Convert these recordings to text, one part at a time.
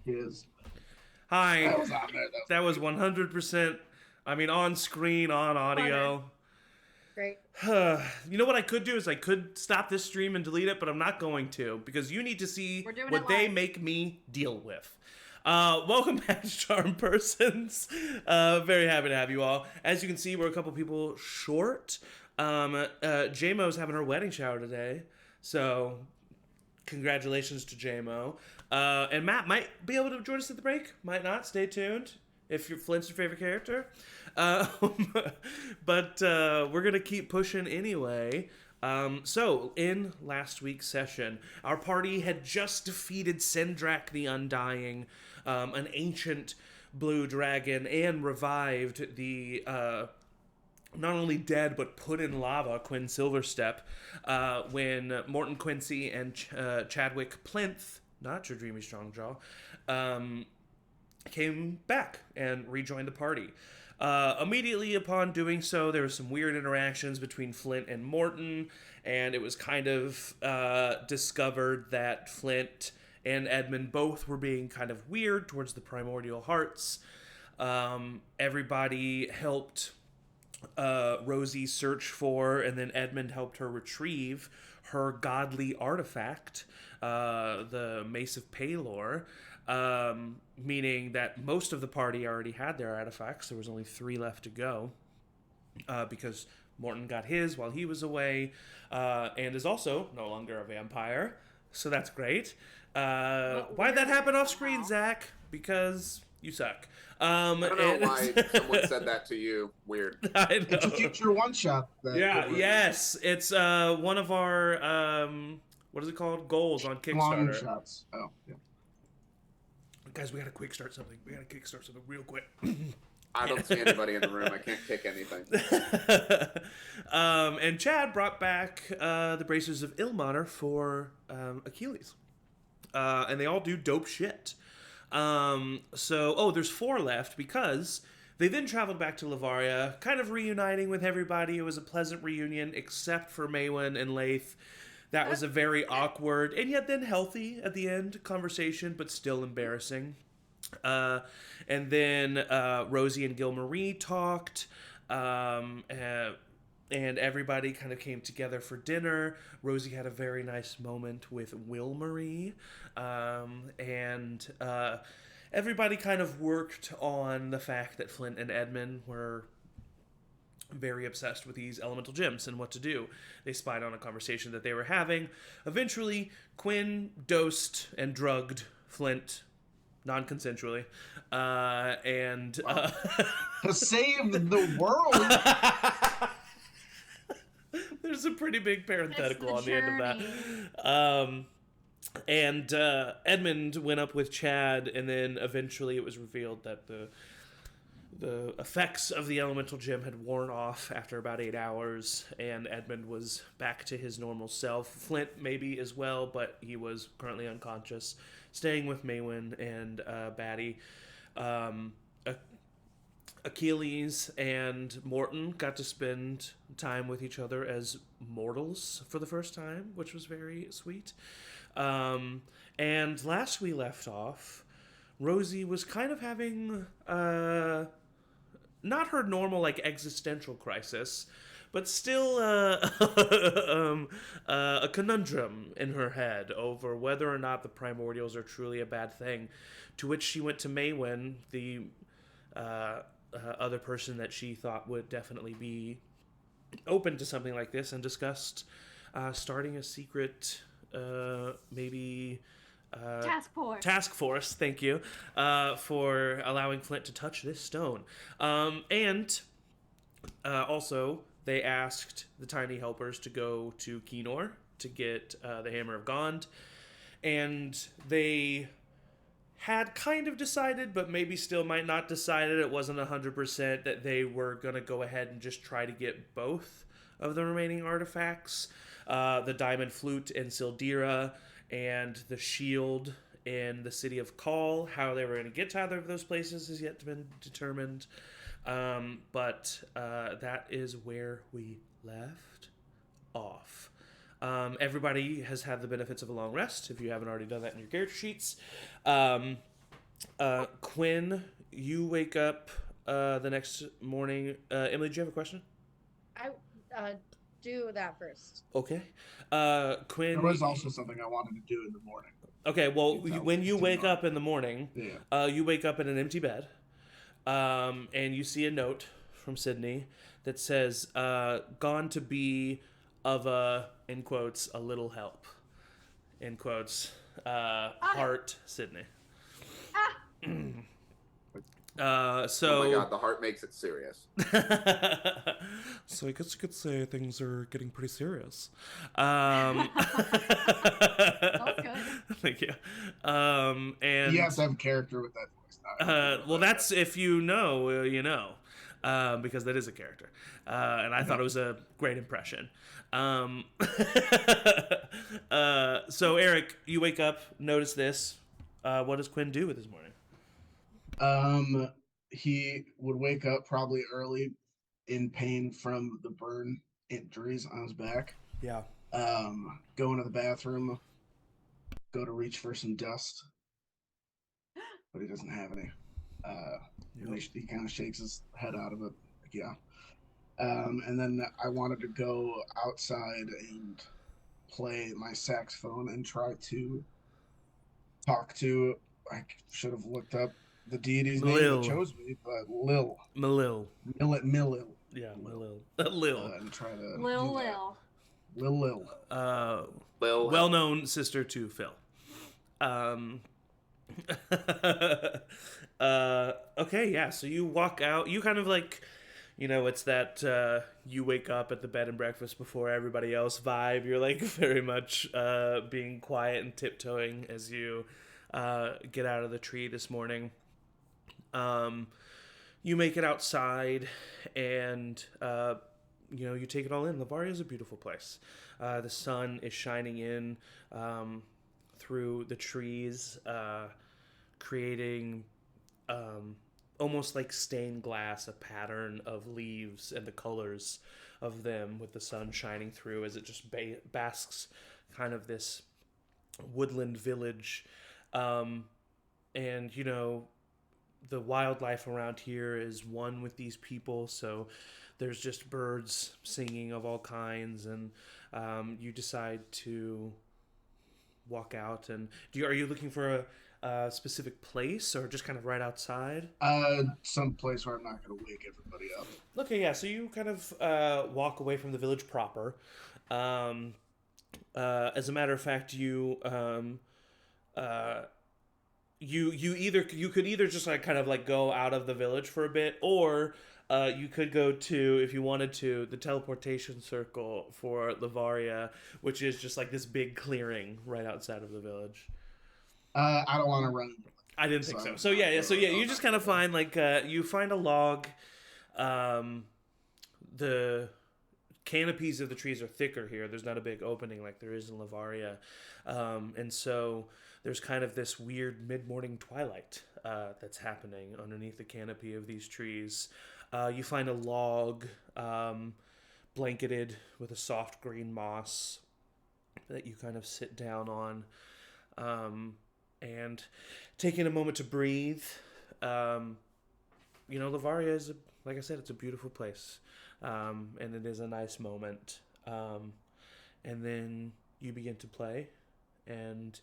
is. Hi. That was on there though. That was 100%. I mean, on screen, on audio. Great. You know what I could do is I could stop this stream and delete it, but I'm not going to because you need to see We're doing what it they live. make me deal with. Welcome back to Charm Persons. Very happy to have you all. As you can see, we're a couple people short. JMo's having her wedding shower today, so congratulations to JMO. And Matt might be able to join us at the break, might not. Stay tuned if you're Flint's your favorite character. But we're going to keep pushing anyway. So, in last week's session, our party had just defeated Sendrak the Undying, an ancient blue dragon, and revived the not only dead but put in lava Quinn Silverstep when Morton Quincy and Chadwick Plinth, not your dreamy Strongjaw, came back and rejoined the party. Immediately upon doing so, there were some weird interactions between Flint and Morton, and it was kind of discovered that Flint and Edmund both were being kind of weird towards the primordial hearts. Everybody helped Rosie search for, and then Edmund helped her retrieve her godly artifact, the Mace of Palor, meaning that most of the party already had their artifacts. There was only 3 left to go, because Morton got his while he was away, and is also no longer a vampire, so that's great. Why'd that happen off screen, Zach? Because you suck. I don't know why someone said that to you. Weird. I know. It's a future one shot. Yes. It's one of our what is it called? Goals on Kickstarter. Long shots. Oh, yeah. Guys, we gotta kickstart something real quick. I don't see anybody in the room. I can't kick anything. And Chad brought back the bracers of Ilmater for Achilles. And they all do dope shit. There's 4 left because they then traveled back to Lavaria, kind of reuniting with everybody. It was a pleasant reunion, except for Maywin and Laith. That was a very awkward and yet then healthy at the end conversation, but still embarrassing. And then Rosie and Gilmarie talked, and everybody kind of came together for dinner. Rosie had a very nice moment with Wilmarie, and everybody kind of worked on the fact that Flint and Edmund were very obsessed with these elemental gems and what to do. They spied on a conversation that they were having. Eventually, Quinn dosed and drugged Flint non-consensually, and To save the world. There's a pretty big parenthetical on the end of that. And Edmund went up with Chad, and then eventually it was revealed that the effects of the elemental gem had worn off after about 8 hours, and Edmund was back to his normal self. Flint maybe as well, but he was currently unconscious, staying with Maywin and Batty. Achilles and Morton got to spend time with each other as mortals for the first time, which was very sweet. And last we left off, Rosie was kind of having not her normal like existential crisis, but still a conundrum in her head over whether or not the primordials are truly a bad thing. To which she went to Maywin, the other person that she thought would definitely be open to something like this, and discussed starting a secret, maybe task force, thank you, for allowing Flint to touch this stone. And also, they asked the tiny helpers to go to Kenor to get the Hammer of Gond. And they had kind of decided, but maybe still might not decided, it wasn't 100%, that they were going to go ahead and just try to get both of the remaining artifacts. The Diamond Flute in Sildira, and the shield in the city of Kall. How they were going to get to either of those places has yet to been determined. But that is where we left off. Everybody has had the benefits of a long rest, if you haven't already done that in your character sheets. Quinn, you wake up the next morning. Emily, do you have a question? I do that first. Okay. Quinn. There was also something I wanted to do in the morning. Okay, well, You tell when me. you It's wake tomorrow. up in the morning, Yeah. you wake up in an empty bed, and you see a note from Sydney that says, "Gone to be of a," in quotes, "a little help," in quotes, heart, Sydney. So. Oh my god, the heart makes it serious. So I guess you could say things are getting pretty serious. That was good. Thank you. And You have to have a character with that voice. Now. well, that's if you know, you know, because that is a character, and I thought it was a great impression. So Eric, you wake up, notice this. What does Quinn do with his morning? He would wake up probably early in pain from the burn injuries on his back. Yeah. Go into the bathroom, go to reach for some dust, but he doesn't have any. He kind of shakes his head out of it. Like, yeah. And then I wanted to go outside and play my saxophone and try to talk to. I should have looked up the deity's name that chose me, but Lil. Malil. Millil. Yeah, Malil. Lil. And try to Lil. Lil. Lil. Well-known sister to Phil. Okay, yeah. So you walk out. You kind of like, you know, it's that you wake up at the bed and breakfast before everybody else vibe. You're like very much being quiet and tiptoeing as you get out of the tree this morning. You make it outside, and you know, you take it all in. Lavaria is a beautiful place. The sun is shining in through the trees, creating almost like stained glass, a pattern of leaves and the colors of them with the sun shining through as it just basks kind of this woodland village. And, you know, the wildlife around here is one with these people, so there's just birds singing of all kinds, and you decide to walk out. And are you looking for a specific place, or just kind of right outside? Some place where I'm not going to wake everybody up. Okay, yeah. So you kind of walk away from the village proper. As a matter of fact, you could either just like kind of like go out of the village for a bit, or you could go to, if you wanted to, the teleportation circle for Lavaria, which is just like this big clearing right outside of the village. I don't want to run. I didn't think so. So yeah, you just kind of find like you find a log. The canopies of the trees are thicker here. There's not a big opening like there is in Lavaria, and so there's kind of this weird mid-morning twilight that's happening underneath the canopy of these trees. You find a log blanketed with a soft green moss that you kind of sit down on, and taking a moment to breathe. You know, Lavaria is, like I said, it's a beautiful place, and it is a nice moment. And then you begin to play, and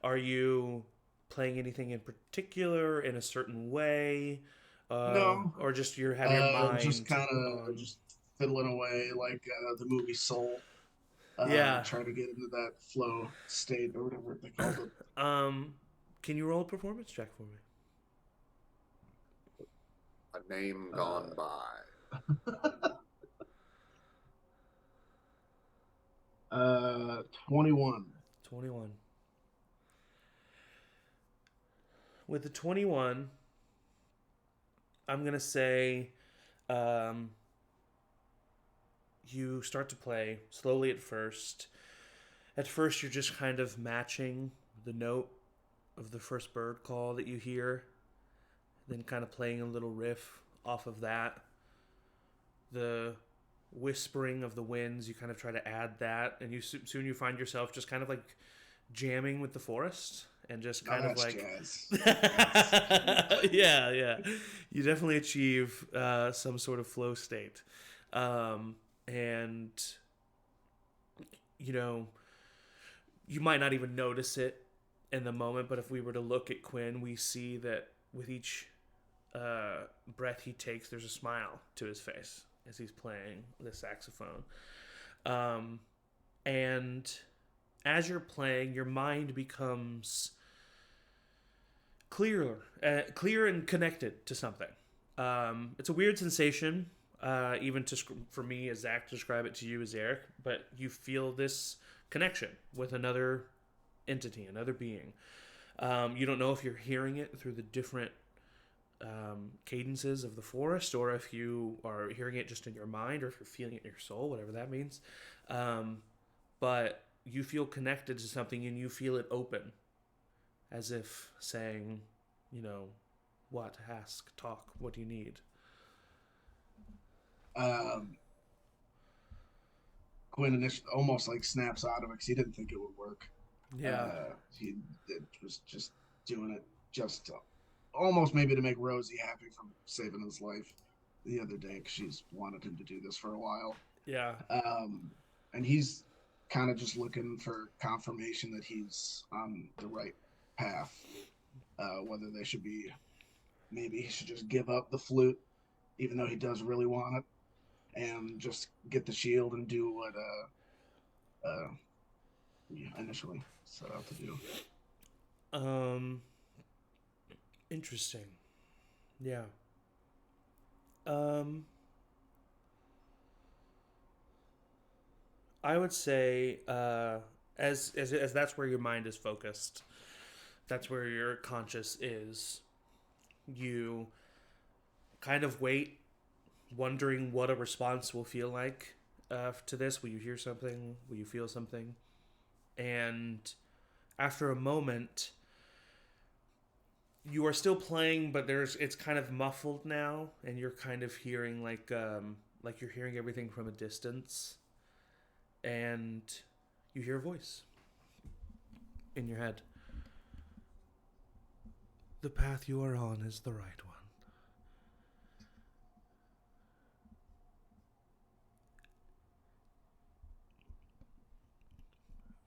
are you playing anything in particular in a certain way? No. Or just you have your mind just kind of just fiddling away like the movie Soul. Yeah. Trying to get into that flow state or whatever they called it. Can you roll a performance check for me? A name gone by. 21. 21. With the 21, I'm going to say you start to play slowly at first. At first, you're just kind of matching the note of the first bird call that you hear, then kind of playing a little riff off of that. The whispering of the winds, you kind of try to add that, and soon you find yourself just kind of like jamming with the forest and just Oh, kind of that's like jazz. yeah, you definitely achieve some sort of flow state, and you know, you might not even notice it in the moment, but if we were to look at Quinn, we see that with each breath he takes, there's a smile to his face as he's playing the saxophone. And as you're playing, your mind becomes clear and connected to something. It's a weird sensation, even for me as Zach to describe it to you as Eric, but you feel this connection with another entity, another being. You don't know if you're hearing it through the different cadences of the forest, or if you are hearing it just in your mind, or if you're feeling it in your soul, whatever that means. But you feel connected to something, and you feel it open, as if saying, what, ask, talk, what do you need? Quinn initially almost like snaps out of it because he didn't think it would work. Yeah. He was just doing it just to, almost maybe to make Rosie happy from saving his life the other day, because she's wanted him to do this for a while. Yeah. And he's kind of just looking for confirmation that he's on the right path. Whether they should be, maybe he should just give up the flute, even though he does really want it, and just get the shield and do what initially set out to do. Interesting. Yeah. I would say, as that's where your mind is focused, that's where your conscious is. You kind of wait, wondering what a response will feel like to this. Will you hear something? Will you feel something? And after a moment, you are still playing, but it's kind of muffled now, and you're kind of hearing like you're hearing everything from a distance, and you hear a voice in your head. The path you are on is the right one.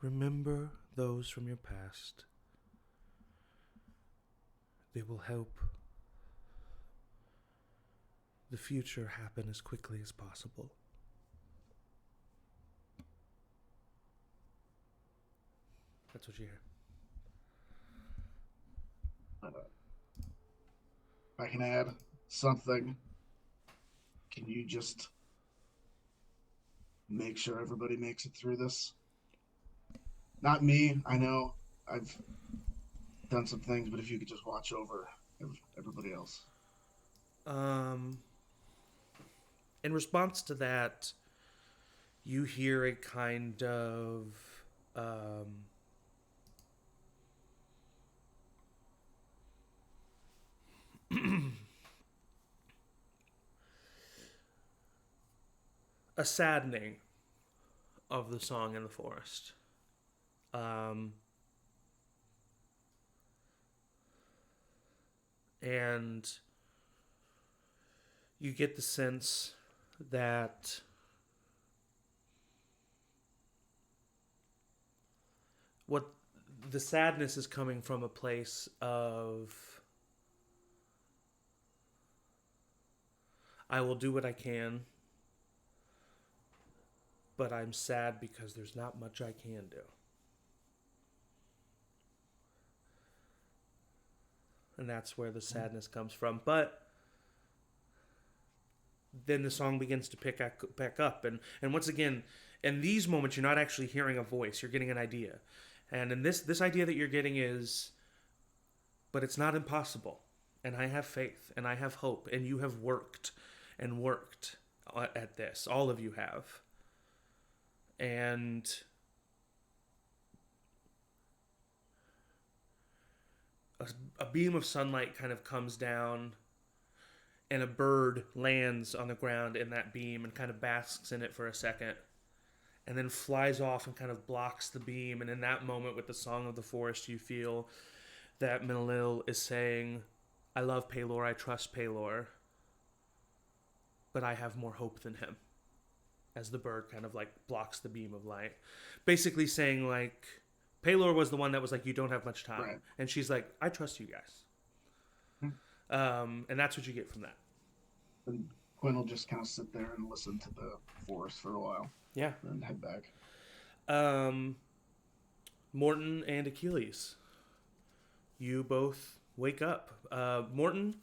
Remember those from your past. They will help the future happen as quickly as possible. That's what you hear. If I can add something, can you just make sure everybody makes it through this? Not me. I know I've done some things, but if you could just watch over everybody else. In response to that, you hear a kind of a saddening of the song in the forest. And you get the sense that what the sadness is coming from a place of, I will do what I can, but I'm sad because there's not much I can do. And that's where the sadness comes from. But then the song begins to pick back up. And once again, in these moments, you're not actually hearing a voice. You're getting an idea. And in this idea that you're getting is, but it's not impossible. And I have faith. And I have hope. And you have worked and worked at this. All of you have. And a beam of sunlight kind of comes down, and a bird lands on the ground in that beam and kind of basks in it for a second, and then flies off and kind of blocks the beam. And in that moment, with the Song of the Forest, you feel that Minalil is saying, I love Paylor, I trust Paylor, but I have more hope than him. As the bird kind of like blocks the beam of light. Basically saying like, Paylor was the one that was like, you don't have much time. Right. And she's like, I trust you guys. And that's what you get from that. And Quinn will just kind of sit there and listen to the forest for a while. Yeah. And head back. Morton and Achilles, you both wake up. Morton,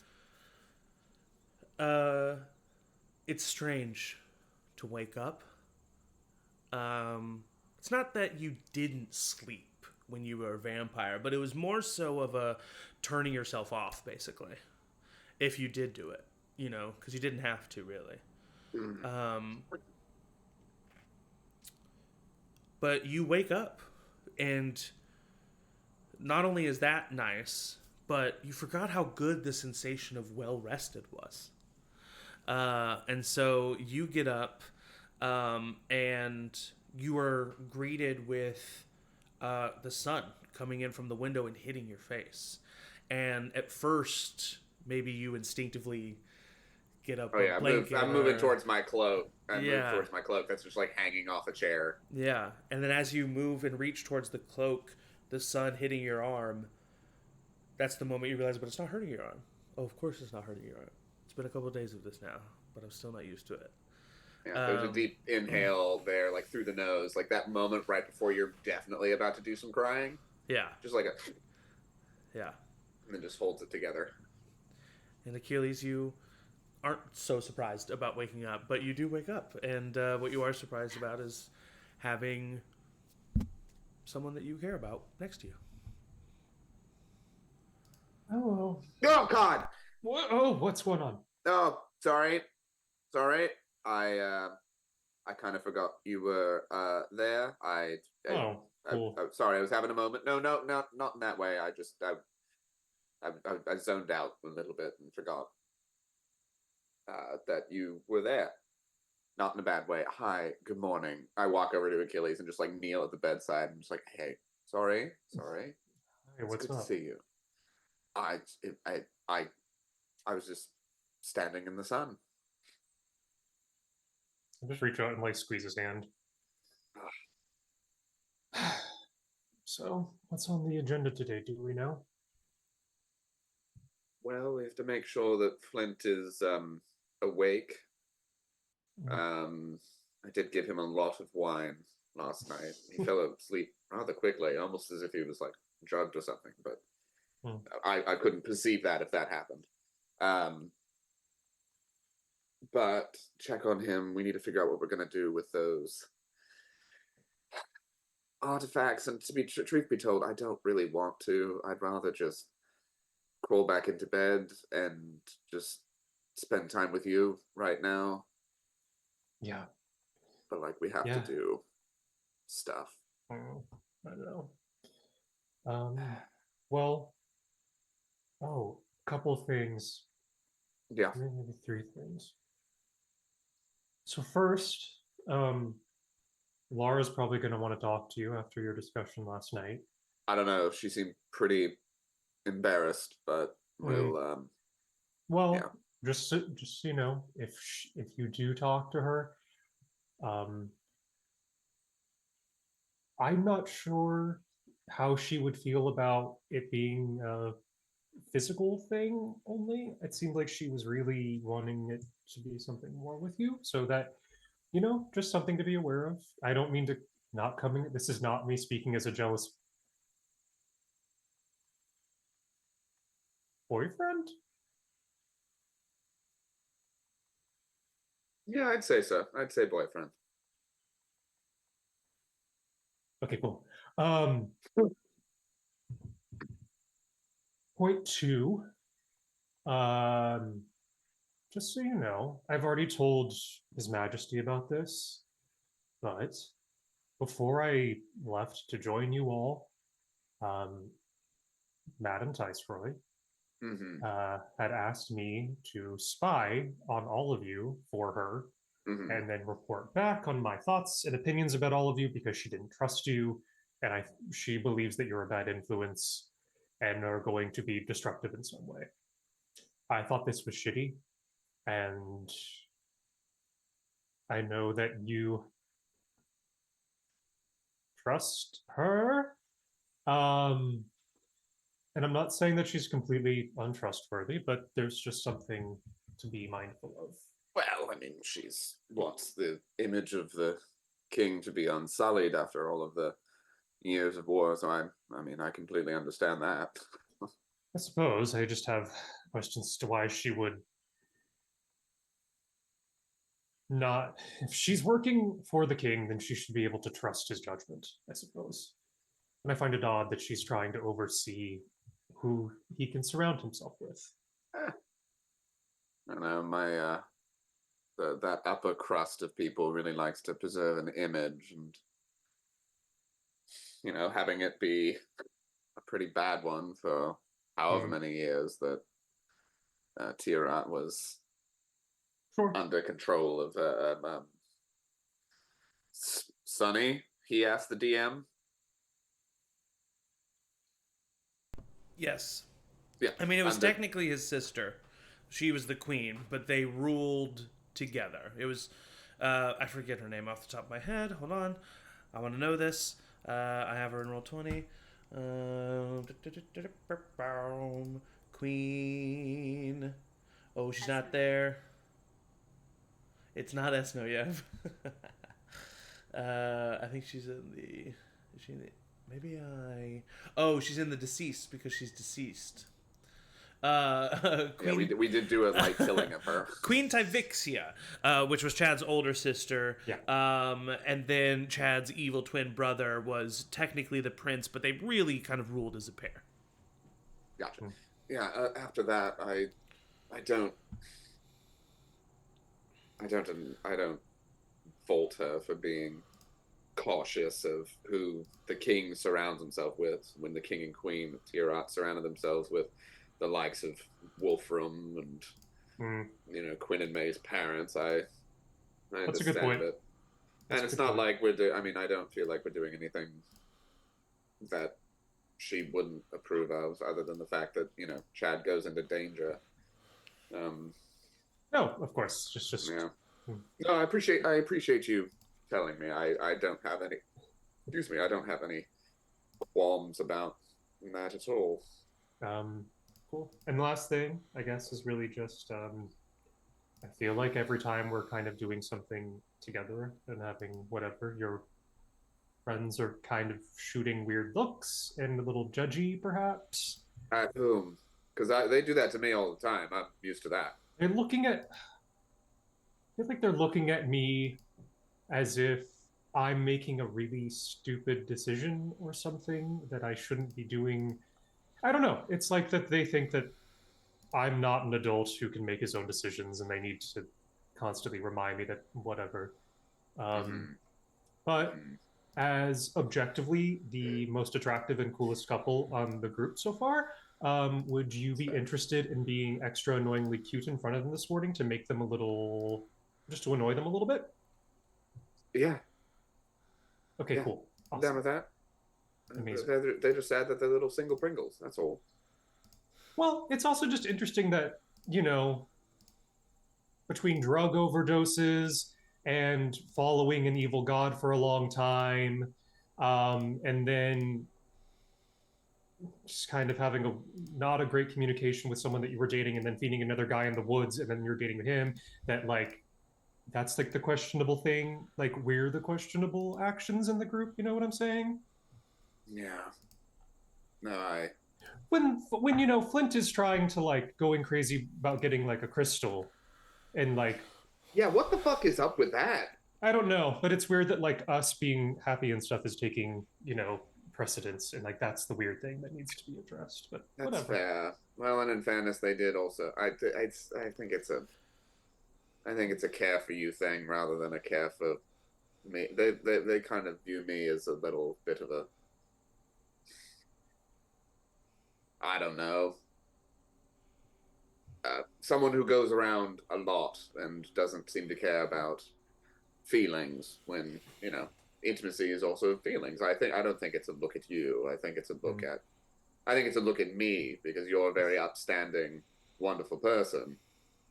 it's strange to wake up. It's not that you didn't sleep when you were a vampire, but it was more so of a turning yourself off, basically, if you did do it, you know, because you didn't have to, really. But you wake up, and not only is that nice, but you forgot how good the sensation of well-rested was. And so you get up, and you are greeted with the sun coming in from the window and hitting your face. And at first, maybe you instinctively get up. Oh yeah, I'm moving towards my cloak. I move towards my cloak that's just like hanging off a chair. Yeah, and then as you move and reach towards the cloak, the sun hitting your arm, that's the moment you realize, but it's not hurting your arm. Oh, of course it's not hurting your arm. It's been a couple of days of this now, but I'm still not used to it. Yeah, there's a deep inhale there, like through the nose, like that moment right before you're definitely about to do some crying. Yeah. Just like a... Yeah. And then just holds it together. And Achilles, you aren't so surprised about waking up, but you do wake up. And what you are surprised about is having someone that you care about next to you. Hello. Oh, God! What? Oh, what's going on? Oh, sorry. Sorry. I kind of forgot you were there. Cool. Sorry, I was having a moment. No, not in that way. I zoned out a little bit and forgot that you were there. Not in a bad way. Hi, good morning. I walk over to Achilles and just like kneel at the bedside and just like, hey, sorry. Hey, what's good up? to see you. I was just standing in the sun. I just reach out and like squeeze his hand. So, what's on the agenda today? Do we know? Well, we have to make sure that Flint is awake. I did give him a lot of wine last night. He fell asleep rather quickly, almost as if he was like drugged or something. But I couldn't perceive that if that happened. But check on him. We need to figure out what we're gonna do with those artifacts. And to be truth be told, I don't really want to. I'd rather just crawl back into bed and just spend time with you right now. Yeah. But like we have to do stuff. I don't know. Well, a couple of things. Yeah. Maybe 3 things. So first, Laura's probably going to want to talk to you after your discussion last night. I don't know. She seemed pretty embarrassed, but we'll. Well, yeah. just so you know, if you do talk to her, I'm not sure how she would feel about it being a physical thing only. It seemed like she was really wanting it to be something more with you, so that, you know, just something to be aware of. I don't mean to not coming. This is not me speaking as a jealous boyfriend. Yeah, I'd say so. I'd say boyfriend. Okay, cool. Point 2. Just so you know, I've already told His Majesty about this, but before I left to join you all, Madame Tyceroy had asked me to spy on all of you for her and then report back on my thoughts and opinions about all of you because she didn't trust you, and she believes that you're a bad influence and are going to be destructive in some way. I thought this was shitty, and I know that you trust her. And I'm not saying that she's completely untrustworthy, but there's just something to be mindful of. Well, I mean, she wants the image of the king to be unsullied after all of the years of war, so I mean, I completely understand that. I suppose I just have questions as to why she would not. If she's working for the king, then she should be able to trust his judgment, I suppose. And I find it odd that she's trying to oversee who he can surround himself with. I don't know, that upper crust of people really likes to preserve an image, and having it be a pretty bad one for however many years that Tayaroth was under control of Sonny. He asked the DM. Yes. Yeah. I mean, it was technically his sister. She was the queen, but they ruled together. It was, I forget her name off the top of my head. Hold on. I want to know this. I have her in Roll20. Queen. Oh, she's not there. It's not Esnoyev. I think she's in the... Is she in the... Maybe I... Oh, she's in the deceased because she's deceased. Queen... Yeah, we did do a light killing of her. Queen Tyvixia, which was Chad's older sister. Yeah. And then Chad's evil twin brother was technically the prince, but they really kind of ruled as a pair. Gotcha. Yeah, after that, I don't fault her for being cautious of who the king surrounds himself with. When the king and queen of Tayaroth surrounded themselves with the likes of Wolfram and Quinn and May's parents, I That's a understand good point. it. And it's not like we're doing. I mean, I don't feel like we're doing anything that she wouldn't approve of, other than the fact that Chad goes into danger. No, of course, just yeah. No, I appreciate you telling me. I don't have any. Excuse me. I don't have any qualms about that at all. Cool. And the last thing, I guess, is really just I feel like every time we're kind of doing something together and having whatever, your friends are kind of shooting weird looks and a little judgy, perhaps. At whom? Because they do that to me all the time. I'm used to that. They're looking at. I feel like they're looking at me as if I'm making a really stupid decision or something that I shouldn't be doing. I don't know. It's like that they think that I'm not an adult who can make his own decisions, and they need to constantly remind me that whatever. But as objectively the most attractive and coolest couple on the group so far, would you be interested in being extra annoyingly cute in front of them this morning to make them just to annoy them a little bit? Yeah. Okay, yeah. cool. Awesome. I'm down with that. Amazing. They're just sad that they're little single Pringles. That's all. Well, it's also just interesting that, between drug overdoses and following an evil god for a long time, and then just kind of having not a great communication with someone that you were dating, and then feeding another guy in the woods, and then you're dating him, that's like the questionable thing. Like, we're the questionable actions in the group. You know what I'm saying? Yeah. No, When Flint is trying to going crazy about getting a crystal, and yeah, what the fuck is up with that? I don't know, but it's weird that us being happy and stuff is taking precedence, and that's the weird thing that needs to be addressed. But that's whatever. Fair. Well, and in fairness, they did also. I think it's a care for you thing rather than a care for me. They kind of view me as a little bit of a, I don't know, someone who goes around a lot and doesn't seem to care about feelings when, intimacy is also feelings. I don't think it's a look at you. I think it's a look at me, because you're a very upstanding, wonderful person,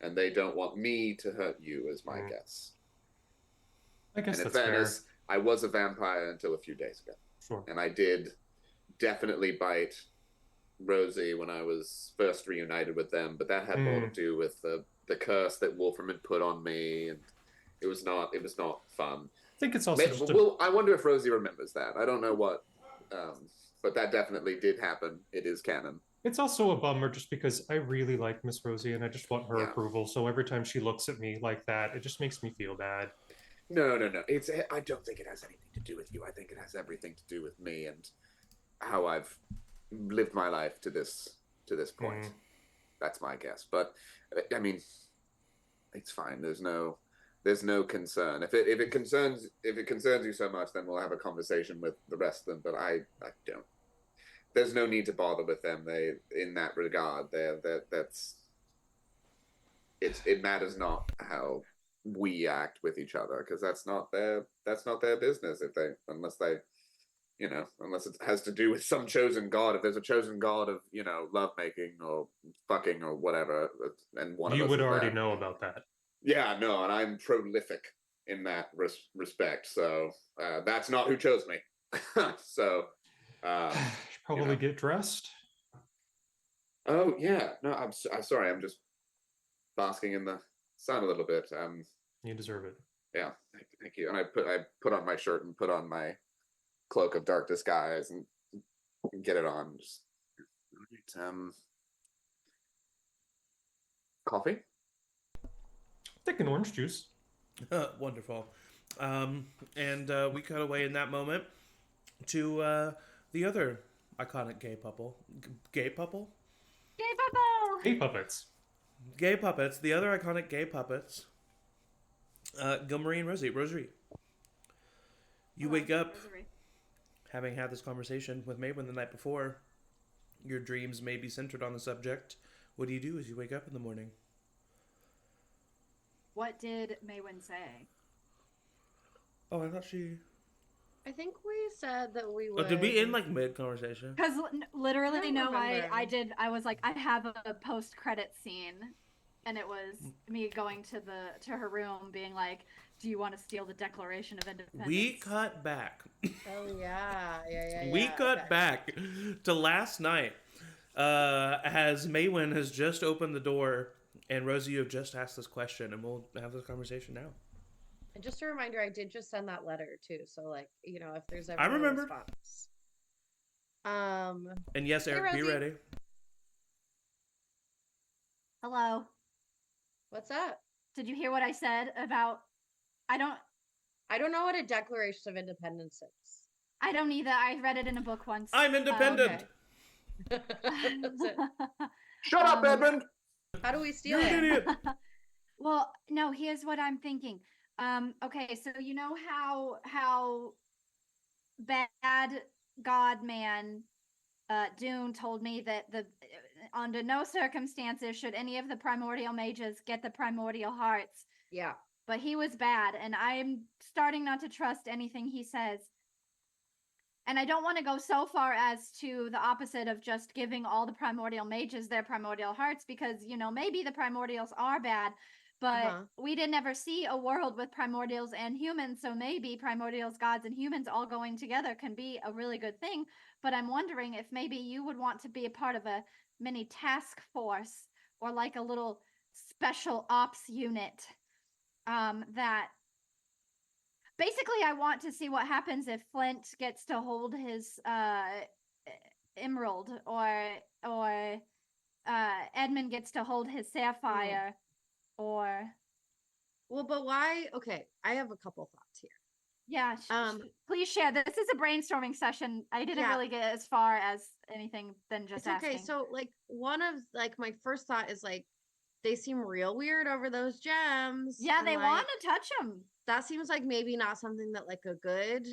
and they don't want me to hurt you, is my guess. I guess And in that's fairness, fair. I was a vampire until a few days ago. Sure. And I did definitely bite Rosie when I was first reunited with them, but that had more to do with the curse that Wolfram had put on me, and it was not fun. I think it's also just I wonder if Rosie remembers that. I don't know what, but that definitely did happen. It is canon. It's also a bummer just because I really like Miss Rosie and I just want her approval. So every time she looks at me like that, it just makes me feel bad. No. I don't think it has anything to do with you. I think it has everything to do with me and how I've lived my life to this point. That's my guess. But I mean, it's fine. There's no concern. If it concerns you so much, then we'll have a conversation with the rest of them. But I don't. There's no need to bother with them. In that regard, it matters not how we act with each other, because that's not their business. Unless it has to do with some chosen god. If there's a chosen god of lovemaking or fucking or whatever, and one of us would is already that. know about that. Yeah, no, and I'm prolific in that respect. So that's not who chose me. So Should probably get dressed. Oh yeah, no, I'm sorry. I'm just basking in the sun a little bit. You deserve it. Yeah, thank you. And I put on my shirt and put on my cloak of dark disguise and get it on. Just, coffee? Thick and orange juice. Wonderful. And we cut away in that moment to the other iconic gay couple. Gay couple? Gay couple! Gay puppets. Gay puppets. The other iconic gay puppets. Gilmarie and Rosie. Rosary. You wake up having had this conversation with Maywin the night before. Your dreams may be centered on the subject. What do you do as you wake up in the morning? What did Maywin say? Oh, I thought she... I think we said that we would... Oh, did we end like mid-conversation? Because literally, no, remember. I did. I was like, I have a post-credit scene, and it was me going to her room, being like, "Do you want to steal the Declaration of Independence?" We cut back. Oh yeah. We cut back to last night, as Maywin has just opened the door, and Rosie, you have just asked this question, and we'll have this conversation now. And just a reminder, I did just send that letter too. So like, if there's ever I remember. a response. And yes, Eric, be Rosie. ready. Hello. What's up? Did you hear what I said about? I don't know what a Declaration of Independence is. I don't either. I read it in a book once. I'm independent. Okay. That's it. Shut up, Edmund. How do we steal You're an it? idiot. Well, no, here's what I'm thinking. Okay, so you know how bad God man Dune told me that under no circumstances should any of the primordial mages get the primordial hearts. Yeah. But he was bad, and I'm starting not to trust anything he says. And I don't want to go so far as to the opposite of just giving all the primordial mages their primordial hearts, because, maybe the primordials are bad, but we didn't ever see a world with primordials and humans, so maybe primordials, gods, and humans all going together can be a really good thing. But I'm wondering if maybe you would want to be a part of a mini task force, or like a little special ops unit that... Basically, I want to see what happens if Flint gets to hold his emerald, or Edmund gets to hold his sapphire, or... Well, but why? Okay, I have a couple thoughts here. Yeah, please share. This is a brainstorming session. I didn't really get as far as anything than just asking. Okay, so like one of my first thought is like, they seem real weird over those gems. Yeah, they want to touch them. That seems like maybe not something that like a good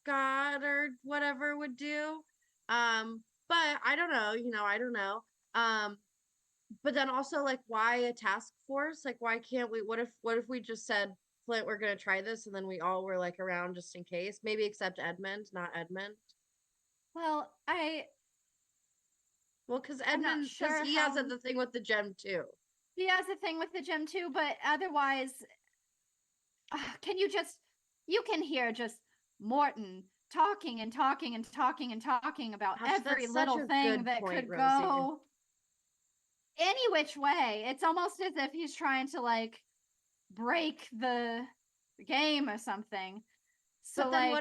god or whatever would do. But I don't know, I don't know. But then also like, why a task force? Like, why can't we, what if we just said, Flint were gonna try this, and then we all were like around just in case. Maybe except Edmund, not Edmund. Well, Well, because I'm not Edmund, sure he has how- the thing with the gem too. he has a thing with the gym too, but otherwise, can you can hear just Morton talking and talking and talking and talking about Gosh, every that's such little a thing good that point, could Rosie. go any which way. It's almost as if he's trying to like break the game or something. So But then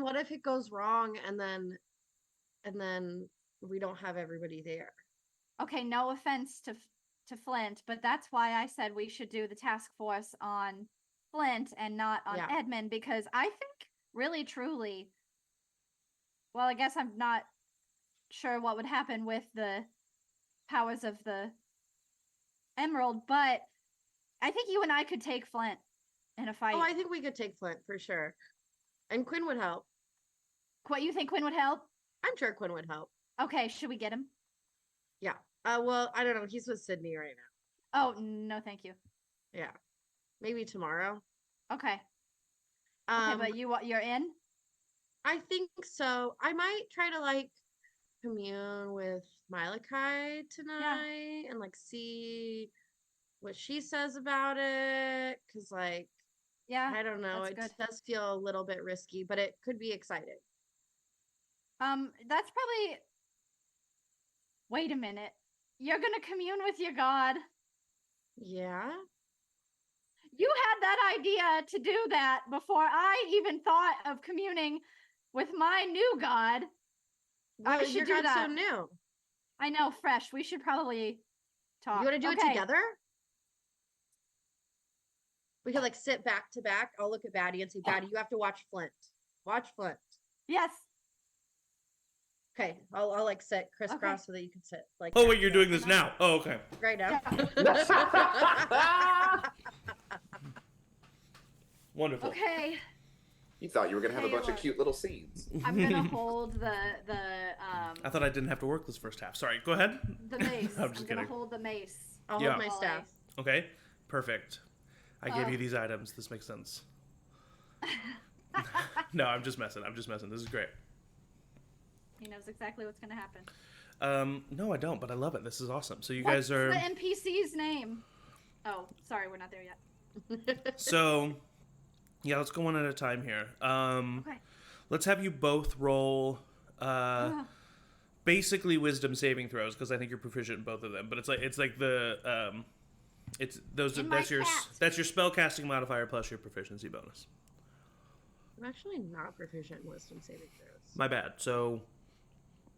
like, what if it goes wrong and then we don't have everybody there? okay, no offense to Flint, but that's why I said we should do the task force on Flint and not on Yeah. Edmund, because I think really truly, well, I guess I'm not sure what would happen with the powers of the Emerald, but I think you and I could take Flint in a fight. Oh, I think we could take Flint for sure. And Quinn would help. What, you think Quinn would help? I'm sure Quinn would help. Okay, should we get him? Yeah. Well, I don't know. He's with Sydney right Oh, no, thank you. now. Yeah. Maybe tomorrow. Okay. Okay, Um, but you're in? I think so. I might try to like commune with Malachi tonight and like see what she says about it. Cause like, Yeah. I don't know. that's It good. does feel a little bit risky, but it could be exciting. That's probably. Wait a minute. You're gonna commune with your god. Yeah. You had that idea to do that before I even thought of communing with my new god. I Well, should your do god's that. so new. I know, fresh. We should probably talk. You want to do it Okay. together? We could like sit back to back. I'll look at Batty and say, Batty, you have to watch Flint. Watch Flint. Yes. Okay, I'll like sit crisscross so that you can sit like. Oh that. wait, you're doing this now. Oh, okay. right now. Wonderful. Okay. You thought you were gonna have a Tell you bunch of what. cute little scenes. I'm gonna hold the I thought I didn't have to work this first half. Sorry, go ahead. mace. I'm just gonna kidding. hold the mace. I'll Yeah. hold my staff. Okay, perfect. I gave you Oh. these items. This makes sense. No, I'm just messing. This is great. He knows exactly what's gonna happen. No, I don't, but I love it. This is awesome. So you What's guys are the NPC's name? Oh, sorry, we're not there yet. so yeah. Let's go one at a time here. Okay. Let's have you both roll. Ugh. Basically wisdom saving throws because I think you're proficient in both of them. But it's like the it's those In my that's your cat. that's your spellcasting modifier plus your proficiency bonus. I'm actually not proficient in wisdom saving throws. My bad. So,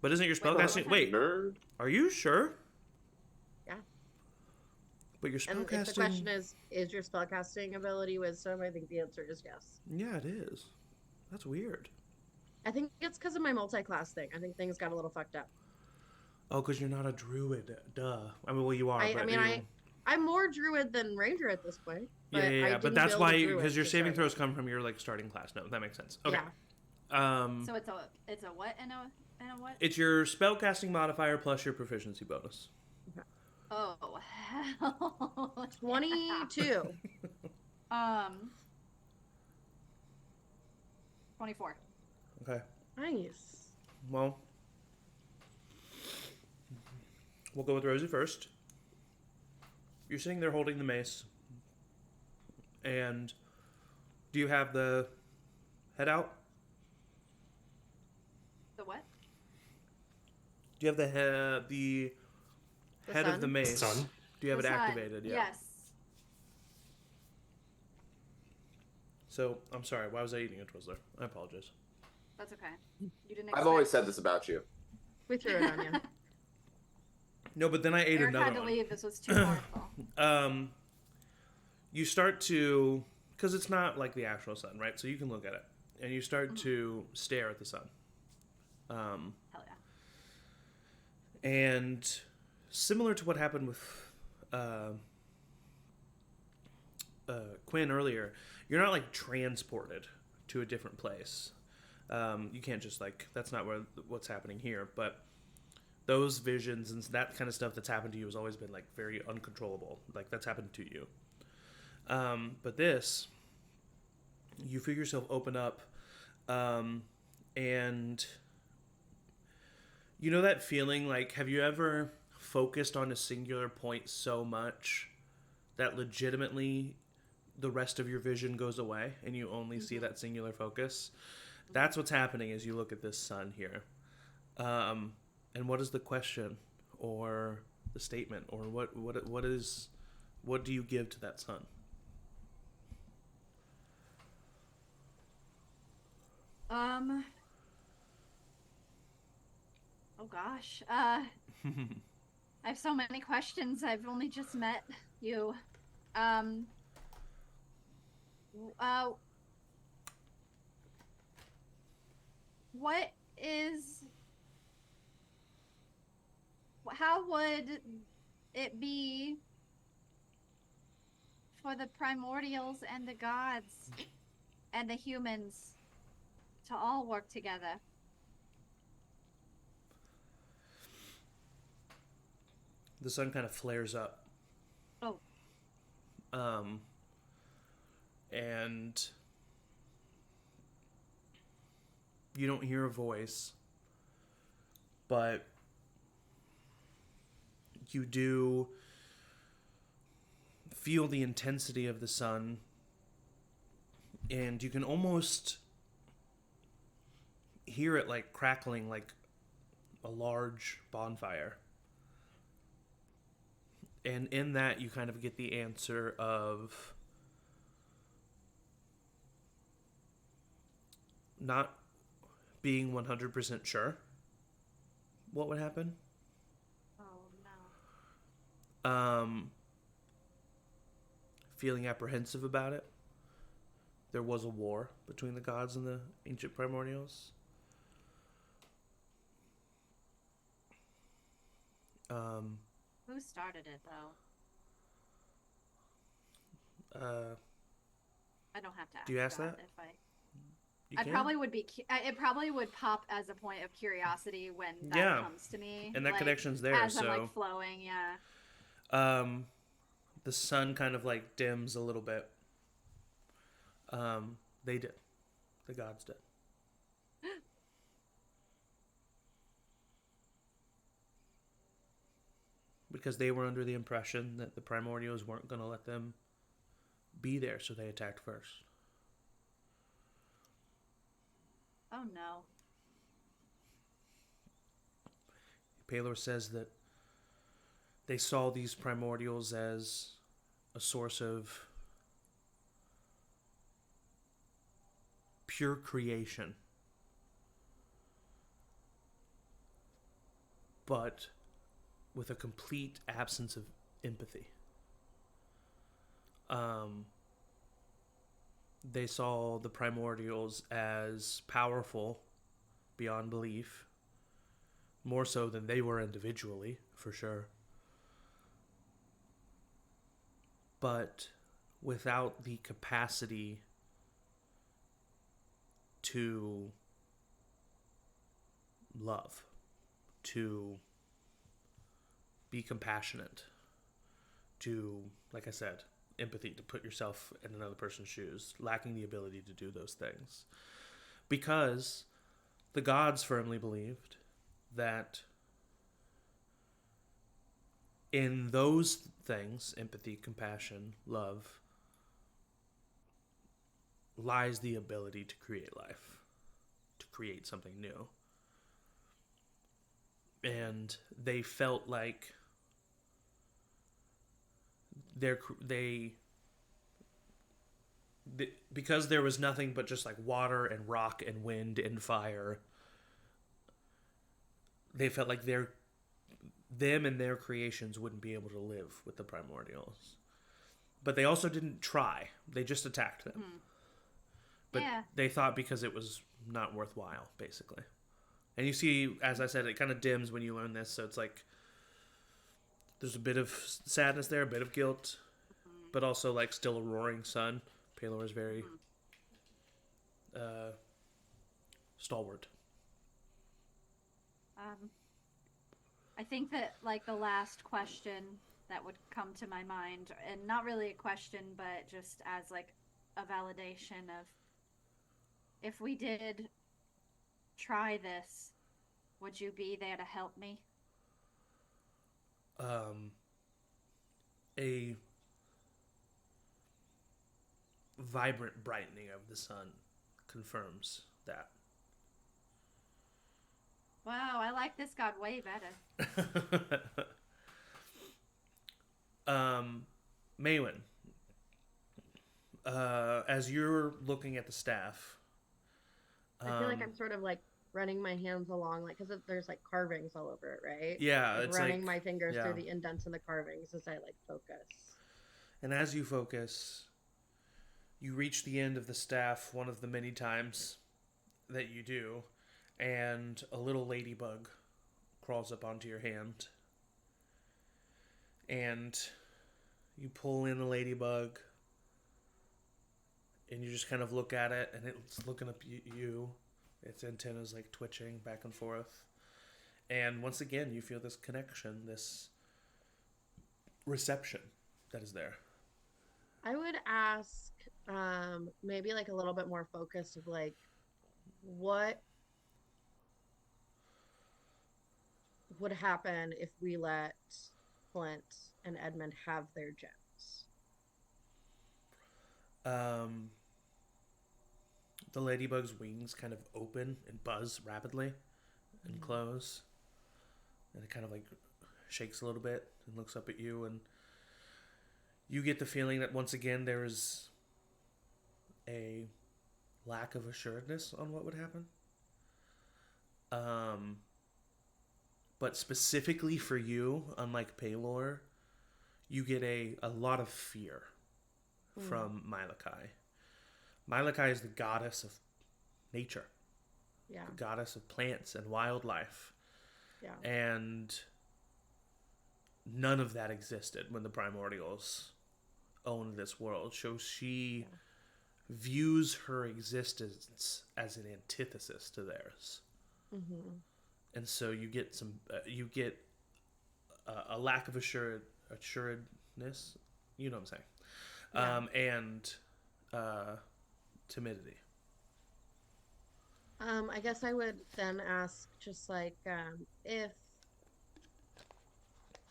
but isn't your Wait, what was spellcasting? that? Wait, Nerd. are you sure? Yeah. But your And if the spellcasting. question is your spellcasting ability wisdom? I think the answer is yes. Yeah, it is. That's weird. I think it's because of my multi-class thing. I think things got a little fucked up. Oh, because you're not a druid. Duh. I mean, well, you are. But I'm more druid than ranger at this point. But I But didn't that's build a why druid because your to saving start. throws come from your like starting class. No, that makes sense. Okay. Yeah. So it's a what and a what? It's your spellcasting modifier plus your proficiency bonus. Oh hell. 22. 24. Okay. Nice. Well, we'll go with Rosie first. You're sitting there holding the mace. And do you have the head out? The what? Do you have the head of sun? the mace? Sun. Do you have The it sun. activated? Yeah. Yes. So, I'm sorry. Why was I eating a Twizzler? I apologize. That's okay. You didn't. I've always said this about you. We threw it on you. No, but then I ate Eric another had to one. leave. This was too powerful. You start to, because it's not like the actual sun, right? So you can look at it, and you start to stare at the sun. Hell yeah. And similar to what happened with Quinn earlier, you're not like transported to a different place. You can't just like, that's not what's happening here, but those visions and that kind of stuff that's happened to you has always been like very uncontrollable. Like that's happened to you. But this, you feel yourself open up, and you know that feeling, like, have you ever focused on a singular point so much that legitimately the rest of your vision goes away and you only see that singular focus? That's what's happening as you look at this sun here. And what is the question or the statement, or what do you give to that sun? Oh gosh. I have so many questions. I've only just met you. What is... How would it be for the primordials and the gods and the humans to all work together? The sun kind of flares up. Oh. And you don't hear a voice, but you do feel the intensity of the sun, and you can almost hear it like crackling like a large bonfire. And in that, you kind of get the answer of not being 100% sure what would happen. Oh, no. Feeling apprehensive about it. There was a war between the gods and the ancient primordials. Who started it, though? I don't have to ask. Do you ask God that? if I... You I can? probably would be. It probably would pop as a point of curiosity when that comes to me. And that like, connection's there, as so I'm like flowing. Yeah. The sun kind of like dims a little bit. They did. The gods did. Because they were under the impression that the primordials weren't going to let them be there, so they attacked first. Oh no. Palor says that they saw these primordials as a source of pure creation, but with a complete absence of empathy. They saw the primordials as powerful beyond belief, more so than they were individually, for sure. But without the capacity to love, to be compassionate, to, like I said, empathy, to put yourself in another person's shoes, lacking the ability to do those things. Because the gods firmly believed that in those things, empathy, compassion, love, lies the ability to create life, to create something new. And they felt like because there was nothing but just like water and rock and wind and fire, they felt like them and their creations wouldn't be able to live with the primordials. But they also didn't try. They just attacked them. Mm-hmm. But yeah. They thought because it was not worthwhile, basically. And you see, as I said, it kind of dims when you learn this, so it's like there's a bit of sadness there, a bit of guilt, but also like still a roaring sun. Palor is very stalwart. I think that like the last question that would come to my mind, and not really a question, but just as like a validation of if we did try this, would you be there to help me? A vibrant brightening of the sun confirms that. Wow, I like this god way better. Maywin, as you're looking at the staff, I feel like I'm sort of like running my hands along, like, because there's like carvings all over it, right? yeah, Like it's running like, my fingers yeah. through the indents in the carvings as I like focus. And as you focus, you reach the end of the staff one of the many times that you do, and a little ladybug crawls up onto your hand. And you pull in the ladybug, and you just kind of look at it, and it's looking up at you. Its antennas like twitching back and forth. And once again, you feel this connection, this reception that is there. I would ask maybe like a little bit more focused of like what would happen if we let Flint and Edmund have their gems. The ladybug's wings kind of open and buzz rapidly and close. And it kind of like shakes a little bit and looks up at you, and you get the feeling that once again there is a lack of assuredness on what would happen. But specifically for you, unlike Paylor, you get a lot of fear from Malachi. Malachi is the goddess of nature. Yeah. The goddess of plants and wildlife. Yeah. And none of that existed when the Primordials owned this world. So she views her existence as an antithesis to theirs. Mm-hmm. And so you get a lack of assuredness. You know what I'm saying? And timidity. I guess I would then ask just like if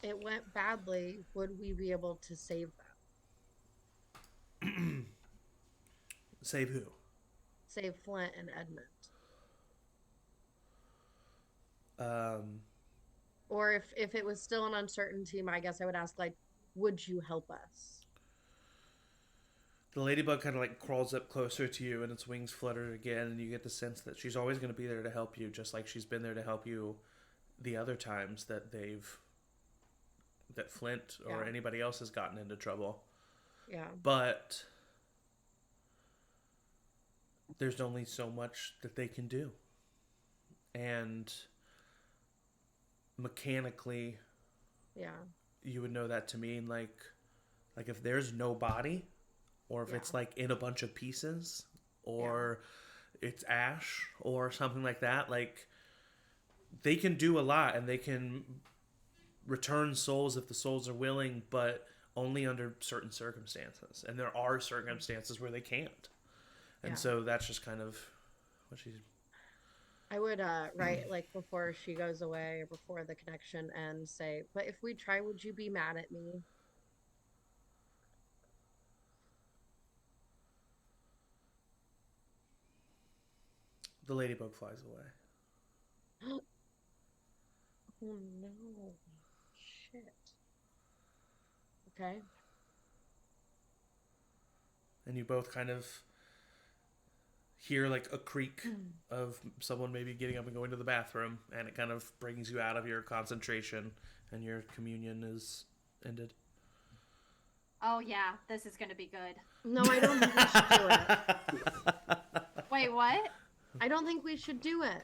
it went badly, would we be able to save them? Save who? Save Flint and Edmund. Or if it was still an uncertainty, I guess I would ask like, would you help us? The ladybug kind of like crawls up closer to you, and its wings flutter again, and you get the sense that she's always going to be there to help you, just like she's been there to help you the other times that Flint or anybody else has gotten into trouble. Yeah. But there's only so much that they can do. And mechanically, you would know that to mean like if there's no body, or if it's like in a bunch of pieces, or it's ash or something like that, like they can do a lot, and they can return souls if the souls are willing, but only under certain circumstances. And there are circumstances where they can't. And so that's just kind of what she's... I would write like before she goes away or before the connection ends, say, but if we try, would you be mad at me? The ladybug flies away. Oh no. Shit. Okay. And you both kind of hear like a creak of someone maybe getting up and going to the bathroom, and it kind of brings you out of your concentration, and your communion is ended. Oh yeah, this is gonna be good. No, I don't think we should do it. Wait, what? I don't think we should do it.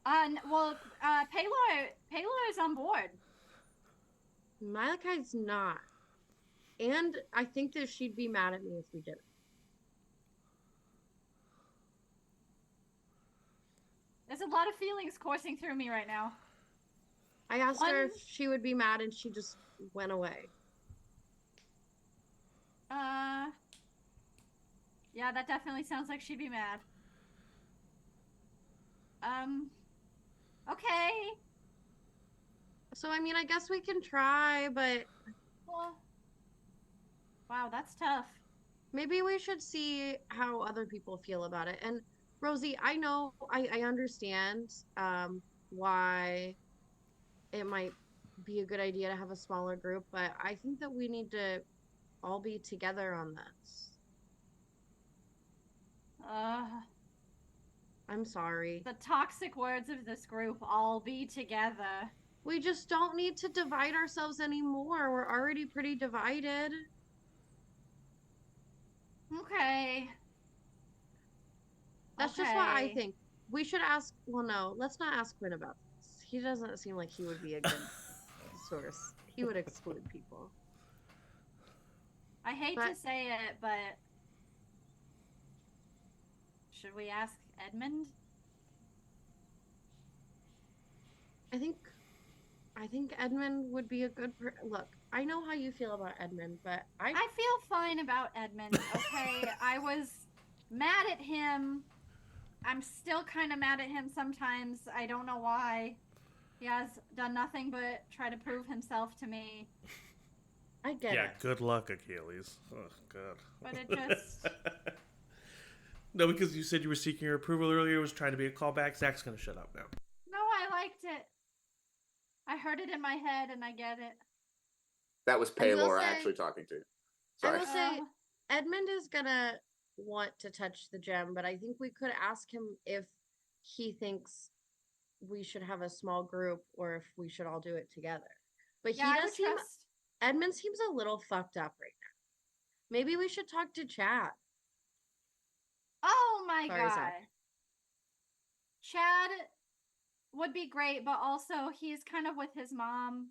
Paylor is on board. Malachi's not. And I think that she'd be mad at me if we did it. There's a lot of feelings coursing through me right now. I asked her if she would be mad, and she just went away. Yeah, that definitely sounds like she'd be mad. Okay. So I mean, I guess we can try, but Well, wow, that's tough. maybe we should see how other people feel about it. And Rosie, I know I understand why it might be a good idea to have a smaller group, but I think that we need to all be together on this. Uh, I'm sorry. the toxic words of this group all be together. We just don't need to divide ourselves anymore. We're already pretty divided. Okay. That's just what I Okay. think. We should ask, well, no, let's not ask Quinn about this. He doesn't seem like he would be a good source. He would exclude people. I hate But- to say it, but should we ask Edmund? I think Edmund would be a good look. I know how you feel about Edmund, but I feel fine about Edmund, okay? I was mad at him. I'm still kind of mad at him sometimes. I don't know why. He has done nothing but try to prove himself to me. I get Yeah, it. good luck, Achilles. Oh, God. But it just... No, because you said you were seeking your approval earlier, was trying to be a callback. Zach's going to shut up now. No, I liked it. I heard it in my head and I get it. That was I will Paylor say- actually talking to. I Sorry. will say Edmund is gonna want to touch the gem, but I think we could ask him if he thinks we should have a small group or if we should all do it together. But Yeah, he I does would seem trust. Edmund seems a little fucked up right now. Maybe we should talk to Chad. Oh my Sorry, god. Zach. Chad would be great, but also he's kind of with his mom.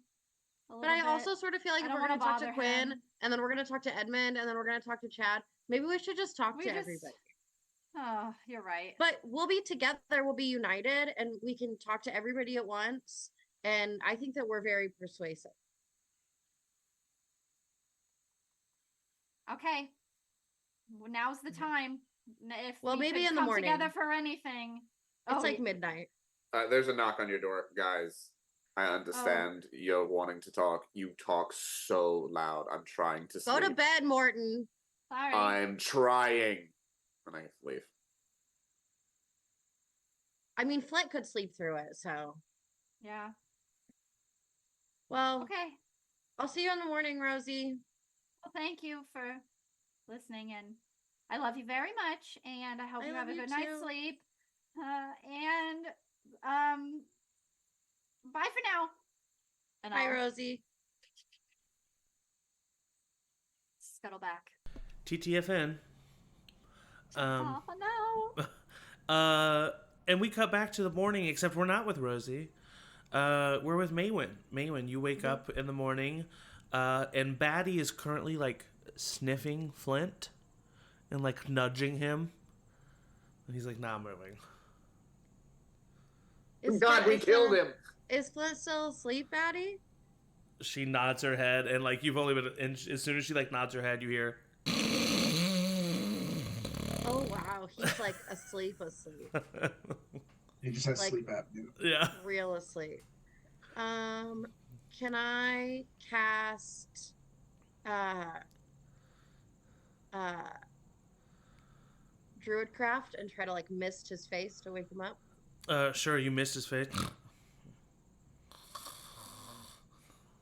But I also sort of feel like I if don't we're wanna gonna talk to bother Quinn him. and then we're gonna talk to Edmund and then we're gonna talk to Chad, maybe we should just talk We to just- everybody. Oh, you're right. But we'll be together, we'll be united, and we can talk to everybody at once. And I think that we're very persuasive. Okay. Well, now's the time. If Well, we maybe could in the come morning. together for anything. It's Oh, like midnight. There's a knock on your door, guys. I understand you're wanting to talk. You talk so loud. I'm trying to Go sleep. to bed, Morton. sorry. I'm trying. And I leave. I mean, Flint could sleep through it, so. Yeah. Well, Okay. I'll see you in the morning, Rosie. Well, thank you for listening, and I love you very much, and I hope I you have love a you good night's too. sleep. And bye for now. And Bye, I'll Rosie. scuttle back. TTFN. Oh no. And we cut back to the morning, except we're not with Rosie. We're with Maywin. Maywin, you wake up in the morning, and Batty is currently like sniffing Flint and like nudging him. And he's like, "Nah, moving." God, we killed him. Is Flint still asleep, Batty? She nods her head, and like you've only been. And as soon as she like nods her head, you hear. Oh wow, he's like asleep. He just has Like- sleep apnea. Yeah. Real asleep. Can I cast Druidcraft and try to like mist his face to wake him up? Sure. You missed his face.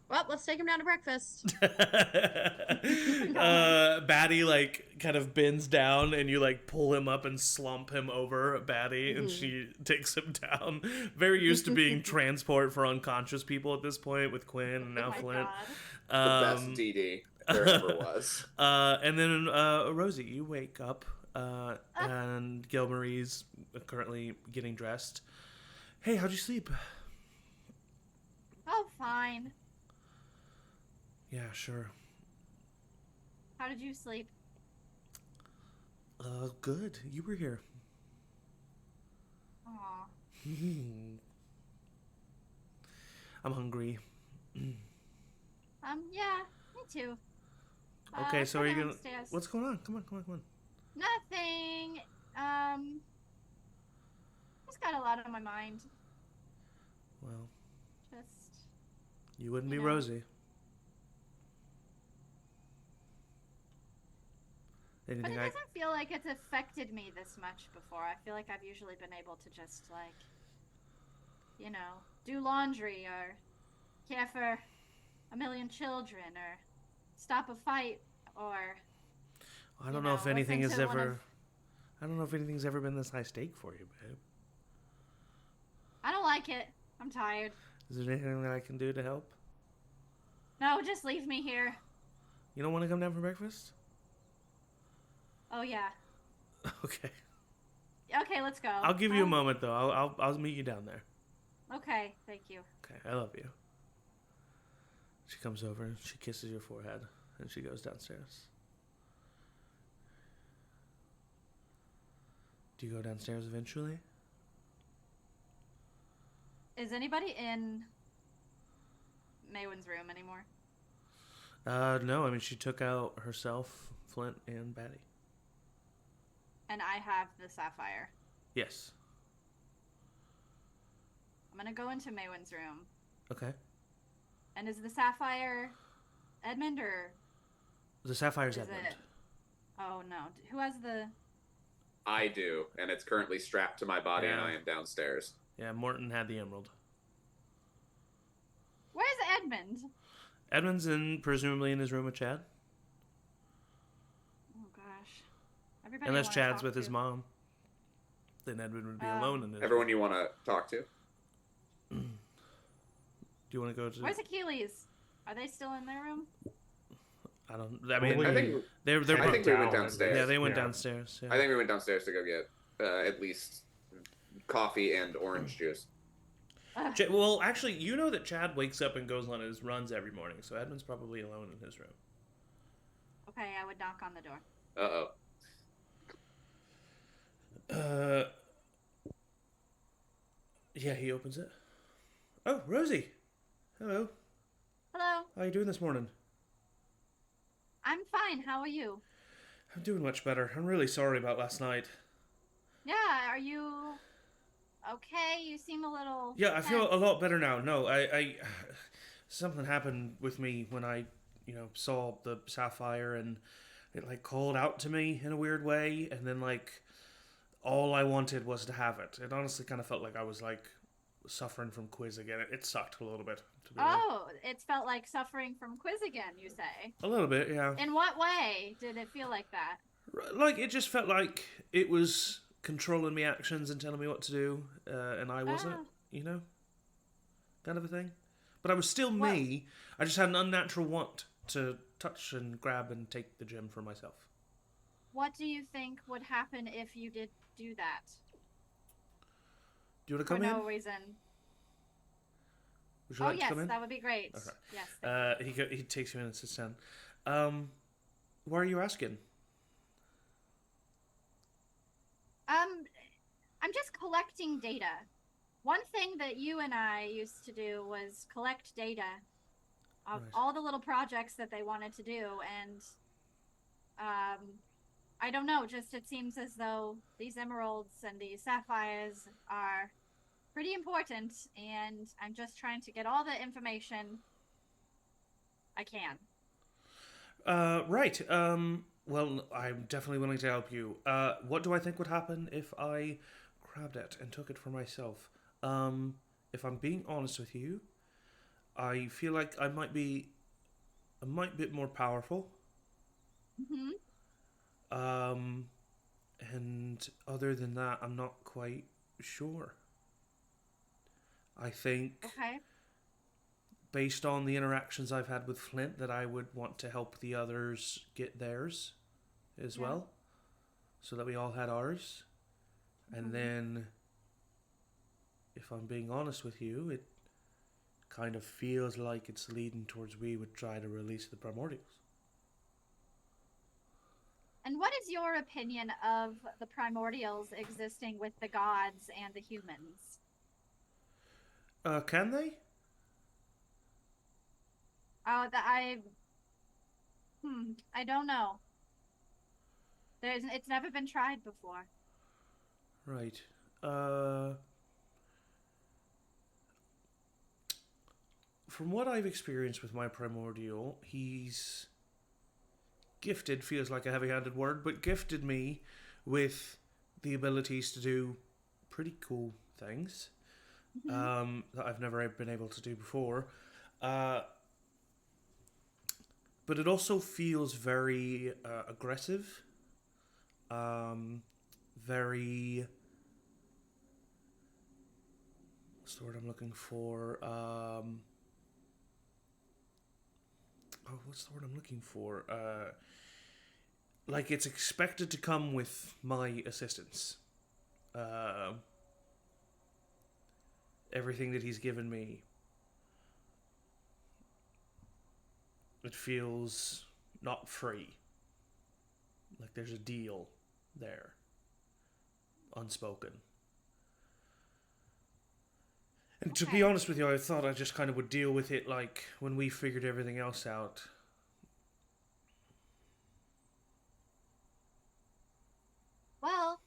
Well, let's take him down to breakfast. Batty like kind of bends down and you like pull him up and slump him over Batty and she takes him down. Very used to being transport for unconscious people at this point with Quinn and now Oh my Flint. God. The best DD there ever was. And then Rosie, you wake up and Gilmarie's currently getting dressed. Hey, how'd you sleep? Oh, fine. Yeah, sure. How did you sleep? Good. You were here. Aw. I'm hungry. Yeah, me too. Okay, so go are you gonna? downstairs. What's going on? Come on. Nothing. Just got a lot on my mind. Well, Just, you wouldn't you be know. Rosie. But it Anything doesn't feel like it's affected me this much before. I feel like I've usually been able to just, like, you know, do laundry or care for a million children or stop a fight or, I don't know if listen anything has to one of... ever. I don't know if anything's ever been this high stake for you, babe. I don't like it. I'm tired. Is there anything that I can do to help? No, just leave me here. You don't want to come down for breakfast? Oh, yeah. Okay. Okay, let's go. I'll give you a moment though. I'll meet you down there. Okay, thank you. Okay, I love you. She comes over, she kisses your forehead, and she goes downstairs. Do you go downstairs eventually? Is anybody in Maywin's room anymore? No. I mean, she took out herself, Flint, and Batty. And I have the sapphire. Yes. I'm gonna go into Maywin's room. Okay. And is the sapphire Edmund or The sapphire's is Edmund. it? Oh no! Who has the? I do, and it's currently strapped to my body, and Yeah. I am downstairs. Yeah, Morton had the emerald. Where's Edmund? Edmund's presumably in his room with Chad. Oh gosh! Everybody. Unless I wanna Chad's talk with his to. mom. Then Edmund would be Um, alone in his Everyone you want to talk to? Do you want to go to... Where's Achilles? Are they still in their room? I don't... I mean, Only- I think they're I think we went down, downstairs. yeah, they went Yeah. downstairs. Yeah. I think we went downstairs to go get at least coffee and orange juice. Well, actually, you know that Chad wakes up and goes on his runs every morning, so Edmund's probably alone in his room. Okay, I would knock on the door. Yeah, he opens it. Oh, Rosie. Hello. Hello. How are you doing this morning? I'm fine. How are you? I'm doing much better. I'm really sorry about last night. Yeah. Are you okay? You seem a little. Yeah, I feel a tense. lot better now. No, I something happened with me when I, saw the sapphire, and it like called out to me in a weird way, and then like all I wanted was to have it. It honestly kind of felt like I was like suffering from quiz again. It sucked a little bit. To be honest. Oh, it's felt like suffering from quiz again, you say? A little bit, yeah. In what way did it feel like that? Like it just felt like it was controlling me actions and telling me what to do, and I wasn't, Ah. kind of a thing. But I was still me. I just had an unnatural want to touch and grab and take the gem for myself. What do you think would happen if you did do that? Do you want to For come in? no reason. Would you Oh like to yes, come in? that would be great. Okay. Yes. thank you. He takes you in and sits down. Why are you asking? I'm just collecting data. One thing that you and I used to do was collect data of Right. all the little projects that they wanted to do, and I don't know, just it seems as though these emeralds and these sapphires are pretty important, and I'm just trying to get all the information I can. Right. Well, I'm definitely willing to help you. What do I think would happen if I grabbed it and took it for myself? If I'm being honest with you, I feel like I might be bit more powerful. Mm-hmm. And other than that, I'm not quite sure. I think, Okay. based on the interactions I've had with Flint, that I would want to help the others get theirs as Yeah. well, so that we all had ours. And Mhm. then, if I'm being honest with you, it kind of feels like it's leading towards we would try to release the primordials. And what is your opinion of the primordials existing with the gods and the humans? Can they? I don't know. It's never been tried before. Right. From what I've experienced with my primordial, he's gifted, feels like a heavy-handed word, but gifted me with the abilities to do pretty cool things that I've never been able to do before. But it also feels very aggressive. Very... What's the word I'm looking for? What's the word I'm looking for? Like it's expected to come with my assistance. Everything that he's given me, it feels not free. Like there's a deal there, unspoken. And to be honest with you, I thought I just kind of would deal with it like when we figured everything else out. Well,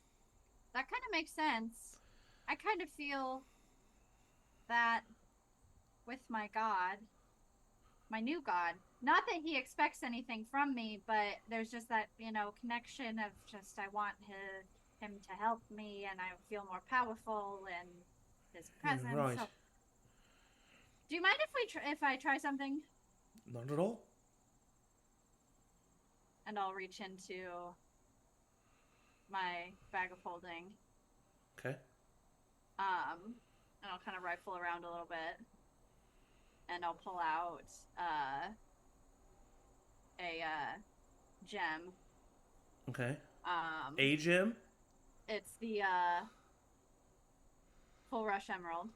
that kind of makes sense. I kind of feel that with my god, my new god, not that he expects anything from me, but there's just that, connection of just I want him to help me and I feel more powerful and his presence. Yeah, right. So, do you mind if I try something? Not at all. And I'll reach into my bag of holding. Okay. And I'll kind of rifle around a little bit. And I'll pull out a gem. Okay. A gem? It's the Full Rush Emerald.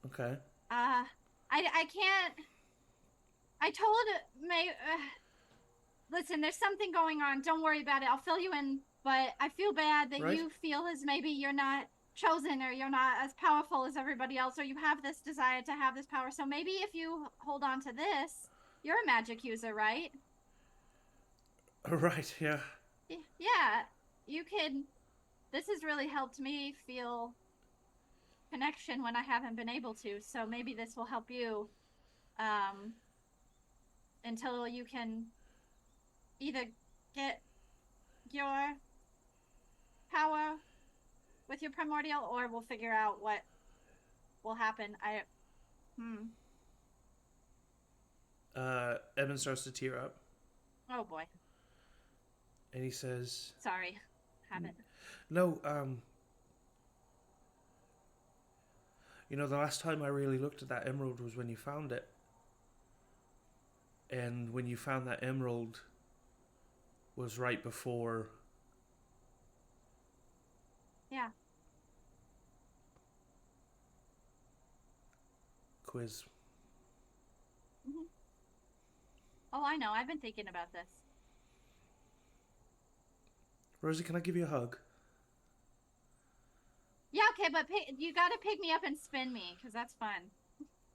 Okay. I can't. I told May. Listen, there's something going on. Don't worry about it. I'll fill you in. But I feel bad that you feel as maybe you're not chosen or you're not as powerful as everybody else, or you have this desire to have this power. So maybe if you hold on to this, you're a magic user, right? Right, yeah. Yeah, you could. This has really helped me feel connection when I haven't been able to. So maybe this will help you until you can either get your power with your primordial, or we'll figure out what will happen. Evan starts to tear up. Oh boy. And he says... Sorry. Have it. No, the last time I really looked at that emerald was when you found it. And when you found that emerald was right before... Yeah. Quiz. Mm-hmm. Oh, I know. I've been thinking about this. Rosie, can I give you a hug? Yeah, okay, but you gotta pick me up and spin me, because that's fun.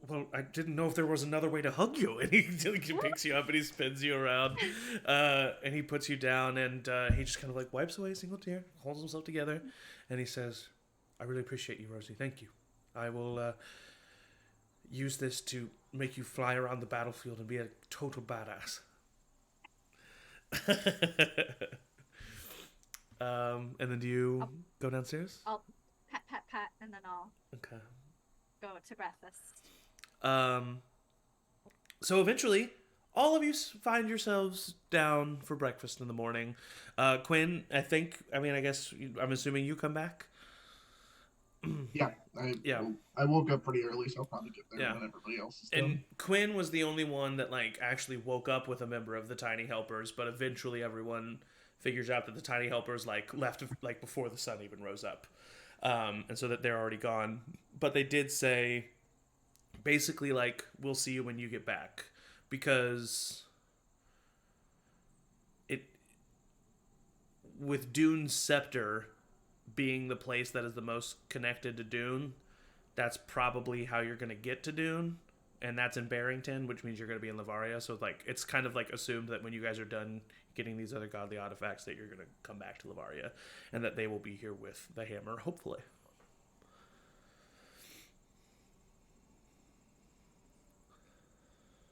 Well, I didn't know if there was another way to hug you. And he picks you up and he spins you around. And he puts you down and he just kind of like wipes away a single tear, holds himself together. And he says, I really appreciate you, Rosie. Thank you. I will use this to make you fly around the battlefield and be a total badass. And then do you go downstairs? I'll pat, pat, pat, and then I'll go to breakfast. So eventually, all of you find yourselves down for breakfast in the morning. Quinn, I'm assuming you come back? Yeah, I woke up pretty early, so I'll probably get there when everybody else is done. And Quinn was the only one that actually woke up with a member of the Tiny Helpers, but eventually everyone figures out that the Tiny Helpers left before the sun even rose up, and so that they're already gone. But they did say, basically, we'll see you when you get back, because with Dune's scepter being the place that is the most connected to Dune, that's probably how you're going to get to Dune. and that's in Barrington, which means you're going to be in Lavaria. So like it's kind of like assumed that when you guys are done getting these other godly artifacts, that you're going to come back to Lavaria, and that they will be here with the hammer, hopefully.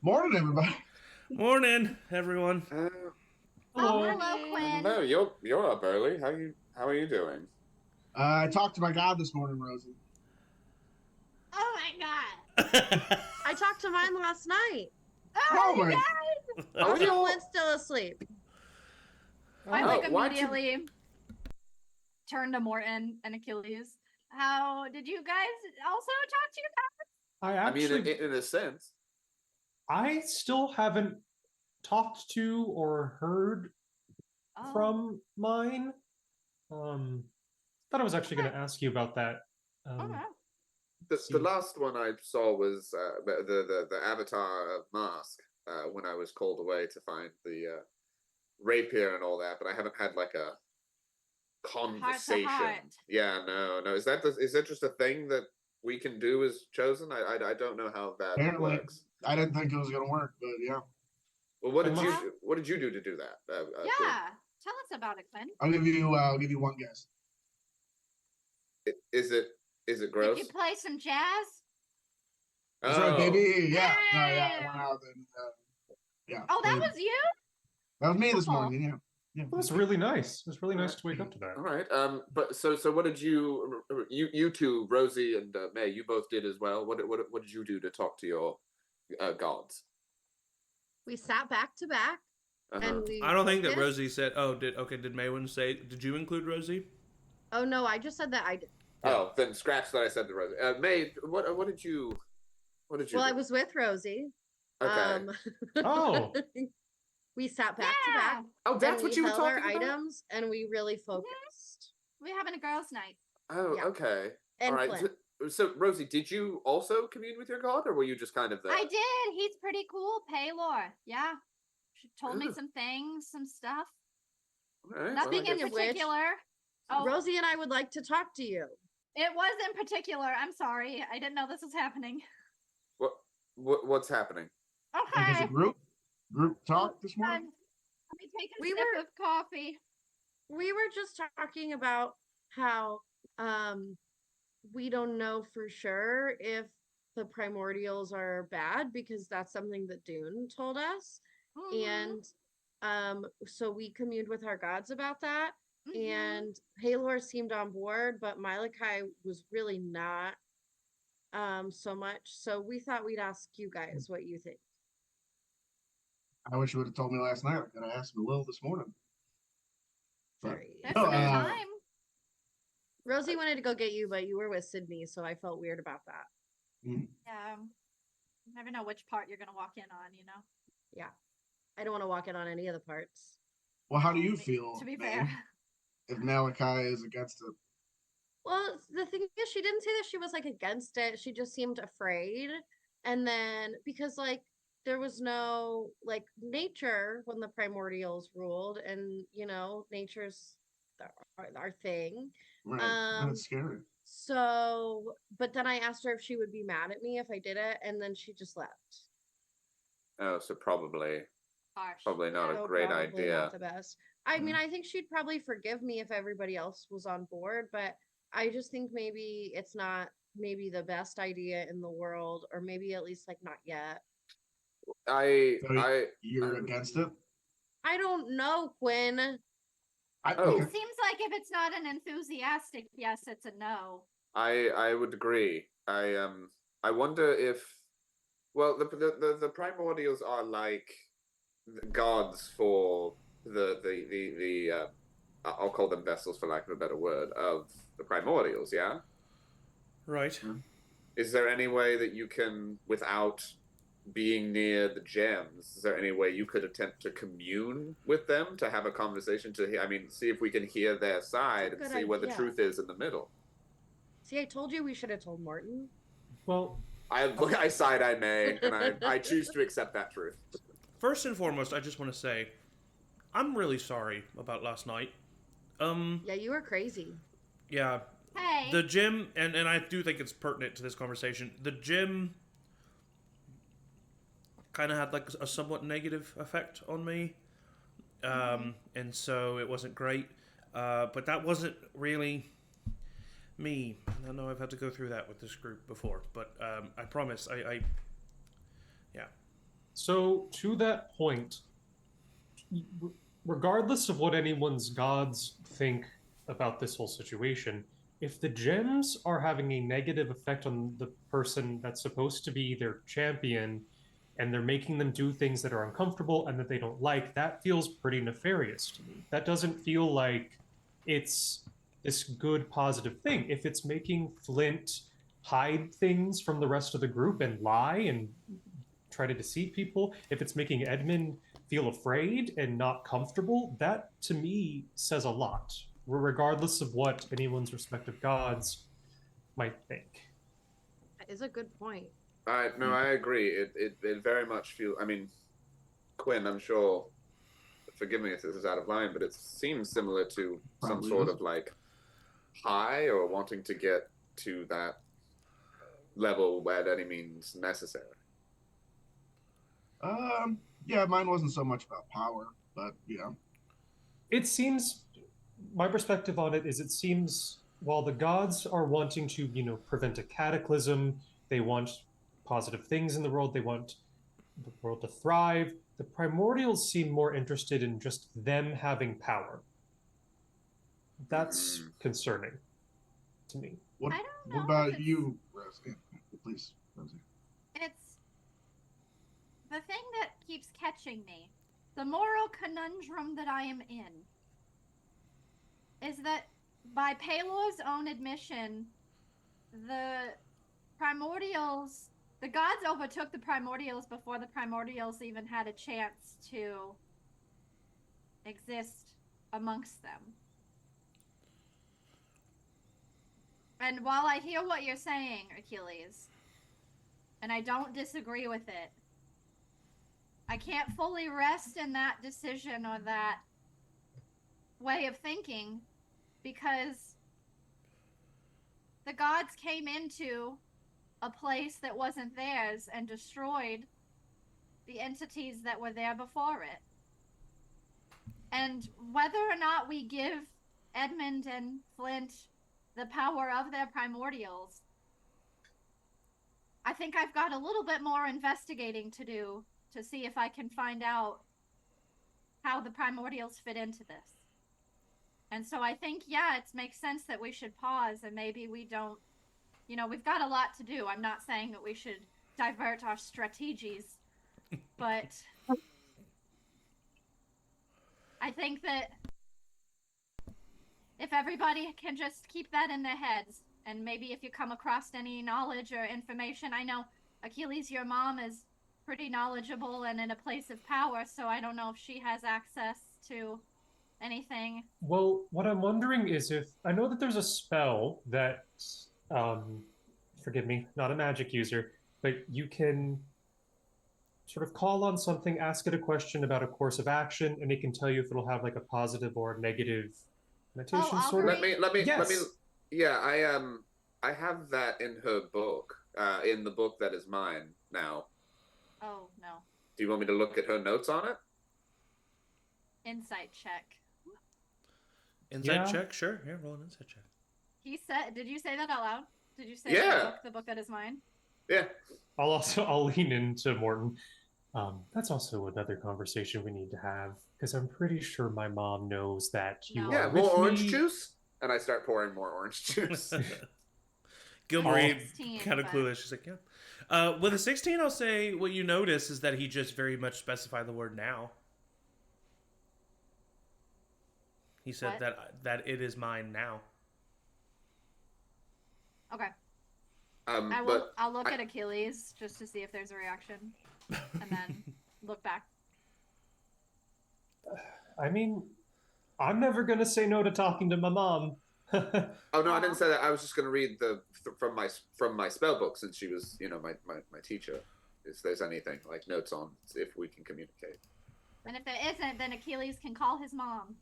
Morning, everybody. Morning, everyone. Hello, Quinn. No, you're up early. How are you doing? I talked to my god this morning, Rosie. Oh my god. I talked to mine last night. Oh my! Oh, Also, Clint's still asleep. I Oh, like why'd you- immediately turned to Morton and Achilles. How did you guys also talk to your I I mean, actually, in a sense. I still haven't talked to or heard Oh. from mine. Thought I was actually going to ask you about that. Okay. The last one I saw was the Avatar of Mask when I was called away to find the rapier and all that, but I haven't had like a conversation. heart. Yeah, no. Is that just a thing that we can do as chosen? I don't know how that Apparently. works. I didn't think it was gonna work, but yeah. Well, what did Uh-huh. you do to do that? Yeah. Tell us about it, Quinn. I'll give you one guess. Is it gross? Did you play some jazz? That's right, baby. Yeah. No, yeah. I Yeah. went out and yeah. Oh, that played- was you? that was me this Oh. morning. Yeah. Yeah. It was really nice. It was really nice to wake up to that. All right. But so what did you two, Rosie and May, you both did as well. What did you do to talk to your gods? We sat back to back, and we. I don't think that focused. Rosie said. Oh, did Maywin say? Did you include Rosie? Oh no, I just said that I did. Oh, then scratch that I said to Rosie. May, what did you? What did you? Well, do? I was with Rosie. Okay. Oh. We sat back to back. Oh, that's and what we you were held talking our about. items, and we really focused. We're having a girls' night. Oh, Yeah. okay. And All right. Clint. So, Rosie, did you also commune with your god, or were you just kind of there? I did. He's pretty cool. Paylor. Yeah. She told me Oh. some things, some stuff. All right, Nothing well, I in guess- of which- particular. Oh, Rosie and I would like to talk to you. it was in particular. I'm sorry. I didn't know this was happening. What's happening? Like, as Okay. a group talk this morning. Let me take a We sip were- of coffee. We were just talking about how we don't know for sure if the primordials are bad because that's something that Dune told us. Mhm, And so we communed with our gods about that. mhm. And Halor seemed on board, but Malachi was really not so much. So we thought we'd ask you guys what you think. I wish you would have told me last night. I could have asked Lil this morning. But Sorry. There's no, no uh, time. Rosie wanted to go get you, but you were with Sydney, so I felt weird about that. Yeah. You never know which part you're gonna walk in on, you know. Yeah. I don't want to walk in on any of the parts. well, how do I you mean, feel? To be May, fair. if Malachi is against it? Well, the thing is, she didn't say that she was like against it. She just seemed afraid. And then because like there was no like nature when the primordials ruled, and nature's our thing. Right. And Um, it's scary. So, but then I asked her if she would be mad at me if I did it, and then she just left. Oh, so probably Harsh. not So a great probably idea. not the best. I mean, I think she'd probably forgive me if everybody else was on board, but I just think maybe it's not maybe the best idea in the world, or maybe at least like not yet. So you're I'm- against it? I don't know, Quinn. Oh. It seems like if it's not an enthusiastic yes, it's a no. I would agree. I wonder if, well, the primordials are like the gods for the I'll call them vessels for lack of a better word, of the primordials. Yeah. Right. Is there any way that you can, without being near the gems, is there any way you could attempt to commune with them, to have a conversation, see if we can hear their side and good see where the idea. truth is in the middle? See, I told you we should have told Morton. Well, I side-eye May, and I choose to accept that truth. First and foremost, I just want to say, I'm really sorry about last night. Yeah, you were crazy. Yeah, Hey. the gym, and I do think it's pertinent to this conversation. The gym kind of had like a somewhat negative effect on me, and so it wasn't great. But that wasn't really me. I know I've had to go through that with this group before, but I promise, yeah. So to that point, regardless of what anyone's gods think about this whole situation, if the gems are having a negative effect on the person that's supposed to be their champion, and they're making them do things that are uncomfortable and that they don't like, that feels pretty nefarious to me. That doesn't feel like it's this good, positive thing. If it's making Flint hide things from the rest of the group and lie and try to deceive people, if it's making Edmund feel afraid and not comfortable, that to me says a lot, regardless of what anyone's respective gods might think. That is a good point. No, I agree. It very much feels. I mean, Quinn, I'm sure. Forgive me if this is out of line, but it seems similar to some sort of like high or wanting to get to that level at any means necessary. Yeah, mine wasn't so much about power, but yeah. It seems, my perspective on it is, it seems while the gods are wanting to, prevent a cataclysm, they want positive things in the world, they want the world to thrive, the primordials seem more interested in just them having power. That's concerning to me. What, I don't know what about if you, Rosie? Please, Rosie. It's the thing that keeps catching me. The moral conundrum that I am in is that by Paylor's own admission, the primordials, the gods overtook the primordials before the primordials even had a chance to exist amongst them. And while I hear what you're saying, Achilles, and I don't disagree with it, I can't fully rest in that decision or that way of thinking because the gods came into a place that wasn't theirs and destroyed the entities that were there before it. And whether or not we give Edmund and Flint the power of their primordials, I think I've got a little bit more investigating to do to see if I can find out how the primordials fit into this. And so I think, yeah, it makes sense that we should pause and maybe we don't, we've got a lot to do. I'm not saying that we should divert our strategies, but I think that if everybody can just keep that in their heads, and maybe if you come across any knowledge or information, I know, Achilles, your mom is pretty knowledgeable and in a place of power, so I don't know if she has access to anything. Well, what I'm wondering is if, I know that there's a spell that, forgive me, not a magic user, but you can sort of call on something, ask it a question about a course of action, and it can tell you if it'll have like a positive or a negative connotation. Oh, sort of. Let me. Yes. Yeah, I have that in her book, in the book that is mine now. Oh, no. Do you want me to look at her notes on it? Insight check. Insight check, sure. Yeah, roll an insight check. He said, did you say that out loud? Did you say Yeah. the book that is mine? Yeah. I'll lean into Morton. That's also another conversation we need to have, because I'm pretty sure my mom knows that you No. are Yeah, with more orange me. juice? And I start pouring more orange juice. Gilmarie, 16, kind of but- clueless. She's like, yeah. With a 16, I'll say what you notice is that he just very much specified the word now. He said What? that it is mine now. Okay. But I'll look at Achilles just to see if there's a reaction, and then look back. I mean, I'm never gonna say no to talking to my mom. oh no, I didn't say that. I was just going to read from my spell book, since she was, my teacher. If there's anything like notes on if we can communicate. And if there isn't, then Achilles can call his mom.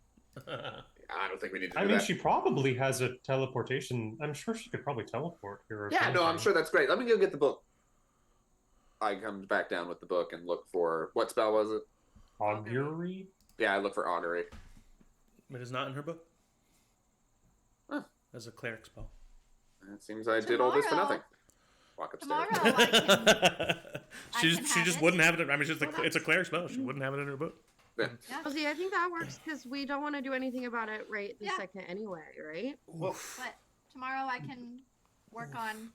I don't think we need to do I mean, that. she probably has a teleportation. I'm sure she could probably teleport here. Yeah, no, I'm sure that's great. Let me go get the book. I come back down with the book and look for what spell was it? Augury? Yeah, I look for augury. It is not in her book. Huh. As a cleric spell. It seems I did all this for nothing. Walk upstairs. Tomorrow she can just have wouldn't it. have it. I mean, it's a cleric spell. She wouldn't have it in her book. Yeah. Yeah. Well, see, I think that works because we don't want to do anything about it right this Yeah. second anyway, right? Well, But tomorrow I can work on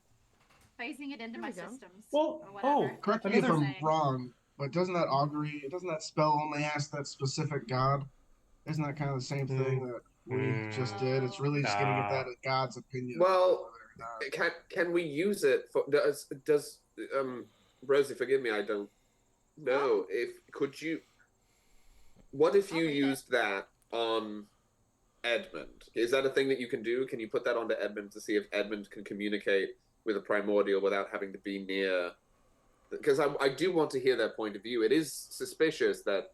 phasing it into There my we go. systems. Well, or whatever. correct me if Another I'm thing. wrong, but doesn't that spell only ask that specific god? Isn't that kind of the same thing that we just did? It's really just going to get that god's opinion. Well, whether or not. can we use it for does Rosie, forgive me, I don't know. What if you I'll read used that on Edmund? Is that a thing that you can do? Can you put that onto Edmund to see if Edmund can communicate with a primordial without having to be near? Because I do want to hear their point of view. It is suspicious that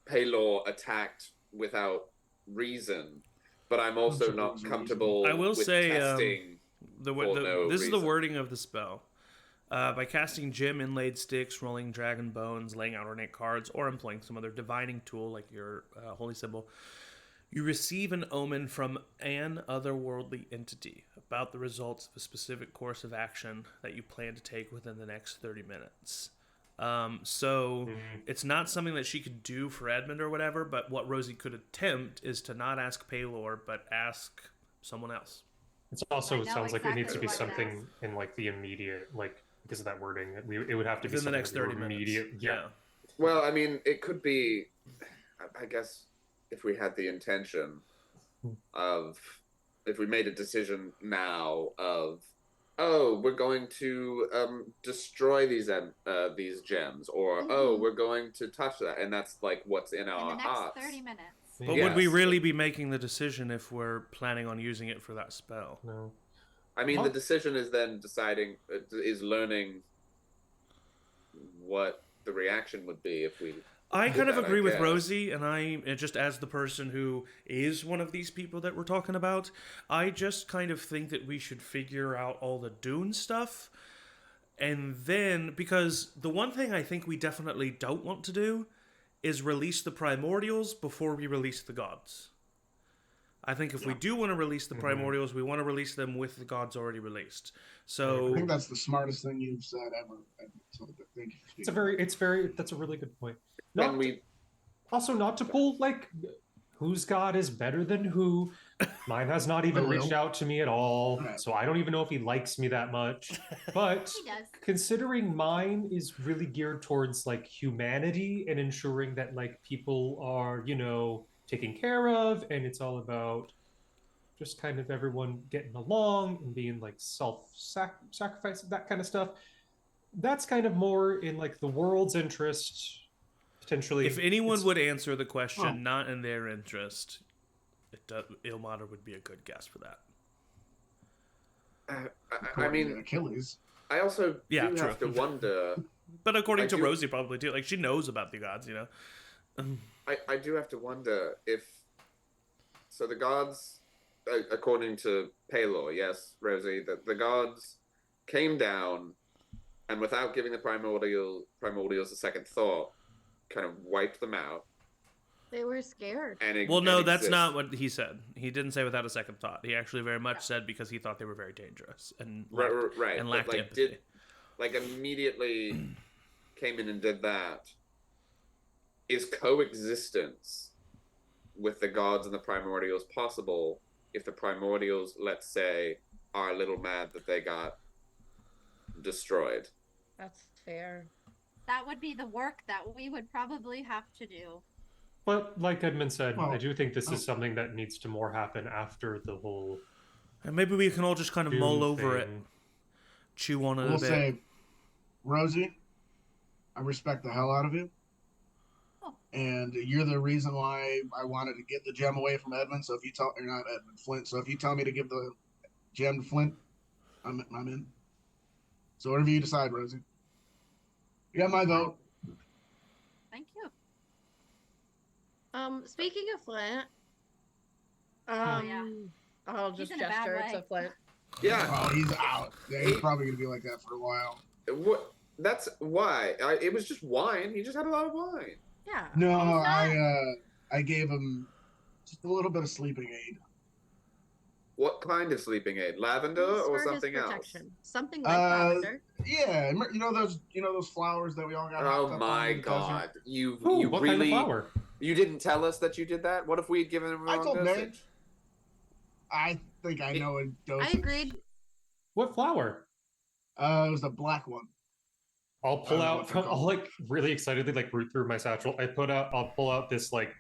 Paylor attacked without reason, but I'm also not comfortable I will with say, testing this is the reason. wording of the spell. By casting gem inlaid sticks, rolling dragon bones, laying out ornate cards, or employing some other divining tool like your holy symbol, you receive an omen from an otherworldly entity about the results of a specific course of action that you plan to take within the next 30 minutes. So it's not something that she could do for Edmund or whatever, but what Rosie could attempt is to not ask Paylor, but ask someone else. It's also, I it know sounds like it needs to be exactly what it something in like the immediate, like, because of that wording. It would have to be Within the something next that 30 immediate. minutes. Yeah. Well, I mean, it could be, I guess, if we had the intention of, if we made a decision now of, oh, we're going to destroy these gems, or oh, we're going to touch that, and that's like what's in In the our next hearts. 30 minutes. But would we really be making the decision if we're planning on using it for that spell? No. I mean, Well- the decision is then deciding, is learning what the reaction would be if we. I did kind of that, agree with guess. Rosie, and just as the person who is one of these people that we're talking about, I just kind of think that we should figure out all the Dune stuff, and then, because the one thing I think we definitely don't want to do is release the primordials before we release the gods. I think if we do want to release the primordials, we want to release them with the gods already released. So I think that's the smartest thing you've said ever. So thank you for speaking. That's a really good point. When we Also, not to pull like whose god is better than who. Mine has not even reached out to me at all, so I don't even know if he likes me that much. But He does. considering mine is really geared towards like humanity and ensuring that like people are, taken care of, and it's all about just kind of everyone getting along and being like self-sacrifice, that kind of stuff. That's kind of more in like the world's interest, potentially. if anyone would answer the question not in their interest, Ilmater would be a good guess for that. I mean, Achilles. I also do true. have to wonder. But according to do- Rosie, probably too. Like, she knows about the gods, I do have to wonder if. So the gods, according to Paylor, yes, Rosie, the gods came down, and without giving the primordials a second thought, kind of wiped them out. They were scared. And Well, no, and that's exist. not what he said. He didn't say without a second thought. He actually very much said because he thought they were very dangerous and lacked, right. and But, lacked like, empathy. immediately came in and did that. Is coexistence with the gods and the primordials possible if the primordials, let's say, are a little mad that they got destroyed? That's fair. That would be the work that we would probably have to do. But like Edmund said, Well, I do think this is something that needs to more happen after the whole. And maybe we can all just kind of Dune mull over it, thing. chew on it We'll a bit. say, Rosie, I respect the hell out of you. Oh. And you're the reason why I wanted to get the gem away from Edmund. So if you tell, or not Edmund, Flint. So if you tell me to give the gem to Flint, I'm in. So whatever you decide, Rosie. You got my vote. Thank you. Speaking of Flint, yeah. I'll He's just in a bad gesture way. to Flint. Yeah. Oh, he's out. Yeah, he's probably gonna be like that for a while. That's why. It was just wine. He just had a lot of wine. Yeah. No, he's not- I gave him just a little bit of sleeping aid. What kind of sleeping aid? Lavender it's or for his something else? protection. Something like Uh, lavender. Yeah, you know those flowers that we all got. hopped Oh up my on in the god! desert? You What kind of really flower? you didn't tell us that you did that. What if we had given him a I wrong told Nate. dosage? I think I know a I dosage. agreed. What flower? It was the black one. I'll pull I don't know out what from. they're I'll called. like really excitedly like root through my satchel. I'll pull out this like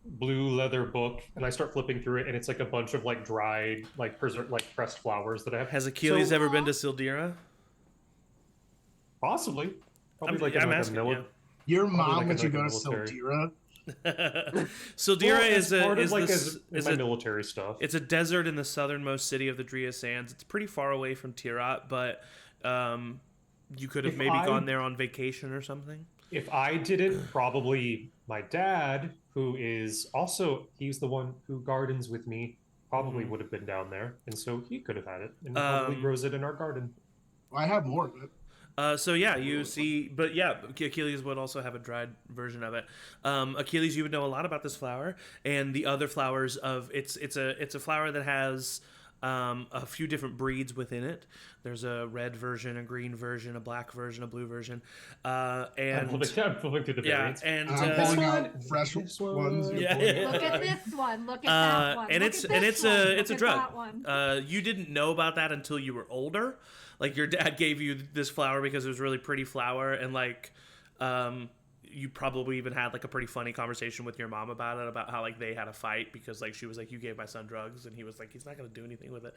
blue leather book, and I start flipping through it, and it's like a bunch of like dried, like pressed flowers that I have. Has Achilles So- ever been to Sildira? Possibly. Probably like I'm in like asking, a yeah. Your Probably mom like let in, you like, go a to military. Sildira. Sildira Well, is as a part is of like the, as in is my a military stuff. it's a desert in the southernmost city of the Drea Sands. It's pretty far away from Tayaroth, but you could have If maybe I- gone there on vacation or something. If I didn't, probably my dad, who is also he's the one who gardens with me, probably Mhm. would have been down there, and so he could have had it, and he probably grows it in our garden. Well, I have more of it. So yeah, you see, but yeah, Achilles would also have a dried version of it. Achilles, you would know a lot about this flower and the other flowers of it's a flower that has a few different breeds within it. There's a red version, a green version, a black version, a blue version, I'm and flipping through the yeah, variants. and I'm uh, pulling one, out fresh this ones. one. Yeah, pulling yeah. out- Look at this one. Look at that one. and Look it's at and this it's one. a Look it's a at drug. that one. You didn't know about that until you were older. Like your dad gave you this flower because it was a really pretty flower, and like you probably even had like a pretty funny conversation with your mom about it, about how like they had a fight because like she was like, you gave my son drugs, and he was like, he's not going to do anything with it.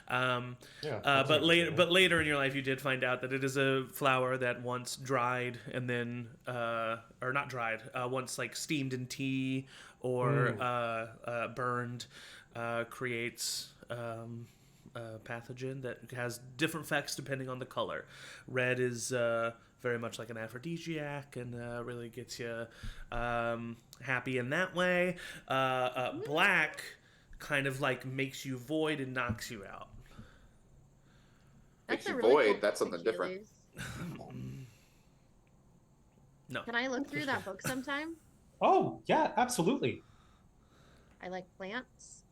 But later in your life, you did find out that it is a flower that once dried and then or not dried, once like steamed in tea or burned, creates a pathogen that has different effects depending on the color. Red is very much like an aphrodisiac and really gets you happy in that way. Black kind of like makes you void and knocks you out. Makes That's a you really void, cool that's something different. Achilles. No. Can I look through that book sometime? Oh yeah, absolutely. I like plants.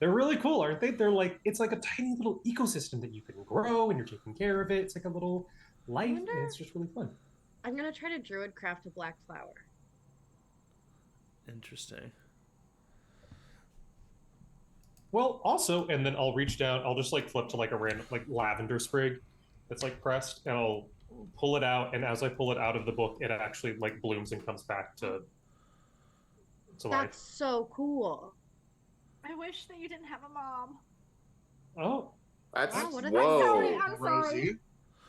They're really cool, aren't they? They're like it's like a tiny little ecosystem that you can grow, and you're taking care of it. It's like a little life, and it's just really fun. I'm gonna try to druid craft a black flower. Interesting. Well, also, and then I'll reach down. I'll just like flip to like a random like lavender sprig that's like pressed, and I'll pull it out. And as I pull it out of the book, it actually like blooms and comes back to That's life. so cool. I wish that you didn't have a mom. Oh, That's Wow, what a- whoa. I'm sorry. Rosie.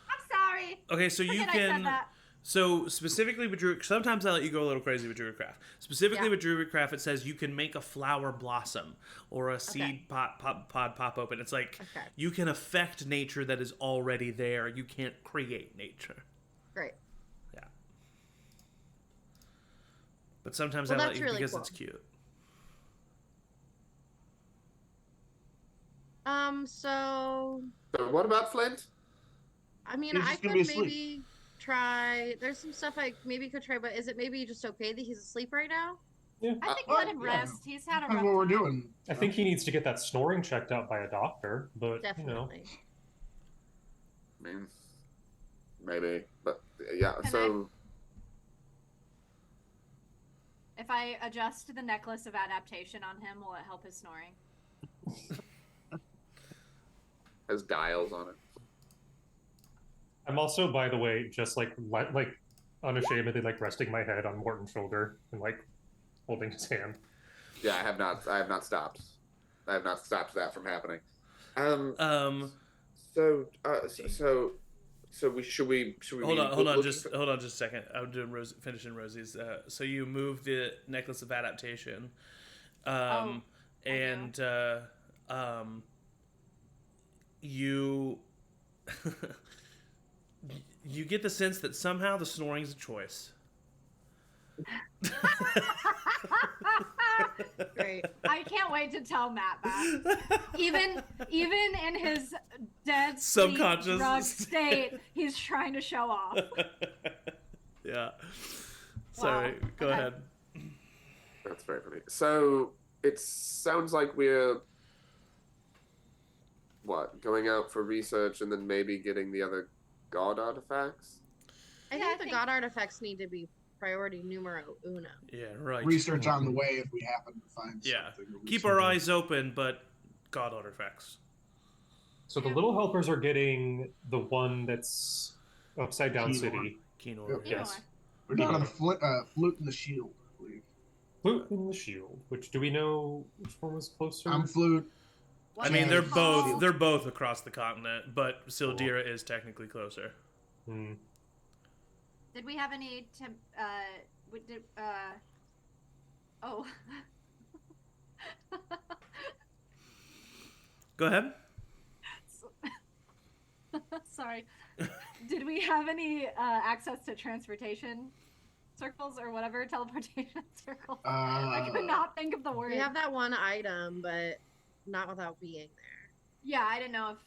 I'm sorry. Okay, so you Forget I said can. that. So specifically with Druid, sometimes I let you go a little crazy with Druidcraft. Specifically Yeah. with Druidcraft, it says you can make a flower blossom or a seed pod pop open. It's like Okay. you can affect nature that is already there. You can't create nature. Great. Yeah. But sometimes Well, I let that's you really because cool. it's cute. So So what about Flint? I mean, He's I just gonna could be asleep. maybe try. There's some stuff I maybe could try, but is it maybe just okay that he's asleep right now? I think well, let him yeah. rest. He's had a That's rough what we're time. doing. I think he needs to get that snoring checked out by a doctor. But Definitely. I mean, maybe, but yeah. Can So If I adjust the necklace of adaptation on him, will it help his snoring? has dials on it. I'm also, by the way, just like unashamedly like resting my head on Morton's shoulder and like holding his hand. Yeah, I have not stopped. I have not stopped that from happening. So we should we Hold be on, looking just for- hold on, just a second. I'm doing finishing Rosie's. So you moved the necklace of adaptation, I and you you get the sense that somehow the snoring's a choice. Great. I can't wait to tell Matt that. Even in his dead Subconscious sleep, drug state he's trying to show off. Yeah. Sorry, go Okay. ahead. That's very funny. So it sounds like we're going out for research and then maybe getting the other god artifacts. I Yeah, think I the think- god artifacts need to be priority numero uno. Yeah, right. Research on the way if we happen to find Yeah. something. or Keep research our on- eyes open, but god artifacts. So the Yeah. little helpers are getting the one that's upside down Keylor. city. Keen Yep. order. Yes. We're down to the flute and the shield, I believe. Flute and the shield. Which do we know which one was closer? I'm flute. What I mean, is they're it both called? they're both across the continent, but Sildira is technically closer. Hmm. Did we have any oh. Go ahead. Sorry. Did we have any access to transportation circles or whatever, teleportation circles? I could not think of the word. We have that one item, but not without being there. Yeah, I didn't know if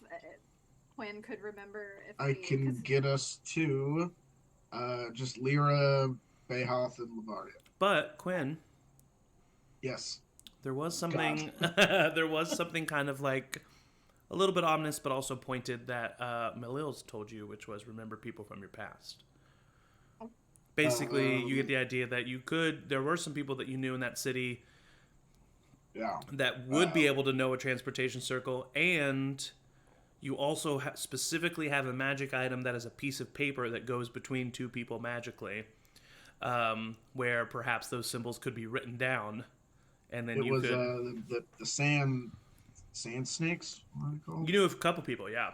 Quinn could remember. If I we, can 'cause- get us to just Lyra, Bayhoth, and Lavaria. But Quinn, Yes. there was something there was something kind of like a little bit ominous but also pointed that Melil's told you, which was remember people from your past. Basically, you get the idea that there were some people that you knew in that city Yeah. that would be able to know a transportation circle, and you also specifically have a magic item that is a piece of paper that goes between two people magically, where perhaps those symbols could be written down, and then It you was could. the sand snakes. What are they called? You knew a couple people, yeah.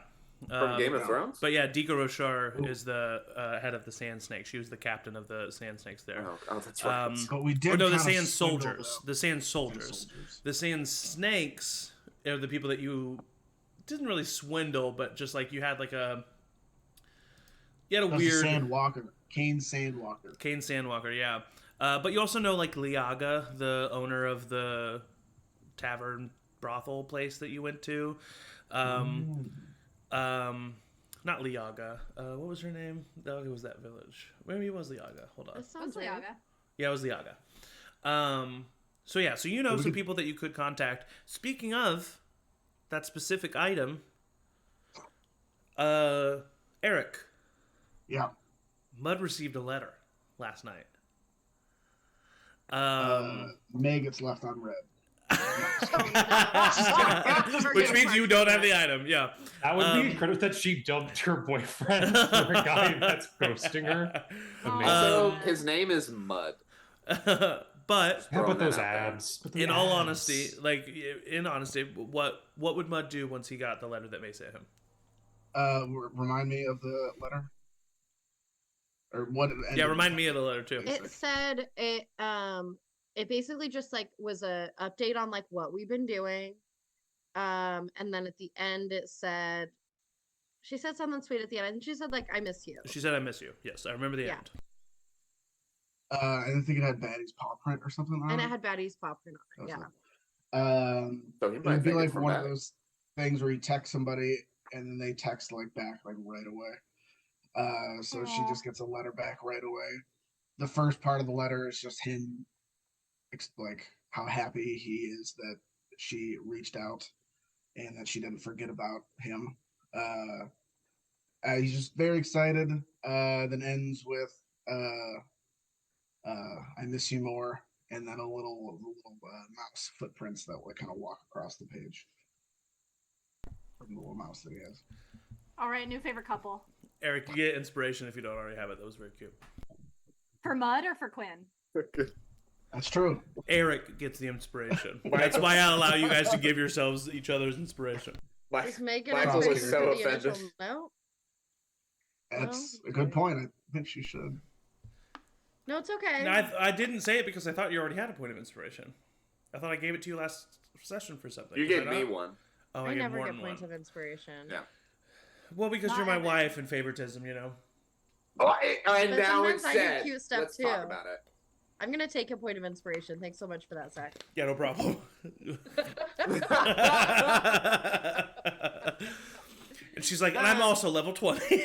From Game of yeah. Thrones? But yeah, Dika Roshar is the head of the Sand Snakes. She was the captain of the Sand Snakes there. Oh, that's right. But we did. Or no, the kinda Sand swindle Soldiers. The Sand Soldiers. The Sand Snakes are the people that you didn't really swindle, but just like you had like a. You had a That's weird. the Sandwalker. Kane Sandwalker. Kane Sandwalker, yeah. But you also know like Liaga, the owner of the tavern brothel place that you went to. Not Liaga. What was her name? It was that village. Maybe it was Liaga. Hold on. That sounds What's right. Liaga? Yeah, it was Liaga. So yeah, so you know some people that you could contact. Speaking of that specific item, Eric, Yeah. Mud received a letter last night. May gets left unread. Which means you don't have the item. Yeah. That would be incredible that she dumped her boyfriend for a guy that's ghosting her. Amazing. Also, Um, his name is Mud. But How about throwing those that out there. abs? Put the in all abs. honesty, what would Mud do once he got the letter that May sent him? Remind me of the letter. Or what? Yeah, remind me of the letter too. It said it basically just like was a update on like what we've been doing. And then at the end it said she said something sweet at the end. I think she said like I miss you. She said, "I miss you." Yes, I remember the Yeah. end. I think it had Batty's paw print or something like And that. it had Batty's paw print on it. Yeah. So he It might would be think like it's from one of Batty. those things where you text somebody and then they text like back like right away. So she Aw. just gets a letter back right away. The first part of the letter is just him, like how happy he is that she reached out and that she didn't forget about him. He's just very excited. Then ends with "I miss you more," and then a little mouse footprints that like kind of walk across the page from the little mouse that he has. All right, new favorite couple. Eric, you get inspiration if you don't already have it. That was very cute. For Mud or for Quinn? That's true. Eric gets the inspiration. That's why I allow you guys to give yourselves each other's inspiration. Is Megan Michael excited was for so the offended. initial note? That's Well, a good point. I think she should. No, it's okay. No, I didn't say it because I thought you already had a point of inspiration. I thought I gave it to you last session for something. You Did gave I me not? one. Oh, I gave never Morton get points one. of inspiration. Yeah. Well, because Not you're my Evan. wife and favoritism, you know. Oh, and But now sometimes I do instead, cute stuff, let's talk too. about it. I'm gonna take a point of inspiration. Thanks so much for that, Zach. Yeah, no problem. And she's like, and I'm also level 20.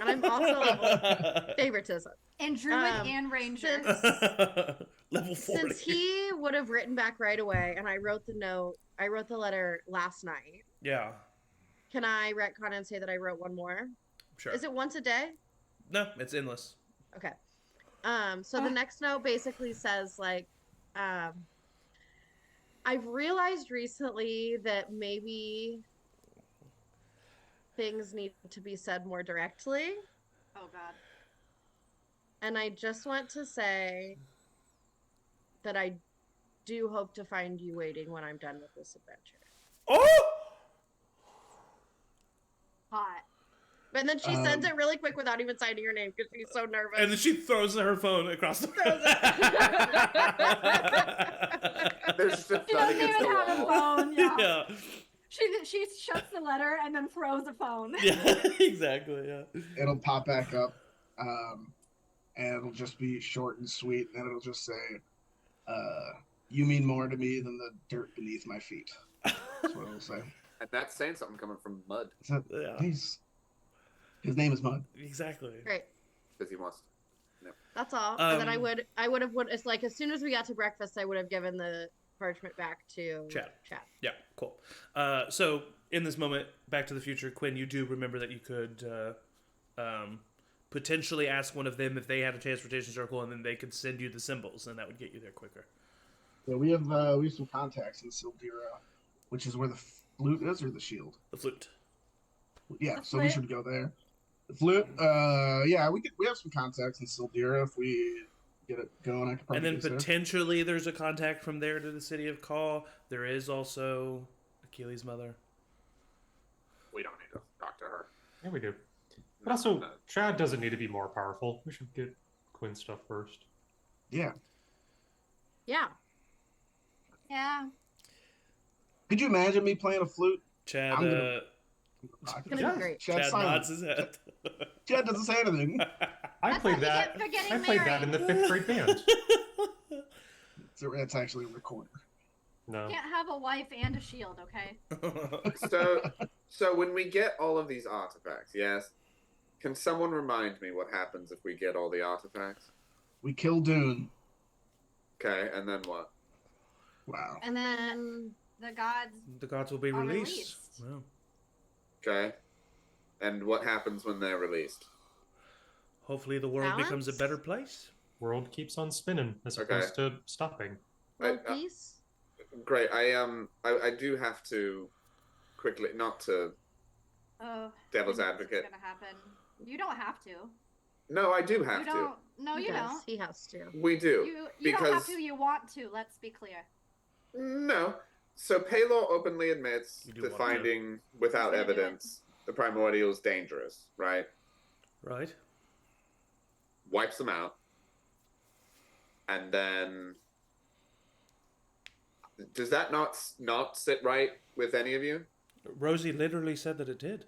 And I'm also level favoritism. And druid and ranger. Level 40. Since he would have written back right away, and I wrote the letter last night. Yeah. Can I retcon and say that I wrote one more? Sure. Is it once a day? No, it's endless. Okay. So the next note basically says like, I've realized recently that maybe things need to be said more directly. Oh God. And I just want to say that I do hope to find you waiting when I'm done with this adventure. Oh! Hot. And then she sends it really quick without even signing your name because she's so nervous. And then she throws her phone across the There's just She doesn't even have a phone. Yeah. Yeah. She shuts the letter and then throws a phone. Yeah, exactly, yeah. It'll pop back up, and it'll just be short and sweet, and it'll just say, you mean more to me than the dirt beneath my feet. That's what it'll say. And that's saying something coming from Mud. Yeah. His name is Mud. Exactly. Great. Because he wants to. That's all. And then I would have it's like as soon as we got to breakfast, I would have given the parchment back to Chad. Chad. Yeah, cool. So in this moment, Back to the Future, Quinn, you do remember that you could potentially ask one of them if they had a transportation circle, and then they could send you the symbols, and that would get you there quicker. Yeah, we have some contacts in Sildira, which is where the flute is, or the shield. The flute. Yeah, The so we flute? should go there. The flute, yeah, we have some contacts in Sildira. If we get it going, I could probably. And then get us there. potentially there's a contact from there to the city of Kaw. There is also Achilles' mother. We don't need to talk to her. Yeah, we do. But also, No. Chad doesn't need to be more powerful. We should get Quinn stuff first. Yeah. Yeah. Yeah. Could you imagine me playing a flute? Chad, I'm gonna- It's gonna be great. Chad's Chad silent. nods his head. Chad doesn't say anything. I That's played what you that. get for getting I played that in the 5th grade band. So it's actually a recorder. No. Can't have a wife and a shield, okay? So when we get all of these artifacts, yes, can someone remind me what happens if we get all the artifacts? We kill Dune. Okay, and then what? Wow. And then The gods. The gods will be Are released. released. Wow. Okay, and what happens when they're released? Hopefully the world becomes a Balance? better place. World keeps on spinning as Okay. opposed to stopping. world peace. Great. I do have to quickly, not to Oh. devil's I know this is advocate. gonna happen. You don't have to. No, I do have You to. don't. No, He you does. don't. He has to. We do. You don't have because to. You want to. Let's be clear. no. So Paylor openly admits You do to want to. finding without He's gonna do it. evidence the primordials dangerous, right? Right? Wipes them out, and then does that not sit right with any of you? Rosie literally said that it did.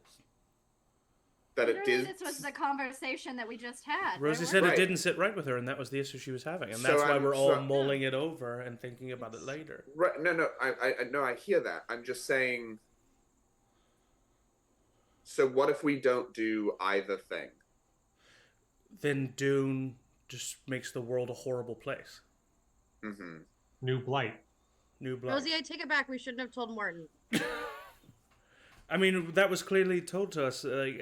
That it Literally, did. this was the conversation that we just had. Rosie There said were- it Right. didn't sit right with her, and that was the issue she was having, and So that's why I'm- we're all so- mulling it over and thinking about it later. Right? No. I no. I hear that. I'm just saying. So what if we don't do either thing? Then Dune just makes the world a horrible place. Mm-hmm. New Blight. New blood. Rosie, I take it back. We shouldn't have told Morton. I mean, that was clearly told to us. Like,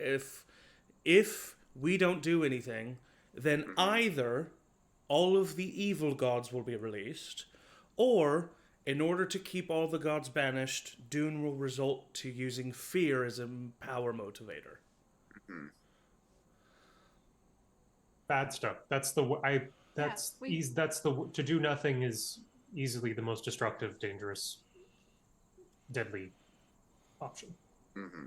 if we don't do anything, then either all of the evil gods will be released, or in order to keep all the gods banished, Dune will result to using fear as a power motivator. Bad stuff. That's the I. That's we- that's the to do nothing is easily the most destructive, dangerous, deadly option. Mm-hmm.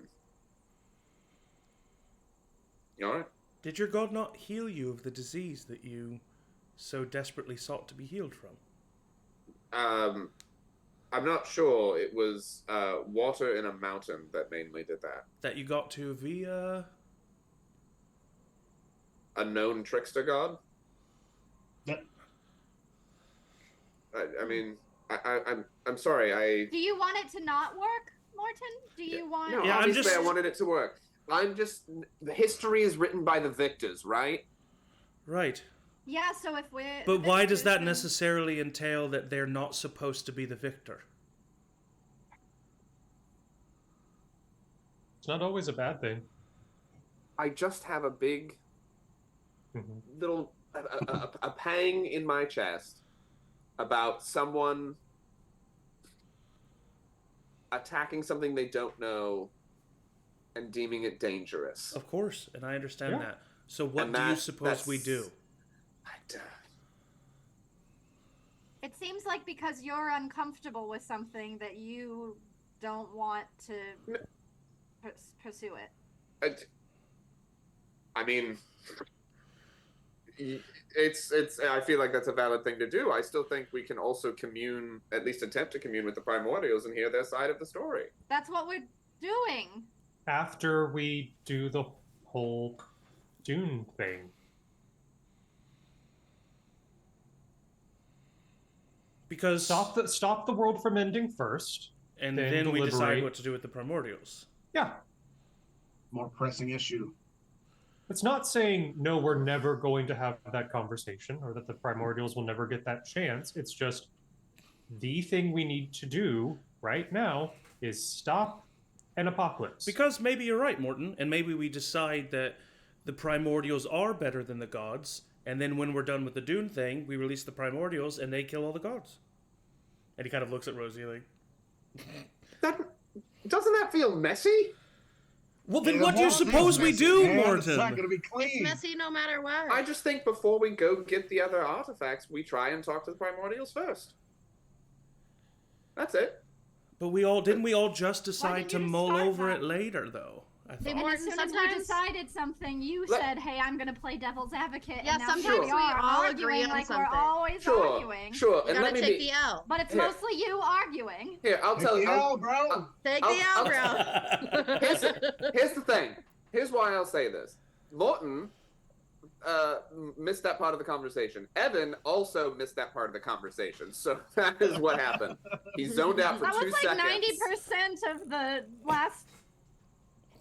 You all right? Did your god not heal you of the disease that you so desperately sought to be healed from? I'm not sure. It was water in a mountain that mainly did that. That you got to via... A known trickster god. Yep. I mean, I'm sorry. Do you want it to not work, Morton? Do you want? No, Yeah, I'm obviously just- I wanted it to work. the history is written by the victors, right? Right. Yeah, so if we're... But why does that Restitution- necessarily entail that they're not supposed to be the victor? It's not always a bad thing. I just have a big Mhm. little a pang in my chest about someone attacking something they don't know and deeming it dangerous. Of course, and I understand Yeah. that. So what And do you that- suppose we do? It seems like because you're uncomfortable with something that you don't want to pursue it. I mean, it's. I feel like that's a valid thing to do. I still think we can also commune, at least attempt to commune with the primordials and hear their side of the story. That's what we're doing. After we do the whole Dune thing. Because Stop the world from ending first. and then then we decide deliberate. what to do with the primordials. Yeah. More pressing issue. It's not saying, no, we're never going to have that conversation or that the primordials will never get that chance. It's just the thing we need to do right now is stop an apocalypse. Because maybe you're right, Morton, and maybe we decide that the primordials are better than the gods, and then when we're done with the Dune thing, we release the primordials and they kill all the gods. And he kind of looks at Rosie like, Doesn't that feel messy? well, then Yeah, what do you the whole thing's suppose we messy, do, man. Morton? It's not going to be It's clean. messy no matter what. I just think before we go get the other artifacts, we try and talk to the primordials first. That's it. But didn't we all just decide didn't to you just mull start over that? it later, though? I Hey, thought. And Morton, as soon as we sometimes- decided something, you Let- said, "Hey, I'm going to play devil's advocate." Yeah, and now sometimes here we are all arguing agree on like something. we're always Sure, arguing. sure. You And gotta let me take be the L. But it's Here. mostly you arguing. here. I'll tell Take you. the L, bro. Take I'll- the L, bro. Here's the thing. Here's why I'll say this. Morton missed that part of the conversation. Evan also missed that part of the conversation. So that is what happened. He zoned out for That 2 was like seconds. 90% of the last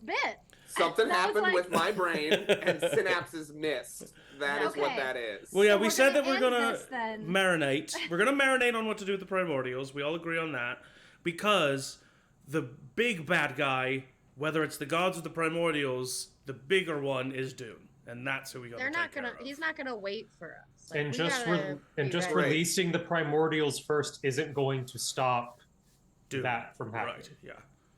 bit. Something That was happened like- with my brain and synapses missed. That is what Okay. that is. Well, yeah, So we we're said gonna that we're end gonna this then. marinate. We're gonna marinate on what to do with the primordials. We all agree on that because the big bad guy, whether it's the gods or the primordials, the bigger one is Dune, and that's who we got. They're not gonna. He's not gonna wait for us. Like, and we just gotta and be just ready. releasing the primordials first isn't going to stop Dune. that from happening. Right? Yeah.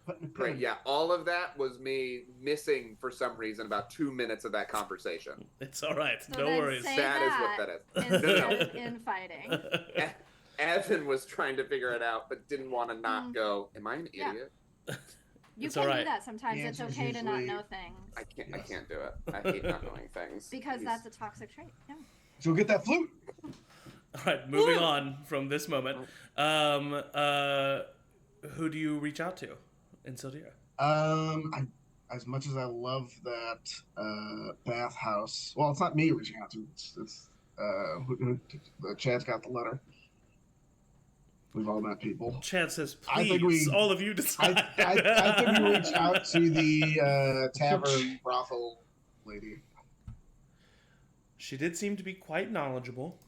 Putting a Right, pin. yeah. All of that was me missing for some reason about 2 minutes of that conversation. It's all right. So no then worries. say That is what that is. instead of infighting. Evan was trying to figure it out, but didn't want to not go. Am I an Yeah. idiot? You It's can alright. do that sometimes. The It's answer's okay to not usually- know things. I can't. I Yes. can't do it. I hate not knowing things. Because He's- that's a toxic trait. Yeah. So get that flute. All right. Moving on from this moment. Who do you reach out to in Sildira? As much as I love that bathhouse. Well, it's not me reaching out to. It's Chad's got the letter. We've all met people. Chad says, I please, think we- all of you I, decide. I think we reach out to the tavern brothel lady. She did seem to be quite knowledgeable.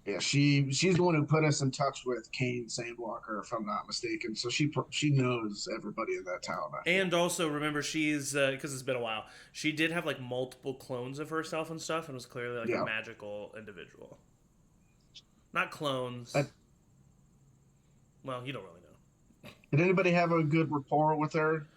Yeah, she's the one who put us in touch with Kane Sandwalker, if I'm not mistaken. So she knows everybody in that town. I feel. And also, remember, she's, because it's been a while, she did have, like, multiple clones of herself and stuff, and was clearly, like, Yeah. a magical individual. Not clones. Well, you don't really know. Did anybody have a good rapport with her?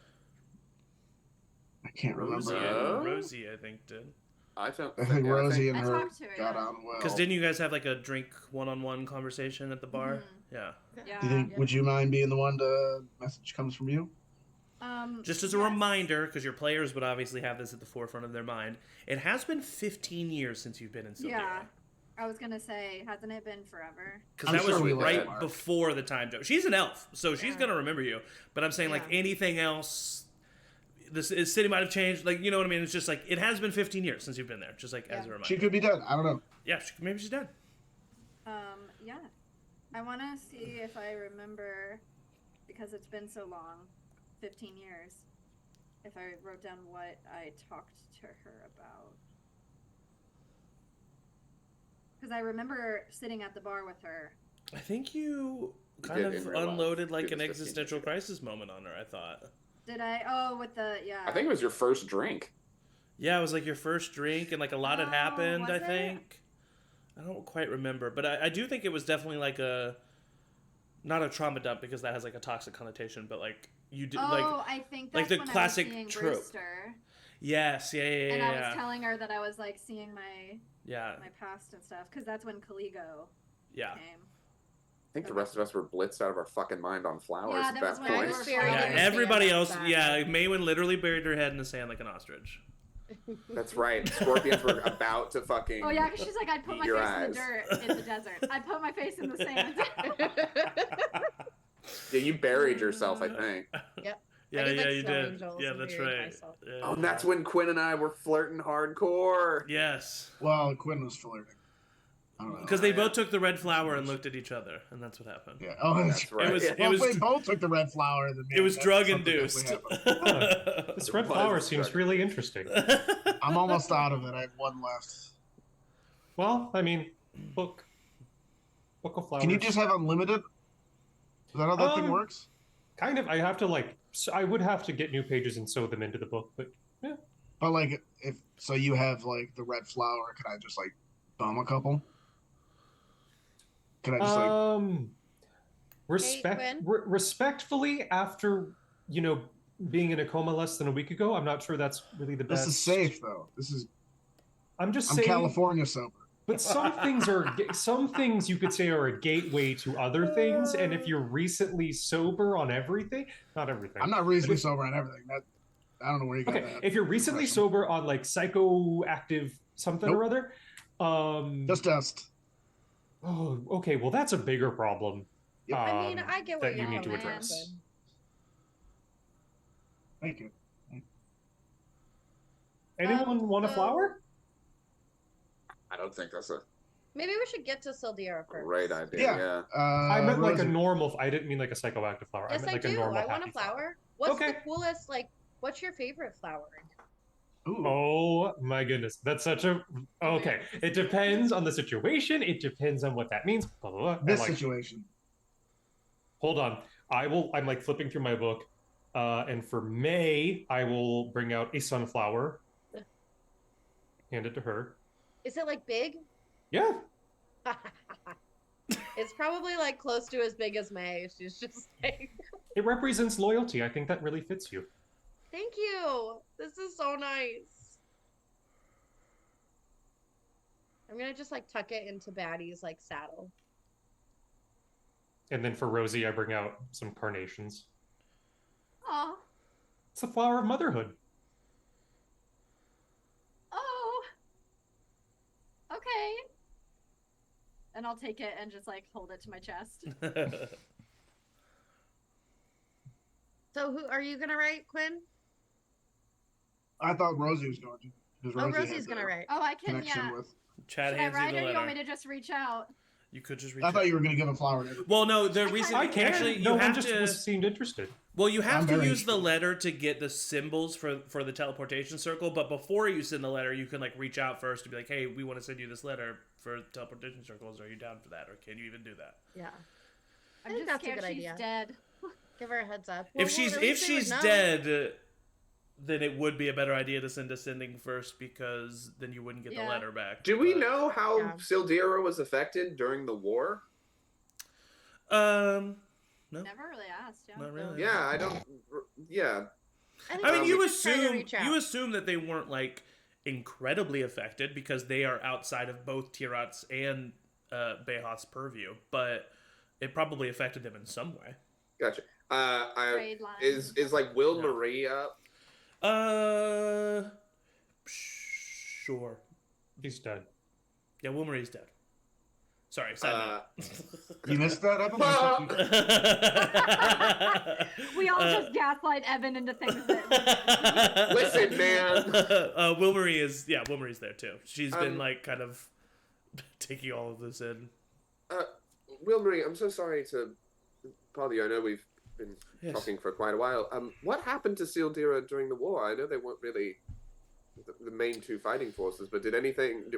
I can't Rosie, remember. Rosie, I think, did. I don't. I think Rosie I and her talked to her, got yeah. on well. Because didn't you guys have, like, a drink one-on-one conversation at the bar? Mhm. Yeah. Yeah. Do you think? Would you mind being the one to message comes from you? Just as a yes. reminder, because your players would obviously have this at the forefront of their mind, it has been 15 years since you've been in Sildira. Yeah. I was gonna say, hasn't it been forever? Because I'm that was sure we right let Mark. before the time jump. She's an elf, so she's Yeah. gonna remember you. But I'm saying, like, Yeah. anything else, this city might have changed. Like, you know what I mean? It's just like it has been 15 years since you've been there. Just like as a Yeah. reminder. She could be dead. I don't know. Yeah, maybe she's dead. Yeah. I want to see if I remember, because it's been so long, 15 years. if I wrote down what I talked to her about. Because I remember sitting at the bar with her. I think you You kind did of in real life. unloaded like You an just existential discontinued it. crisis moment on her, I thought. Did I? Oh, with the, yeah. I think it was your first drink. Yeah, it was like your first drink and like a lot had Oh, happened, I was it? think. I don't quite remember, but I do think it was definitely like a, not a trauma dump because that has like a toxic connotation, but like you did like, I think like that's the when classic I was seeing trope. Brewster, yes, yeah, and I was telling her that I was like seeing my yeah, past and stuff, because that's when Caligo yeah. came. I think the rest of us were blitzed out of our fucking mind on flowers Yeah, at that that was when I point. was was very buried Yeah, in the everybody sand else, outside. yeah, Maywin literally buried her head in the sand like an ostrich. That's right. Scorpions were about to fucking. Oh yeah, because she's like, I'd put my Your face in eyes. the dirt in the desert. I'd put my face in the sand. Yeah, you buried yourself, I think. Yep. Yeah, did, yeah, like, you snow did. angels Yeah, and that's buried right. myself. Yeah, Oh, and that's when Quinn and I were flirting hardcore. Yes, Well, Quinn was flirting. I don't know. because they yeah. both took the red flower and looked at each other, and that's what happened. Yeah. Oh, That's right. It was. Yeah. It Well, was. if they both took the red flower. Then It was that's drug something induced. definitely happened. This red What flower is seems drug? really interesting. I'm almost out of it. I have one left. Well, I mean, book of flowers. Can you just have unlimited? Is that how that thing works? Kind of. I have to like. So I would have to get new pages and sew them into the book, but yeah. But like, if so, you have like the red flower. Could I just like bum a couple? Could I just Quinn? Respectfully, after being in a coma less than a week ago, I'm not sure that's really the best. This is safe though. I'm just I'm saying. California sober. But some things you could say are a gateway to other things, and if you're recently sober on everything, not everything. I'm not recently sober on everything. I don't know where you got Okay, that. if you're recently impression. sober on like psychoactive something Nope. or other, Just dust. oh, okay, well that's a bigger problem. Yep. I mean, I get what that you need to coming address. from. Thank you. Anyone want a so- flower? I don't think that's a Maybe we should get to Sildira first. great idea. Yeah. Yeah. I meant like a Rosie. normal. I didn't mean like a psychoactive flower. Yes, I meant I like do. a normal. I want a happy flower. What's Okay. the coolest? Like, what's your favorite flower? Ooh. Oh my goodness, that's such a okay. It depends on the situation. It depends on what that means. Blah, blah, blah. This And, like, situation. hold on. I'm like flipping through my book, and for May, I will bring out a sunflower. Hand it to her. Is it like big? Yeah. It's probably like close to as big as May. She's just like, It represents loyalty. I think that really fits you. thank you. This is so nice. I'm gonna just like tuck it into Baddie's like saddle. And then for Rosie, I bring out some carnations. Oh, It's the flower of motherhood. oh. Okay. And I'll take it and just like hold it to my chest. So who are you gonna write, Quinn? I thought Rosie was going to. Because Oh, Rosie Rosie's has gonna the write. Oh, I can, connection yeah. with. Chad Should I hands write you it the or you want me letter. to just reach out? You could just reach I out. thought you were going to give a flower to everyone. Well, no, the I reason I can. actually No you one have just to. seemed interested. Well, you have I'm to very use the interested. letter to get the symbols for the teleportation circle. But before you send the letter, you can like reach out first to be like, "Hey, we want to send you this letter for teleportation circles. Are you down for that, or can you even do that?" Yeah. I I'm think just that's a scared good she's idea. dead. Give her a heads up. If she's dead, then it would be a better idea to send a sending first because then you wouldn't get the Yeah. letter back. Do we But, know how Yeah. Sildira was affected during the war? No, Never really asked. Yeah. not really. Yeah, I don't. Yeah. think I mean, we you should just try to assume reach out. that they weren't like incredibly affected because they are outside of both Tayaroth's and Behath's purview, but it probably affected them in some way. Gotcha. Trade line. Is like Will No. Marie up? Sure. He's dead. Yeah, Wilmarie's dead. Sorry, side You missed that episode? note. We all just gaslight Evan into things that. Listen, man. Wilmarie's there too. She's been like kind of taking all of this in. Will Marie, I'm so sorry to bother you. I know we've been Yes. talking for quite a while. What happened to Sildira during the war? I know they weren't really the main two fighting forces, but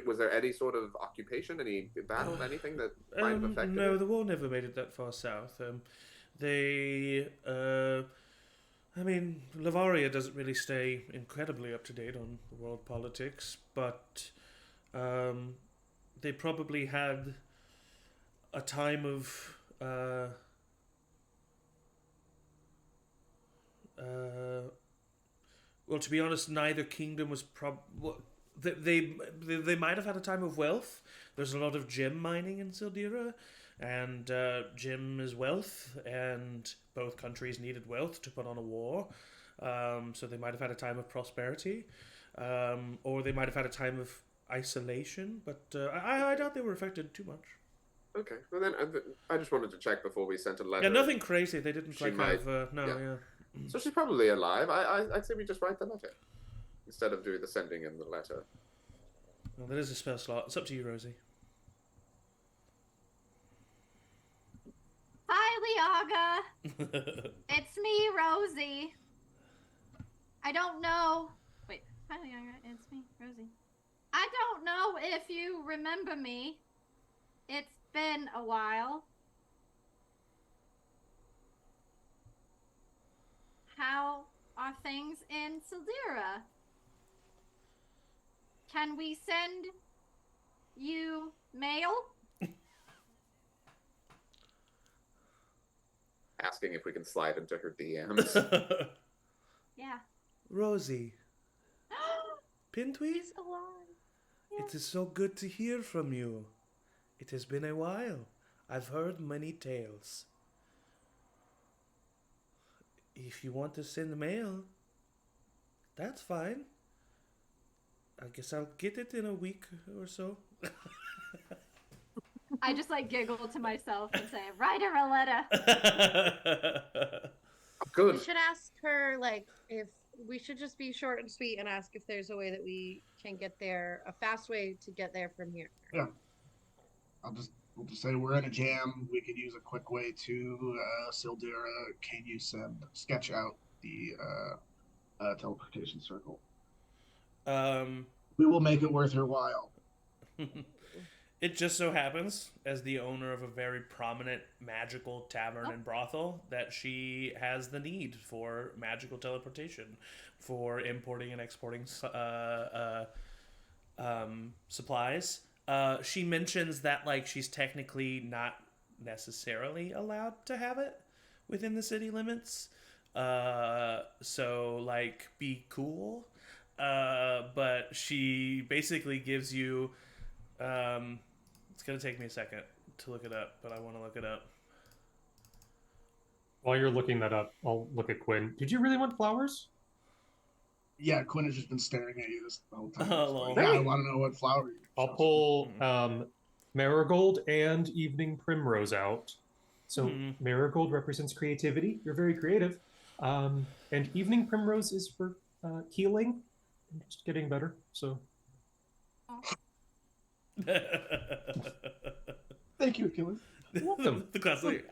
was there any sort of occupation, any battle, anything that might have affected No, it? the war never made it that far south. I mean, Lavaria doesn't really stay incredibly up to date on world politics, but they probably had a time of well, to be honest, neither kingdom was they might have had a time of wealth. There's a lot of gem mining in Sildira, and gem is wealth, and both countries needed wealth to put on a war. So they might have had a time of prosperity, or they might have had a time of isolation. But I doubt they were affected too much. Okay, well then I just wanted to check before we sent a letter. Yeah, nothing crazy. They didn't She like might- have no, yeah. yeah. So she's probably alive. I'd say we just write the letter instead of doing the sending and the letter. Well, there is a spell slot. It's up to you, Rosie. Hi, Liaga. It's me, Rosie. I don't know. Wait, hi, Liaga. It's me, Rosie. I don't know if you remember me. It's been a while. How are things in Sildira? Can we send you mail? Asking if we can slide into her DMs. Yeah. Rosie, Pintweed, He's alive. it is so good to hear from you. It has been a while. I've heard many tales. If you want to send mail, that's fine. I guess I'll get it in a week or so. I just like giggle to myself and say, write her a letter. We Good. should ask her, like, if we should just be short and sweet and ask if there's a way that we can get there, a fast way to get there from here. Yeah. We'll just say we're in a jam. We could use a quick way to Sildira. Can you sketch out the teleportation circle? We will make it worth her while. It just so happens, as the owner of a very prominent magical tavern and brothel, that she has the need for magical teleportation for importing and exporting supplies. She mentions that, like, she's technically not necessarily allowed to have it within the city limits. So, like, be cool. But she basically gives you... it's going to take me a second to look it up, but I want to look it up. While you're looking that up, I'll look at Quinn. Did you really want flowers? Yeah, Quinn has just been staring at you this whole time. Oh, It's lol. like, yeah, I want to know what flower you I'll chose. pull Marigold and Evening Primrose out. So Mhm. Marigold represents creativity. You're very creative. And Evening Primrose is for healing and just getting better. So Thank you, Achilles. welcome. The classic.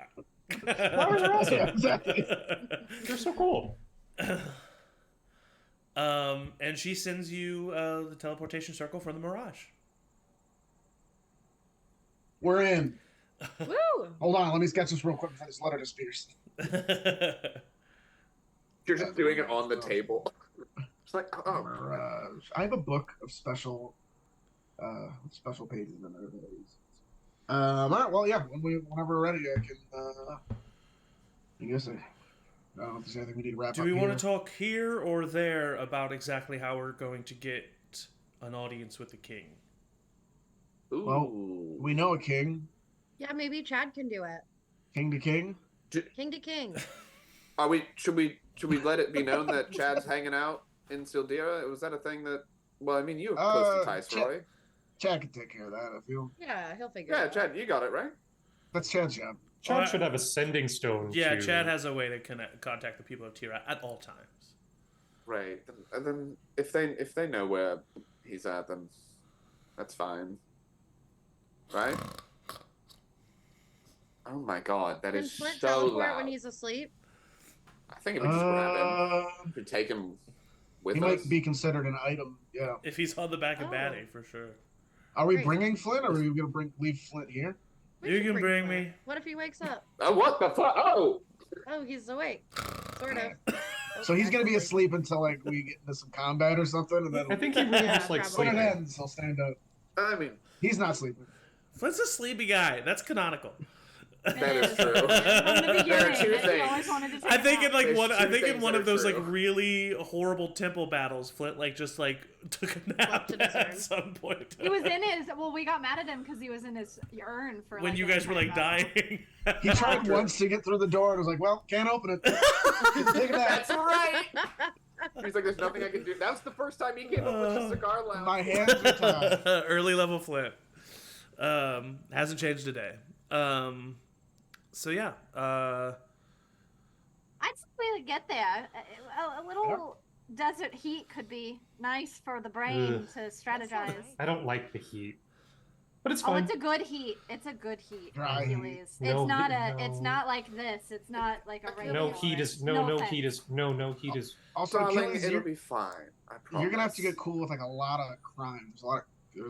Flowers are awesome. Yeah, exactly. They're so cool. And she sends you the teleportation circle from the Mirage. We're in. Woo! Hold on, let me sketch this real quick before this letter disappears. You're just doing it on the table. It's like, oh, Mirage. I have a book of special pages in there that I use. All right, well, yeah, whenever we're ready, I guess I don't know if there's anything we need to wrap Do up we here. want to talk here or there about exactly how we're going to get an audience with the king? ooh. Well, we know a king. Yeah, maybe Chad can do it. King to king. King to king. Are we? Should we let it be known that Chad's hanging out in Sildira? Was that a thing that? Well, I mean, you were close to Tice, Chad- Roy. Chad can take care of that, I feel. Yeah, he'll figure Yeah, it out. Chad, you got it right. That's Chad's job. Chad should have a sending stone. Yeah, to... Chad has a way to contact the people of Tira at all times. Right, and then if they know where he's at, then that's fine. Right? Oh my God, that Can is Flint so teleport loud. when he's asleep? I think if we just grab him, if we take him with he us. might be considered an item. Yeah. If he's on the back of Oh. Batty, for sure. Are we Great. bringing Flint, or are we gonna leave Flint here? We You should can bring Flint. me. What if he wakes up? Oh, what the fuck? Oh! Oh, he's awake. Sort of. So he's gonna be Actually. asleep until like we get into some combat or something, and then I think he really Yeah, just like probably. when it sleeping. ends, he'll stand up. I mean, He's not sleeping. Flint's a sleepy guy. That's canonical. that is true. From the There are beginning, two he things. always wanted to take I think a in nap. like There's one. I two think in things one that of are those true. like really horrible temple battles, Flint like just like took a nap in his at urn. some point. He was in his. Well, we got mad at him because he was in his urn for. when like, you the guys were like entire battle. dying. He tried True. once to get through the door and was like, "Well, can't open it." Take a nap. That's right! He's like, there's nothing I can do. That was the first time he came up with a cigar lounge. My hands are tied. Early level Flint. Hasn't changed today. So yeah. I'd say we get there. A little desert heat could be nice for the brain Ugh. to strategize. I don't like the heat, but it's Oh, fine. it's a good heat. It's a good heat. Dry heat. Achilles. No It's not heat, It's no. not like this. It's not like a regular. No heat is no offense. heat is no heat is. Also, Darling, Achilles, it'll you're, be fine. I promise. you're gonna have to get cool with like a lot of crime. There's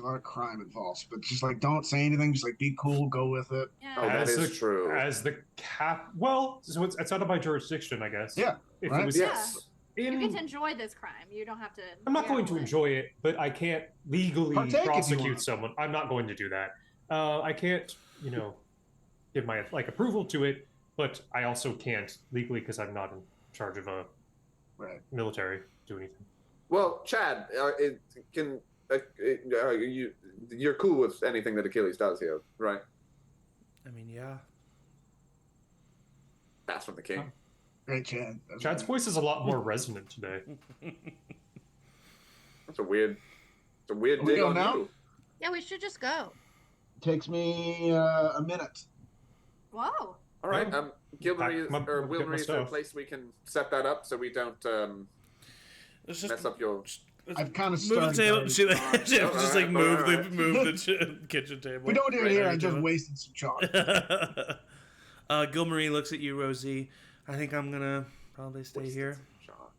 a lot of crime involved, but just like don't say anything. Just like be cool, go with it. Yeah. Oh, that As is the- true. As the cap, well, so it's out of my jurisdiction, I guess. Yeah, If right? it was Yes. You in, get to enjoy this crime. You don't have to. I'm not going to gamble it. enjoy it, but I can't legally Partake if you prosecute want. someone. I'm not going to do that. I can't, give my approval to it, but I also can't legally because I'm not in charge of a Right. military do anything. Well, Chad, you're cool with anything that Achilles does here, right? I mean, yeah. That's from the king. Great, Chad. That's Chad's right. voice is a lot more resonant today. That's a weird we dig go on now? you. Yeah, we should just go. Takes me a minute. Whoa. All right, Yeah. Gilmarie Pack my- or get my Wilmarie, is there a stuff. place we can set that up so we don't Let's just mess up your? I've kind of move the started. table. already. She, she Alright, just like alright. move the kitchen table. If we don't do it right here, on I the just table. wasted some chalk. Gilmarie looks at you, Rosie. I think I'm gonna probably stay Wasted here. some chalk.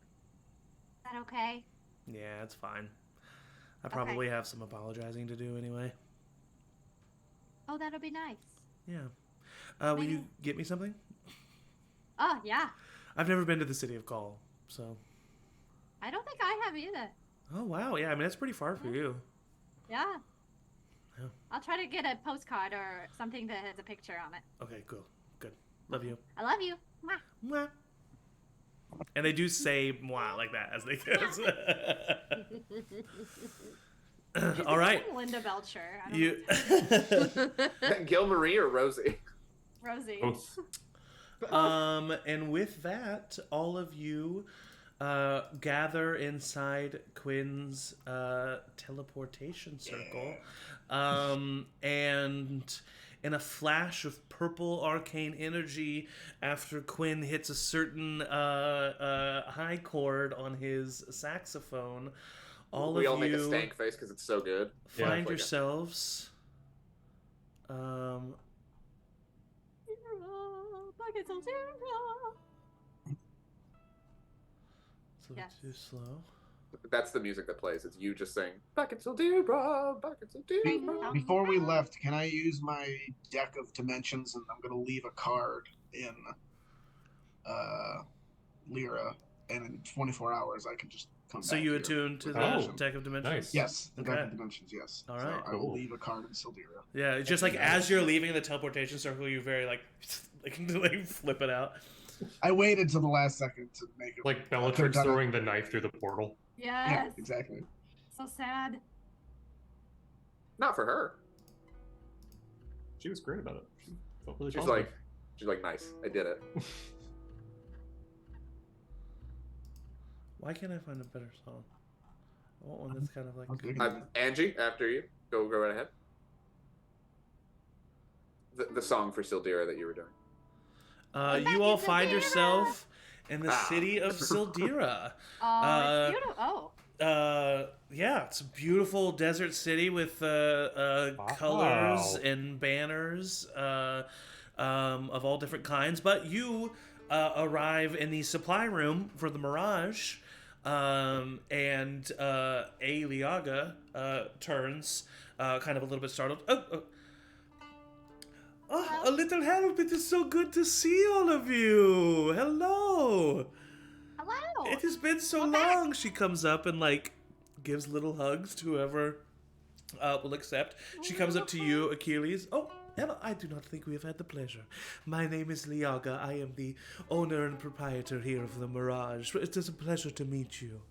Is that okay? Yeah, it's fine. I probably have some apologizing to do anyway. Oh, that'll be nice. Yeah. Will you Maybe. get me something? Oh yeah. I've never been to the city of Call, so. I don't think I have either. Oh wow, yeah. I mean, that's pretty far for you. Yeah. Yeah. I'll try to get a postcard or something that has a picture on it. Okay, cool, good. Love you. I love you. Mwah. Mwah. And they do say "mwah" like that as they kiss. All right, Linda Belcher. I don't you. Gilmarie or Rosie? know. Rosie. Both. And with that, all of you gather inside Quinn's teleportation circle. And in a flash of purple arcane energy, after Quinn hits a certain high chord on his saxophone, We all of make a you stank face because it's so good. Yeah. find Like a- yourselves. Buckets of zero. It's a little Yes. too slow. That's the music that plays. It's you just saying buckets of Debra, buckets of Debra. Before we left, can I use my deck of dimensions, and I'm going to leave a card in Lyra, and in 24 hours I can just come So back you here attune to with the dimensions. deck of dimensions? Nice. Yes, the deck Okay. of dimensions, yes. All So right. I will Cool. leave a card in Sildira. Yeah, it's just like as you're leaving the teleportation circle, you very like flip it out. I waited till the last second to make it. Like could've Bellatrix done it. throwing the knife through the portal. Yeah, Yes. exactly. So sad. Not for her. She was great about it. She felt really She's positive. like, nice. I did it. Why can't I find a better song? I want one that's kind of like. I'm digging it. Angie, after you, go right ahead. The song for Sildira that you were doing. You all It's find Sildira! yourself in the Ah. city of Sildira. Oh, it's beautiful. Oh. Yeah, it's a beautiful desert city with colors and banners of all different kinds. But you arrive in the supply room for the Mirage, and Liaga turns, kind of a little bit startled. Oh, a little help! It is so good to see all of you. Hello. Hello. It has been so We're long. She comes up and like gives little hugs to whoever will accept. She comes up to you, Achilles. Oh, hello. I do not think we have had the pleasure. My name is Liaga. I am the owner and proprietor here of the Mirage. It is a pleasure to meet you.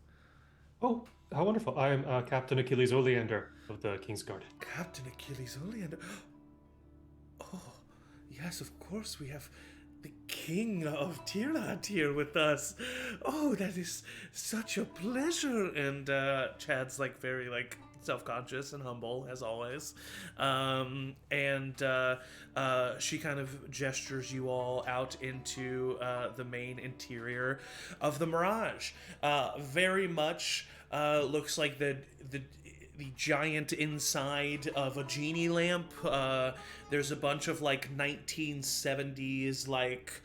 Oh, how wonderful. I am Captain Achilles Oleander of the King's Guard. Captain Achilles Oleander. Oh, yes, of course we have the King of Tayaroth here with us. Oh, that is such a pleasure. And Chad's like very like self-conscious and humble as always. She kind of gestures you all out into the main interior of the Mirage. Very much looks like the giant inside of a genie lamp. There's a bunch of like 1970s like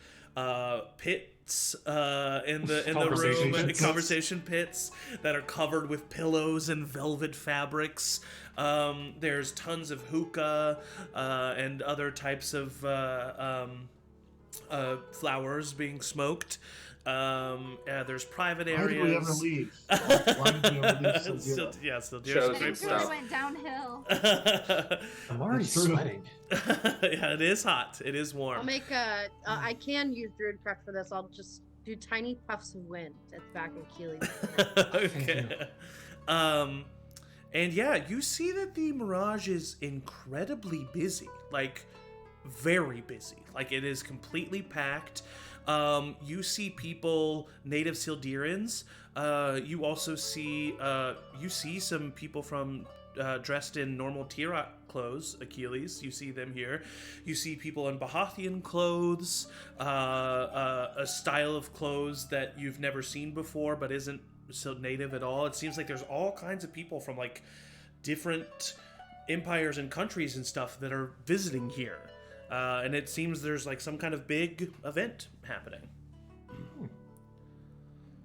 pits in the room, and conversation pits that are covered with pillows and velvet fabrics. There's tons of hookah and other types of flowers being smoked. There's private areas. Why did we ever leave? Why did we ever leave Still, Sildira? yeah, still Shows It Great really stuff. went downhill. I'm already That's true. sweating. Yeah, it is hot. It is warm. I'll make a. I can use Druidcraft for this. I'll just do tiny puffs of wind at the back of Achilles. Okay. And yeah, you see that the Mirage is incredibly busy. Like, very busy. Like, it is completely packed. You see people, native Sildirans. You also see some people from dressed in normal Tayaroth clothes, Achilles. You see them here. You see people in Bahathian clothes, a style of clothes that you've never seen before, but isn't so native at all. It seems like there's all kinds of people from like different empires and countries and stuff that are visiting here. And it seems there's like some kind of big event happening.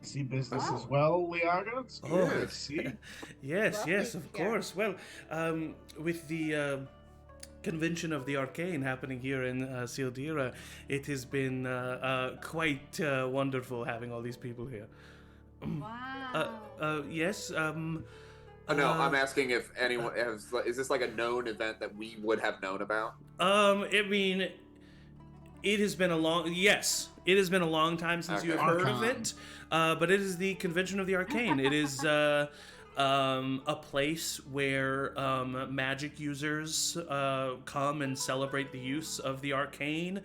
See business Wow. as well, Liaga? It's Oh. good. See? Yes, Lovely. yes, of Yeah. course. Well, with the convention of the Arcane happening here in Sildira, it has been quite wonderful having all these people here. Wow. Yes. Oh, no, I'm asking if anyone has. Is this like a known event that we would have known about? I mean, it has been a long. Yes, it has been a long time since you have Okay. heard of Archon. it. But it is the Convention of the Arcane. It is a place where magic users come and celebrate the use of the arcane.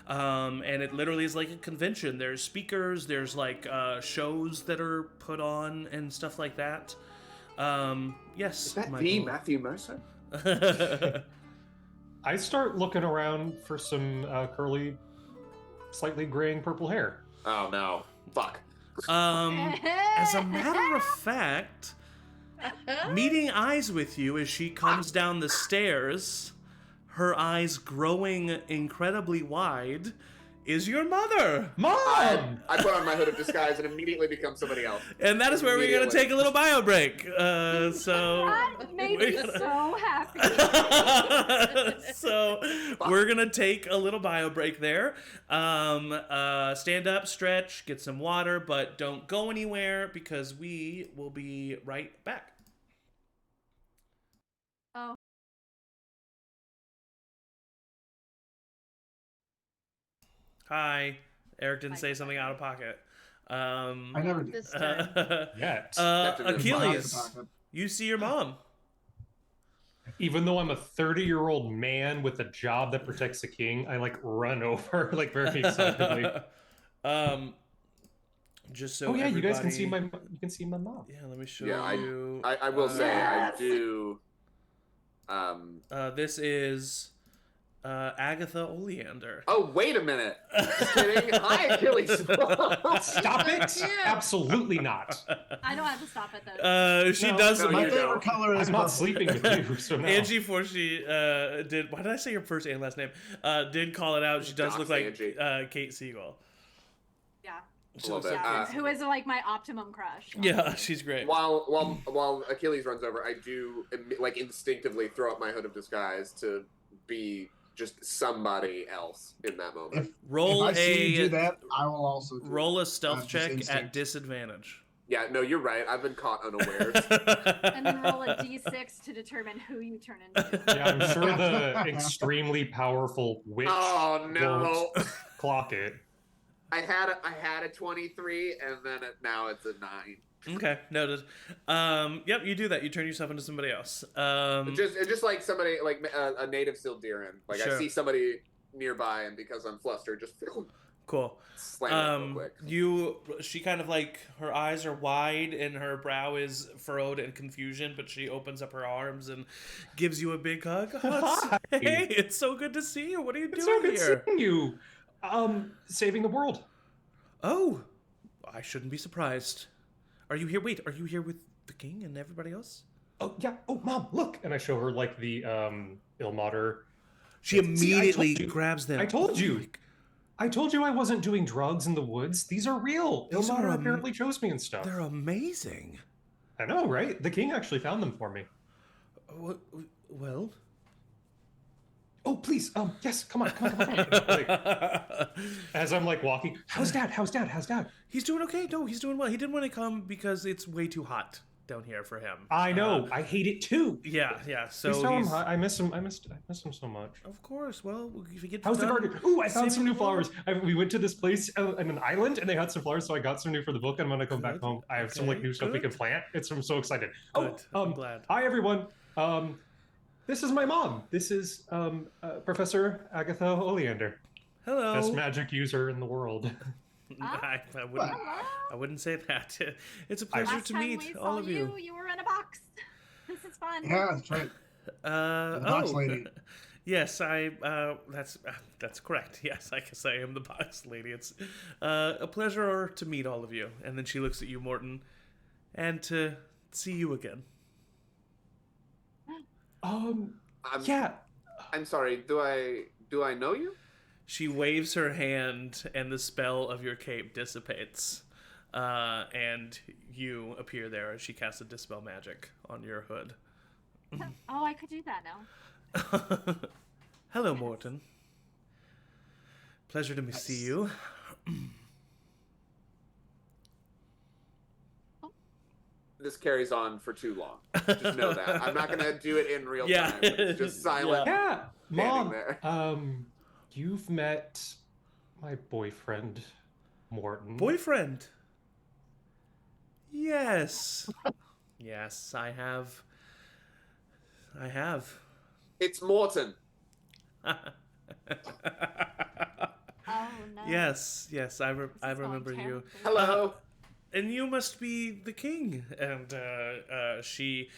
And it literally is like a convention. There's speakers, there's like shows that are put on and stuff like that. Yes, Is that the Michael. Matthew Mercer? I start looking around for some curly, slightly graying purple hair. Oh no! Fuck. As a matter of fact, meeting eyes with you as she comes down the stairs, her eyes growing incredibly wide, is your mother. Mom! I put on my hood of disguise and immediately become somebody else. And that is where we're going to Immediately. take a little bio break. So That made me we're gonna- so happy. So we're gonna take a little bio break there. Stand up, stretch, get some water, but don't go anywhere because we will be right back. Oh. Hi. Eric didn't say something out of pocket. I never did. This time. Yet. Achilles, you see your mom. Even though I'm a 30-year-old man with a job that protects the king, I like run over like very excitedly. Just so Oh yeah, you guys can everybody- see my mom. Yeah, let me show Yeah, you. I will say Yes. I do. This is Agatha Oleander. Oh wait a minute! Just kidding. Hi, Achilles. Stop it! Yeah. Absolutely not. I don't have to stop it though. She No, does. no, My you favorite don't. color is I'm not purple. sleeping with you, so no. Angie Forshey did. Why did I say your first and last name? Did call it out. She does Dox look like Angie. Kate Siegel. She love looks it. like Who is like my optimum crush. yeah, she's great. While Achilles runs over, I do like instinctively throw up my hood of disguise to be just somebody else in that moment. Roll if I see you do a that, I will also do roll a it. stealth Just check at instinct. disadvantage. Yeah, no, you're right. I've been caught unawares. And then roll a d6 to determine who you turn into. Yeah, I'm sure the extremely powerful witch Oh, no. won't clock it. I had a 23, and then now it's a 9. Okay, noted. Yep, you do that. You turn yourself into somebody else. Just like somebody like a native Sildiran. Like Sure. I see somebody nearby, and because I'm flustered, just Cool. slam it real quick. She kind of like, her eyes are wide and her brow is furrowed in confusion, but she opens up her arms and gives you a big hug. Oh, hey, it's so good to see you. What are you It's doing so good here? seeing you. Saving the world. Oh, I shouldn't be surprised. Are you here? Wait, are you here with the king and everybody else? Oh yeah. Oh mom, look. And I show her like the Ilmater. She See, I immediately told you. grabs them. I told you. Like, I told you I wasn't doing drugs in the woods. These are real. These are, Ilmater apparently chose me and stuff. they're amazing. I know, right? The king actually found them for me. Well. Oh, please. Yes, come on. Like, as I'm like walking, how's dad? He's doing okay. No, he's doing well. He didn't want to come because it's way too hot down here for him. I know. I hate it too. Yeah. So Please tell him he's, I miss him. I miss him so much. of course. Well, if we get How's the done garden? Ooh, I found some saving new the world- flowers. We went to this place on an island, and they had some flowers, so I got some new for the book. And when I come back Good. home, I have some like Okay, new stuff we good. can plant. I'm so excited. Good. Oh, I'm glad. hi everyone. This is my mom. This is Professor Agatha Oleander, Hello. best magic user in the world. I wouldn't say that. It's a I- pleasure Last to time meet we all saw of you. you were in a box. This is fun. Yeah, that's right. The box lady. Yes, that's correct. Yes, I guess I am the box lady. It's a pleasure to meet all of you. And then she looks at you, Morton, and to see you again. Yeah. I'm sorry. Do I know you? She waves her hand, and the spell of your cape dissipates, and you appear there as she casts a dispel magic on your hood. Oh, I could do that now. Hello, Morton. Pleasure to see you. This carries on for too long. Just know that. I'm not gonna do it in real Yeah. time. It's just silent. Yeah, Mom. there. You've met my boyfriend, Morton. Boyfriend. Yes. Yes, I have. Oh It's Morton. no. Yes, I This is going remember you. terribly. Hello. And you must be the king. And she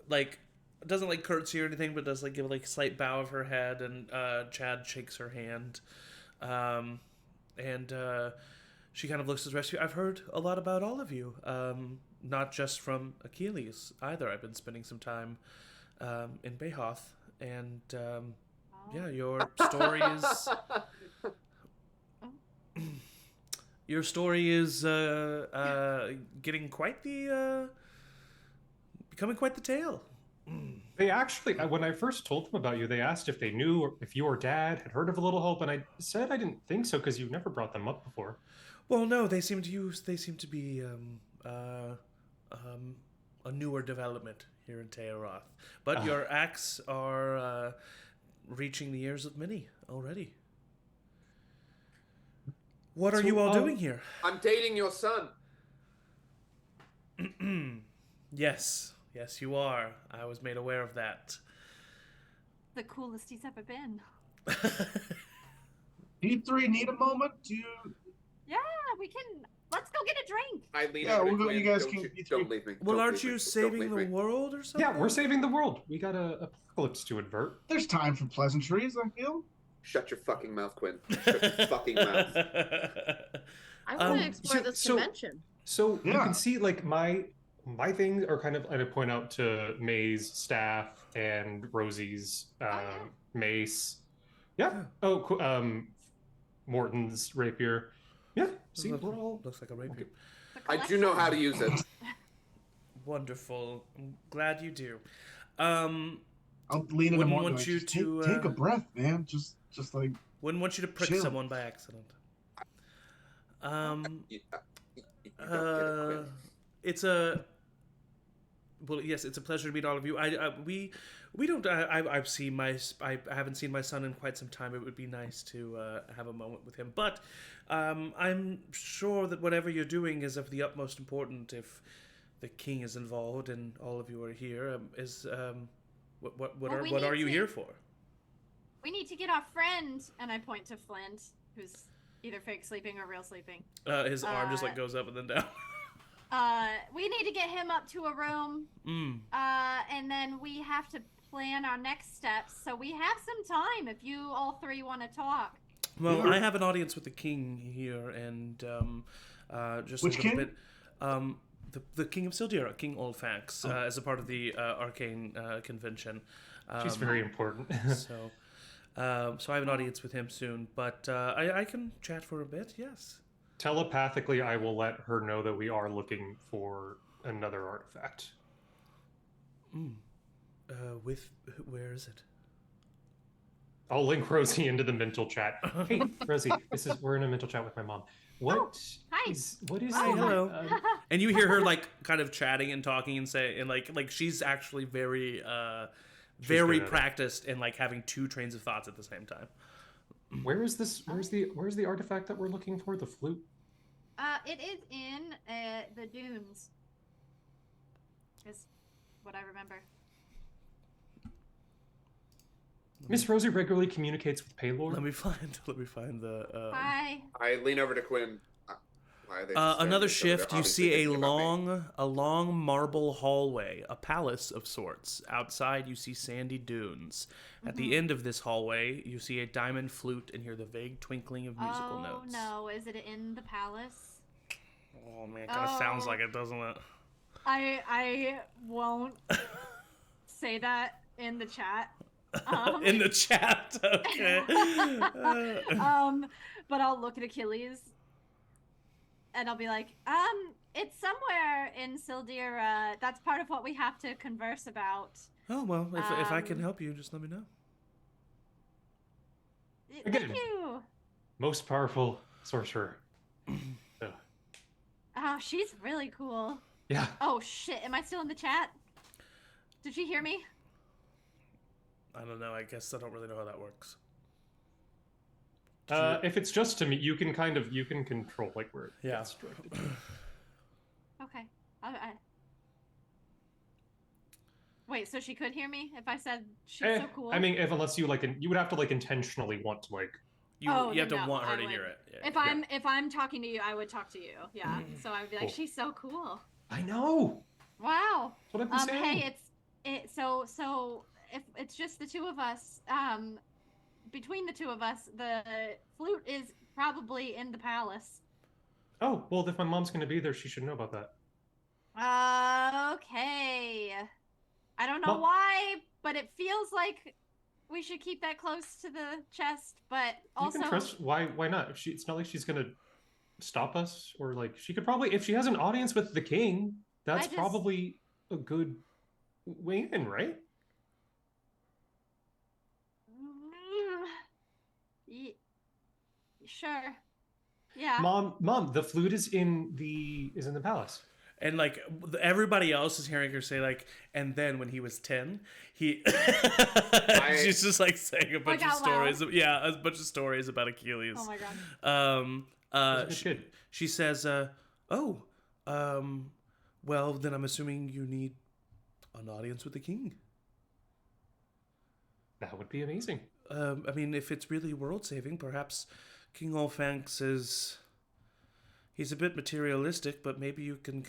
like doesn't like curtsy or anything, but does like give like a slight bow of her head, and Chad shakes her hand. And she kind of looks at the rest of you. I've heard a lot about all of you. Not just from Achilles either. I've been spending some time in Bayhoth, and yeah, your story is your story is getting quite the becoming quite the tale. They actually, when I first told them about you, they asked if they knew or if you or Dad had heard of a Little Hope, and I said I didn't think so because you never brought them up before. Well, no, they seem to be a newer development here in Tayaroth. But your acts are reaching the ears of many already. What are So, you all doing here? I'm dating your son. Yes, you are. I was made aware of that. The coolest he's ever been. You three need a moment to. Yeah, we can. Let's go get a drink. I lean Yeah, over we'll to go- Gwen. you guys Don't can- you- you Don't three- leave me. Well, Don't aren't leave you me. Don't saving leave the me. world or something? Yeah, we're saving the world. We got a apocalypse to avert. There's time for pleasantries, I feel. Shut your fucking mouth, Quinn. Shut your fucking mouth. I want to Um, explore this so- convention. So you Yeah. can see like my things are kind of. I point out to May's staff and Rosie's yeah. mace. Yeah. Morton's rapier. Yeah. See, we're all Looks like a rapier. I do know how to use it. Wonderful. I'm glad you do. Um, I'll lean into Wouldn't Morton. want Like, you just to, take a breath, man. Just like wouldn't want you to prick chill. someone by accident. You don't get it, Quinn. It's a well, yes, it's a pleasure to meet all of you. We don't. I've seen I haven't seen my son in quite some time. It would be nice to have a moment with him. But I'm sure that whatever you're doing is of the utmost importance. If the king is involved and all of you are here, what are you here for? We need to get our friend, and I point to Flint, who's either fake sleeping or real sleeping. His arm just like goes up and then down. We need to get him up to a room. And then we have to plan our next steps. So we have some time if you all three want to talk. Well, I have an audience with the king here, and just Which a little king? bit. The king of Sildira, King Olfax, as a part of the Arcane Convention. she's very important. So I have an audience with him soon, but I can chat for a bit. Yes. Telepathically, I will let her know that we are looking for another artifact. Where is it? I'll link Rosie into the mental chat. Hey, Rosie, we're in a mental chat with my mom. Hi. What is Hi, the, hello. And you hear her like kind of chatting and talking and say and like she's actually very good at practiced in like having two trains of thoughts at the same time. Where's the artifact that we're looking for? The flute? It is in the dunes. Is what I remember. Miss Rosie regularly communicates with Paylor. Let me find the. Hi. I lean over to Quinn. Why are they Another staring at each other? shift. You Obviously see a thinking about me. long marble hallway, a palace of sorts. Outside, you see sandy dunes. At the end of this hallway, you see a diamond flute and hear the vague twinkling of musical notes. Oh no, is it in the palace? Oh man, it kind of sounds like it, doesn't it? I won't say that in the chat. In the chat, okay. But I'll look at Achilles and I'll be like, it's somewhere in Sildira. That's part of what we have to converse about. Oh well, if I can help you, just let me know. Again. Thank you. Most powerful sorcerer. Oh, she's really cool. Yeah. Oh shit, am I still in the chat? Did she hear me? I don't know. I guess I don't really know how that works. If it's just to me, you can control like where it gets directed. Okay. Wait, so she could hear me if I said she's so cool? I mean, unless you you would have to intentionally want to You have to no, want her I to would. hear it. Yeah. If I'm talking to you, I would talk to you. Yeah. So I would be like, Cool. she's so cool. I know. Wow. That's what I've been saying. Hey, so if it's just the two of us, between the two of us, the flute is probably in the palace. Oh, well, if my mom's going to be there, she should know about that. Okay. I don't know Mom- why, but it feels like we should keep that close to the chest, but also... You can trust... Why not? It's not like she's going to stop us, or she could probably... If she has an audience with the king, that's probably a good way in, right? Sure. Yeah. Mom, the flute is in the palace. And everybody else is hearing her say and then when he was 10, she's just saying a bunch of stories. Yeah, a bunch of stories about Achilles. Oh my god. She says, well, then I'm assuming you need an audience with the king. That would be amazing. I mean, if it's really world saving, perhaps King Olfax is... He's a bit materialistic, but maybe we could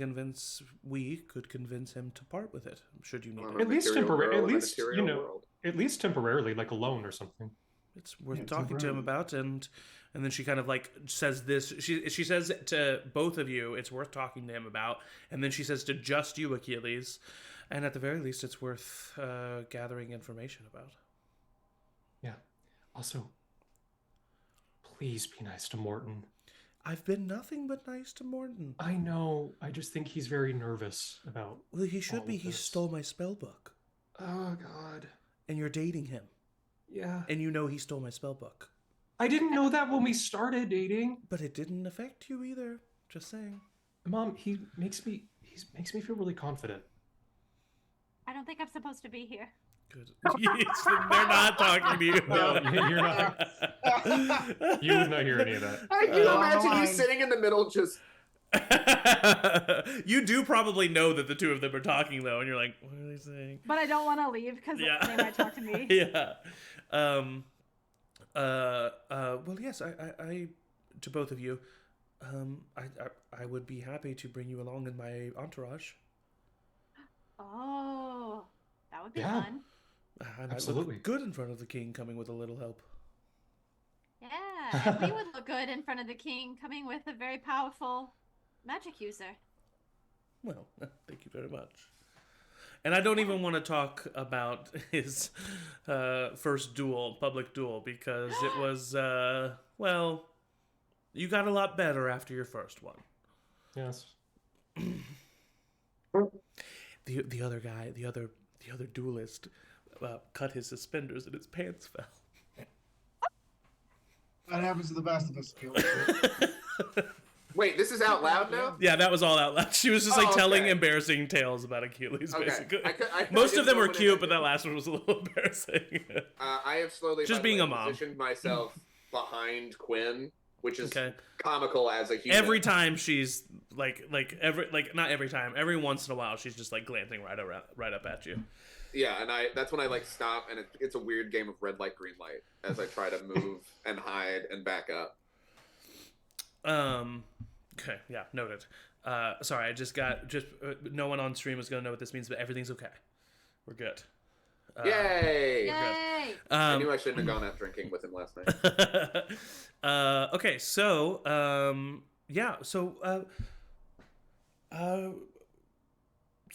convince him to part with it. Should you need it? At least temporarily, like a loan or something. It's worth talking to him about, and then she kind of says this. She says to both of you, it's worth talking to him about, and then she says to just you, Achilles, and at the very least, it's worth gathering information about. Yeah. Also, please be nice to Morton. I've been nothing but nice to Morton. I know. I just think he's very nervous about. Well, he should all be. of He this. stole my spell book. Oh God. And you're dating him. Yeah. And you know he stole my spell book. I didn't know that when we started dating. But it didn't affect you either. Just saying. Mom, he makes me feel really confident. I don't think I'm supposed to be here. Good. They're not talking to you. No, you're not. You would not hear any of that. I can imagine you sitting in the middle, just. You do probably know that the two of them are talking though, and you're like, what are they saying? But I don't want to leave because they might talk to me. Yeah. Well, yes, I to both of you, I would be happy to bring you along in my entourage. Oh, that would be Yeah. fun. I might Absolutely. look good in front of the king, coming with a little help. Yeah, and we would look good in front of the king, coming with a very powerful magic user. Well, thank you very much. And I don't even want to talk about his first duel, public duel, because it was, well, you got a lot better after your first one. Yes. The other guy, the other duelist, cut his suspenders and his pants fell. That happens to the best of us. Wait, this is out loud now? Yeah, that was all out loud. She was just like Oh, telling okay. embarrassing tales about Achilles, Okay. basically. I Most didn't of them know were what it cute, meant. but that last one was a little embarrassing. I have slowly Just by the being way, a mom. positioned myself behind Quinn, which is Okay. comical as a human. Every time she's not every time, every once in a while she's just like glancing right up at you. Yeah, and that's when I like stop, and it's a weird game of red light, green light as I try to move and hide and back up. Okay, yeah, noted. Sorry, I just no one on stream is gonna know what this means, but everything's okay. We're good. Yay! Yay! I knew I shouldn't have gone out drinking with him last night. Okay, so yeah, so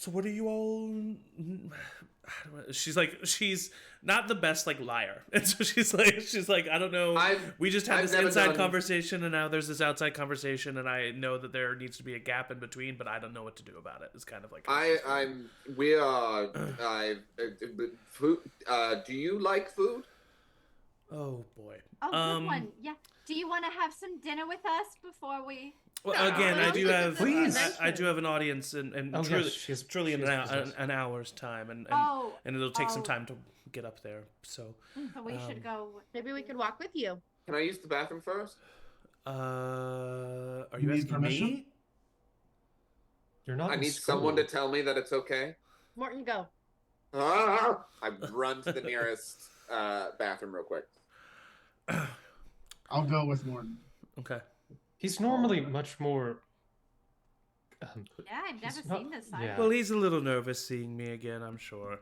what are you all? She's not the best like liar, and so she's like I don't know. We just had I've this never inside done- conversation, and now there's this outside conversation, and I know that there needs to be a gap in between, but I don't know what to do about it. It's kind of like we are food. Do you like food? Oh boy. Oh, good one. Yeah. Do you want to have some dinner with us before we? Well, No, again, I I don't do think have it's Please. I do have an audience, and Oh, truly, yes, she has- truly she has business. an hour's time, and it'll take some time to get up there. So, So we should go. Maybe we could walk with you. Can I use the bathroom first? are You you need asking permission? me? You're not. I in need school. someone to tell me that it's okay. Morton, go. Ah! I run to the nearest bathroom real quick. I'll go with Morton. Okay. He's normally much more. Yeah, I've never He's not- seen this side. yeah. Well, he's a little nervous seeing me again, I'm sure.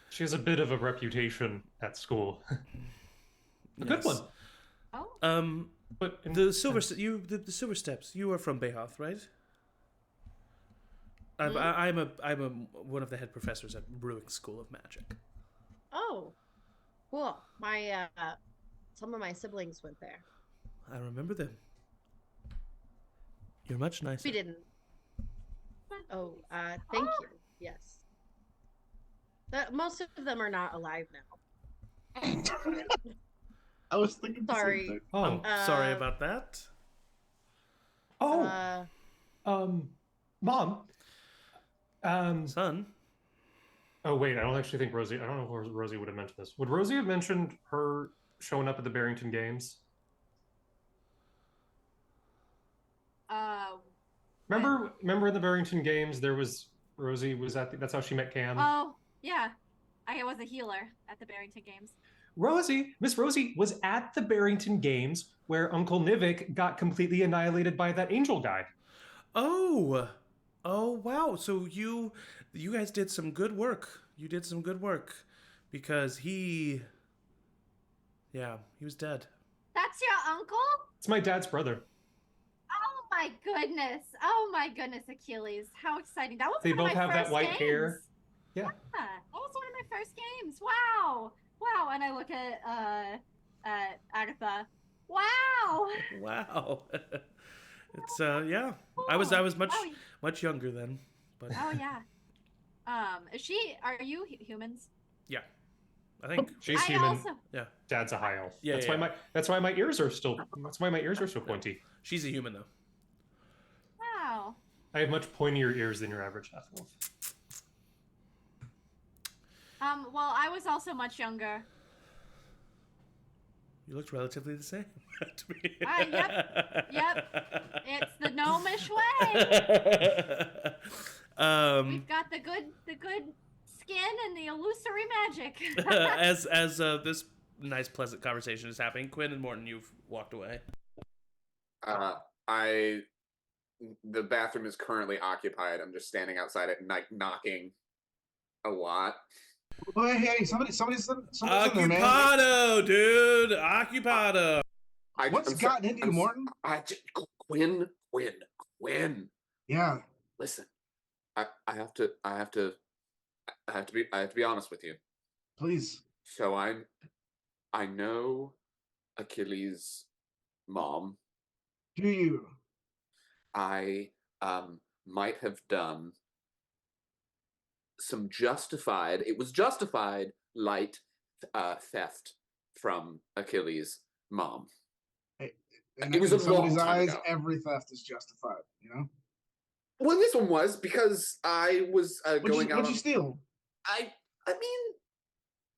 She has a bit of a reputation at school. A good Yes. one. Oh, But in- The silver silver steps. You are from Bayhoth, right? I'm a one of the head professors at Brewing School of Magic. Oh, cool. My some of my siblings went there. I remember them. You're much nicer. We didn't. Oh, thank you. Yes. Most of them are not alive now. I was thinking the same Sorry. thing. Oh. I'm sorry about that. Oh. Mom. Son. Oh wait, I don't actually think Rosie. I don't know if Rosie would have mentioned this. Would Rosie have mentioned her showing up at the Barrington Games? Remember in the Barrington Games there was Rosie was at. That's how she met Cam. oh, yeah. I was a healer at the Barrington Games. Miss Rosie was at the Barrington Games where Uncle Nivik got completely annihilated by that angel guy. Oh wow! So you guys did some good work. You did some good work because he was dead. That's your uncle? It's my dad's brother. Oh my goodness! Oh my goodness, Achilles! How exciting! That was They one of both my have that first white games. hair. Yeah. That was one of my first games. Wow, wow! And I look at Agatha. Wow. Wow. It's yeah. I was much younger then, but Oh yeah. Are you humans? yeah. I think She's I human. also. yeah. Dad's a high elf. Yeah, That's yeah, why yeah. that's why my ears are so pointy. She's a human though. Wow. I have much pointier ears than your average half elf. Well, I was also much younger. You looked relatively the same to me. Yep. It's the gnomish way. We've got the good skin and the illusory magic. as this nice pleasant conversation is happening, Quinn and Morton, you've walked away. The bathroom is currently occupied. I'm just standing outside it, knocking a lot. Oh, hey, somebody's in there, man. Occupado, dude. Occupado. What's gotten into you, Morton? Quinn. Yeah. Listen, I have to be honest with you. Please. So I know Achilles' mom. Do you? I might have done some justified light theft from Achilles' mom. And It was in a long somebody's time eyes, ago. every theft is justified, you know? Well, this one was because I was going out. What'd you steal? I mean,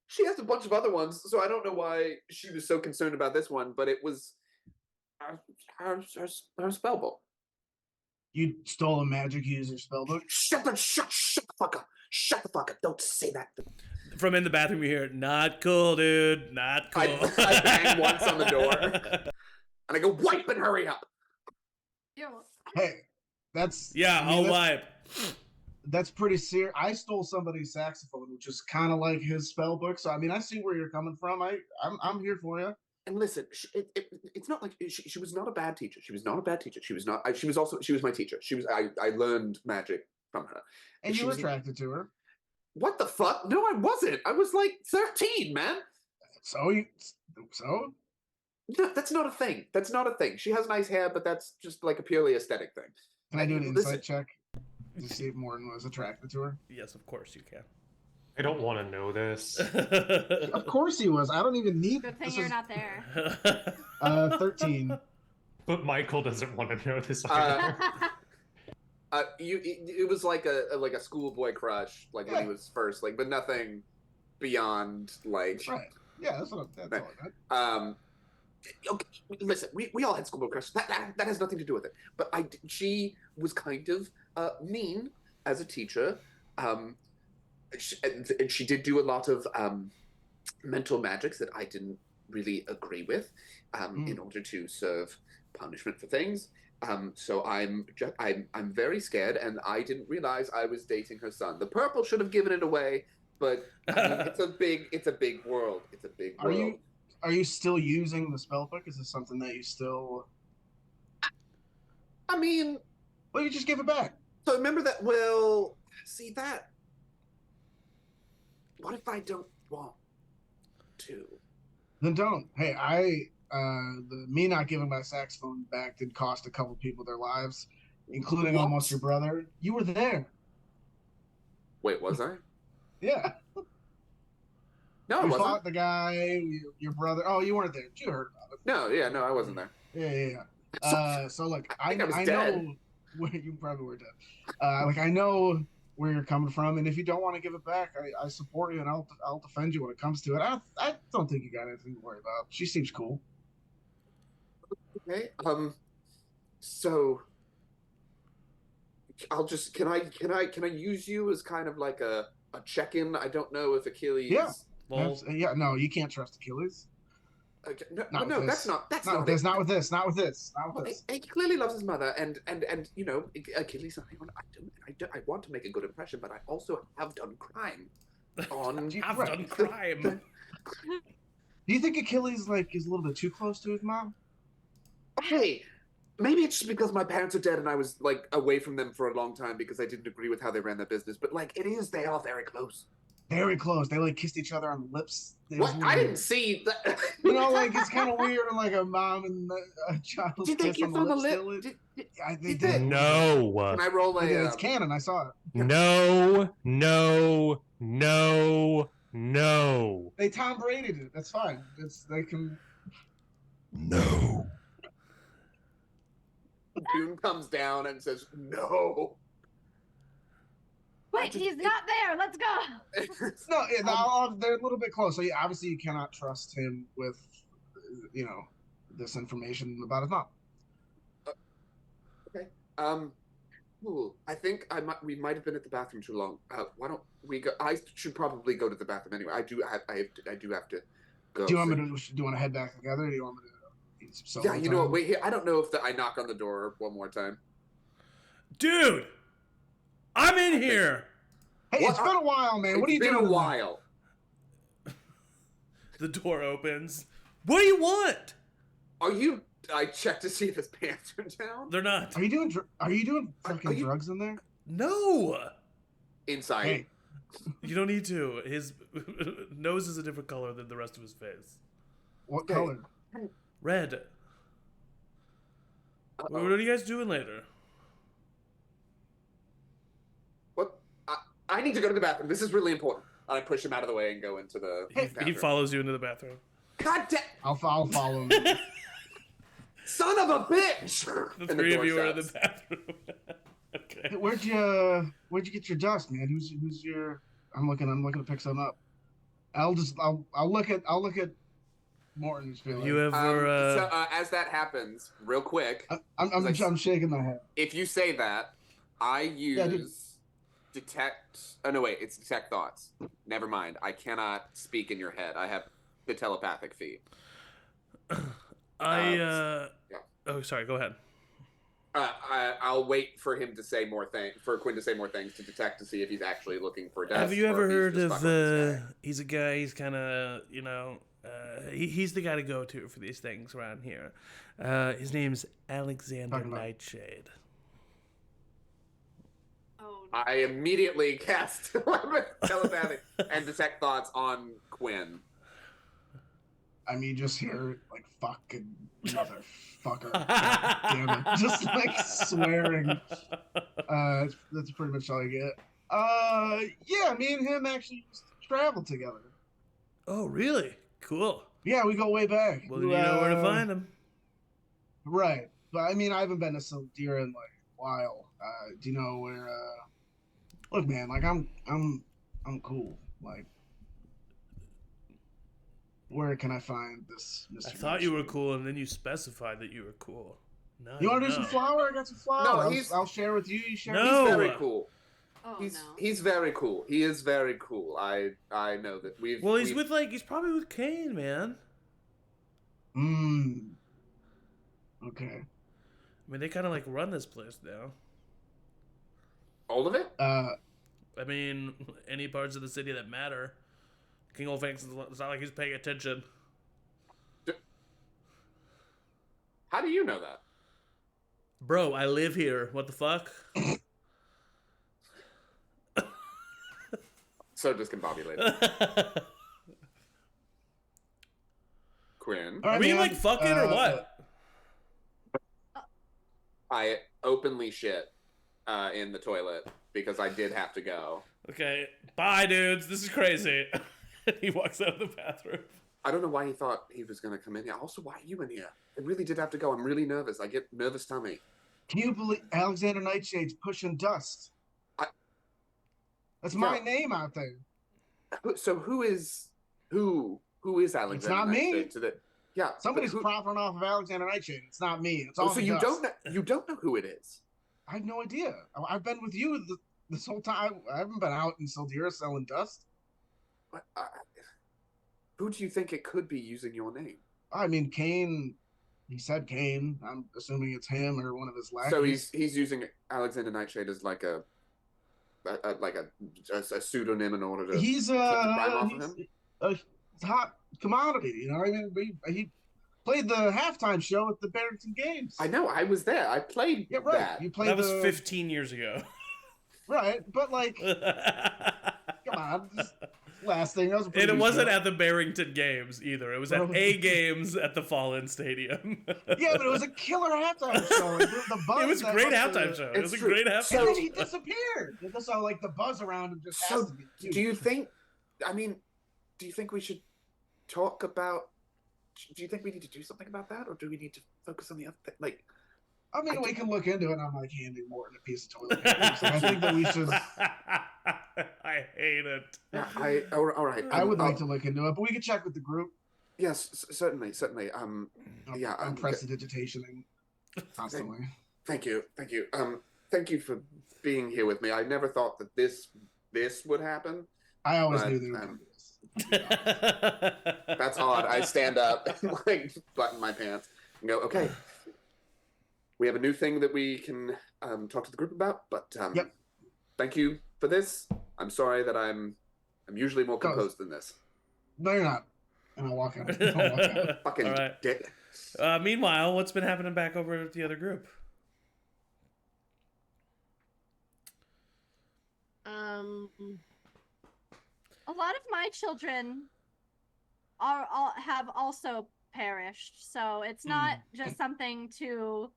she has a bunch of other ones, so I don't know why she was so concerned about this one, but it was her spell book. You stole a magic user spellbook? Shut the fuck up. Shut the fuck up. Don't say that. From in the bathroom, you hear, "Not cool, dude. Not cool." I bang once on the door, and I go, "Wipe and hurry up." Hey, that's... Yeah, I mean, I'll that's- wipe. That's pretty serious. I stole somebody's saxophone, which is kind of like his spellbook. So, I mean, I see where you're coming from. I'm here for you. And listen, it's not like she was not a bad teacher. She was not a bad teacher. She was not. She was my teacher. I learned magic from her. And you were was attracted to her. What the fuck? No, I wasn't. I was like 13, man. So? No, that's not a thing. That's not a thing. She has nice hair, but that's just like a purely aesthetic thing. Can I do an Listen. insight check to see if Morton was attracted to her? Yes, of course you can. I don't want to know this. Of course he was. I don't even need... Good thing this you're is, not there. 13. But Michael doesn't want to know this either. It was like a schoolboy crush, like when he was first, like, but nothing beyond like. Right. Yeah, that's all I meant. Okay, listen, we all had schoolboy crushes. That has nothing to do with it. But she was kind of mean as a teacher. And she did do a lot of mental magics that I didn't really agree with in order to serve punishment for things. So I'm very scared, and I didn't realize I was dating her son. The purple should have given it away, but I mean, it's a big world. It's a big world. Are you still using the spellbook? Is this something that you still... I mean... Well, you just give it back. So remember that... Well, see that... What if I don't want to? Then don't. Hey, me not giving my saxophone back did cost a couple people their lives, including almost your brother. You were there. Wait, was I? Yeah. No, I You wasn't. fought the guy, your brother. Oh, you weren't there. You heard about it. No, I wasn't there. Yeah. So look, I was know dead. where you probably were dead. I know where you're coming from, and if you don't want to give it back, I support you, and I'll defend you when it comes to it. I don't think you got anything to worry about. She seems cool. Okay. So I'll just can I use you as kind of like a check-in? I don't know if Achilles. Yeah. Well, No, you can't trust Achilles. Okay, Not no, with that's this. not. That's Not not. with this. it. Not with this. Not with this. Not Well, with this. he clearly loves his mother, and you know, Achilles. I want to make a good impression, but I also have done crime. I've done crime. Do you think Achilles is a little bit too close to his mom? Hey, maybe it's just because my parents are dead and I was like away from them for a long time because I didn't agree with how they ran their business. But like, they are very close. very close. They like kissed each other on the lips. It was What? I weird. didn't see that. You know, like it's kind of weird when like a mom and a child Did they kiss on kiss the on the lips. lip? Still, I think did they they? did. No. Can I roll They did. a? It's canon. I saw it. No. No. No. No. They Tom Brady'd it. That's fine. They can. No. Dune comes down and says no. Wait, he's not there. Let's go. No, they're a little bit close. So yeah, obviously you cannot trust him with, this information about his mom. Okay. Ooh, I think we might have been at the bathroom too long. Why don't we go? I should probably go to the bathroom anyway. I do have to go. Do you want to head back together? Or do you want me to eat some solo Yeah, you know what? time? Wait here. I don't know if I knock on the door one more time. Dude, I'm in here. Hey, it's been a while, man. What are you doing? It's been a while. The door opens. What do you want? Are you? I checked to see if his pants are down. They're not. Are you doing fucking you- drugs in there? No. Inside. Hey, You don't need to. His nose is a different color than the rest of his face. what Okay. color? Red. What are you guys doing later? What? I need to go to the bathroom. This is really important. And I push him out of the way and go into the He bathroom. follows you into the bathroom. God damn! I'll follow him. Son of a bitch! The And three door of you are in the shuts. bathroom. Okay. Hey, where'd you get your dust, man? Who's your? I'm looking to pick some up. I'll look at Morton. Just be like, You ever? So, as that happens, real quick, I'm shaking my head. if you say that, I use detect. Oh no, wait, it's detect thoughts. Never mind. I cannot speak in your head. I have the telepathic feat. Oh, sorry. Go ahead. I'll wait for him to say more things, for Quinn to say more things to detect to see if he's actually looking for death. Have you ever heard of? This guy. He's a guy. He's kind of he's the guy to go to for these things around here. His name's Alexander Talking about- Nightshade. Oh, I immediately cast telepathic and detect thoughts on Quinn. I mean, just hear like fucking motherfucker. God damn it. Just like swearing. That's pretty much all I get. Yeah, me and him actually used to travel together. Oh, really? Cool. Yeah, we go way back. Well, then you know where to find him. Right. But I mean, I haven't been to Sildira in like a while. Do you know where look, man, like I'm cool. Like, where can I find this Mr. I thought you were Nightshade? cool, and then you specified that you were cool. No, You want to do some flour? I got some flour. No, I'll share with you. You share No. with He's very cool. oh He's no. he's very cool. He is very cool. I know that we've. Well, he's we've- with he's probably with Kane, man. me. Okay. I mean, they kind of like run this place now. all of it. I mean, any parts of the city that matter. King Olfax, it's not like he's paying attention. How do you know that? Bro, I live here. What the fuck? So discombobulated. Quinn, All right, Are we man. like fucking or what? I openly shit in the toilet because I did have to go. Okay, bye, dudes. This is crazy. He walks out of the bathroom. I don't know why he thought he was going to come in here. Also, why are you in here? I really did have to go. I'm really nervous. I get nervous tummy. Can you believe Alexander Nightshade's pushing dust? That's my Yeah. name out there. So who is Alexander? It's not me. Nightshade to the, yeah, but Somebody's who- profiting off of Alexander Nightshade. It's not me. It's Oh, all so you don't know who it is. I have no idea. I've been with you this whole time. I haven't been out in Sildira selling dust. What, who do you think it could be using your name? I mean, Kane. He said Kane. I'm assuming it's him or one of his lackeys. So he's using Alexander Nightshade as like a pseudonym in order to he's keep the crime off of he's him? a hot commodity. You know what I mean? He played the halftime show at the Barrington Games. I know. I was there. I played Yeah, right. that. You played That was the 15 years ago. right, but like, Come on. Last thing, that was a pretty And it good wasn't show. at the Barrington Games either. It was at A Games at the Fallen Stadium. Yeah, but it was a killer halftime show. Like, the buzz It was a that great must halftime have- show. It It's was a true. great halftime And then show. he disappeared. So like the buzz around him just has So, to be huge. do you think? I mean, do you think we should talk about? Do you think we need to do something about that, or do we need to focus on the other thing? Like, I mean, I we do- can look into it. I'm like handing Morton a piece of toilet paper. So I think that we should. I hate it. yeah, all right. I would like to look into it, but we can check with the group. Yes, certainly. Yeah, I'm prestidigitationing constantly. Thank you. Thank you for being here with me. I never thought that this would happen. I always But, knew they would come to this. That's odd. I stand up, like button my pants, and go, okay. We have a new thing that we can talk to the group about, but Yep. thank you for this. I'm sorry that I'm usually more composed than this. No, you're not. And I'll walk out. I'll walk out. Fucking All right. dick. Meanwhile, what's been happening back over at the other group? A lot of my children have also perished, so it's not just something to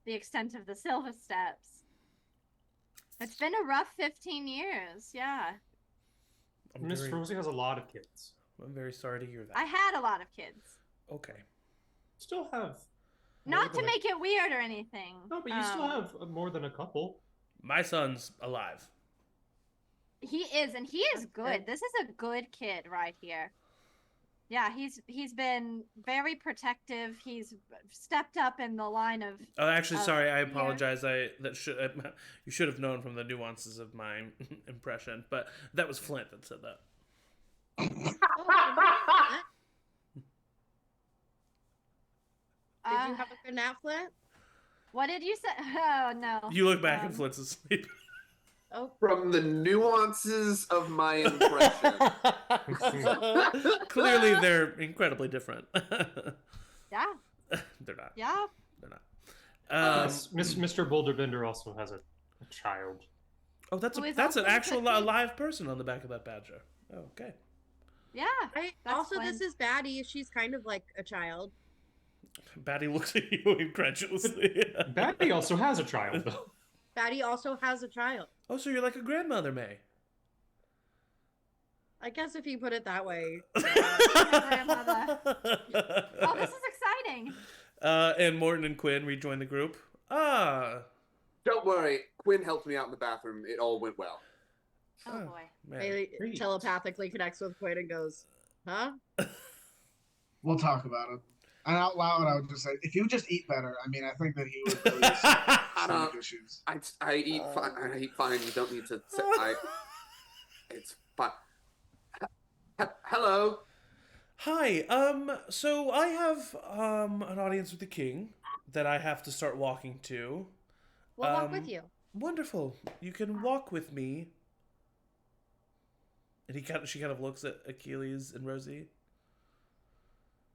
the extent of the Silver Steps. It's been a rough 15 years, yeah. Miss Rosie has a lot of kids. I'm very sorry to hear that. I had a lot of kids. Okay. Still have. Not to make it weird or anything. No, but you still have more than a couple. My son's alive. He is, and he is good. This is a good kid right here. Yeah, he's been very protective. He's stepped up in the line of. Oh, actually, sorry. I yeah. apologize. You should have known from the nuances of my impression, but that was Flint that said that. Did you have a good nap, Flint? What did you say? Oh no. You look back and Flint's asleep. Oh, From the nuances of my impression. Clearly, they're incredibly different. Yeah. They're not. Yeah. They're not. Yes, Mr. Boulderbender also has a child. Oh, that's Who is an also a actual good kid. live person on the back of that badger. Oh, okay. Yeah. right. That's Also, fun. this is Batty. She's kind of like a child. Batty looks at you incredulously. Batty also has a child, though. Batty also has a child. Oh, so you're like a grandmother, May. I guess if you put it that way. Grandmother. Oh, this is exciting. And Morton and Quinn rejoin the group. Ah. Don't worry, Quinn helped me out in the bathroom. It all went well. Oh boy. Man. Bailey Great. telepathically connects with Quinn and goes, huh? We'll talk about it. And out loud, I would just say, if you would just eat better, I mean, I think that he would really just stomach issues. I eat fine. I eat fine. You don't need to say. It's fine. Hello. Hi. So I have an audience with the king that I have to start walking to. We'll walk with you. Wonderful. You can walk with me. And she kind of looks at Achilles and Rosie.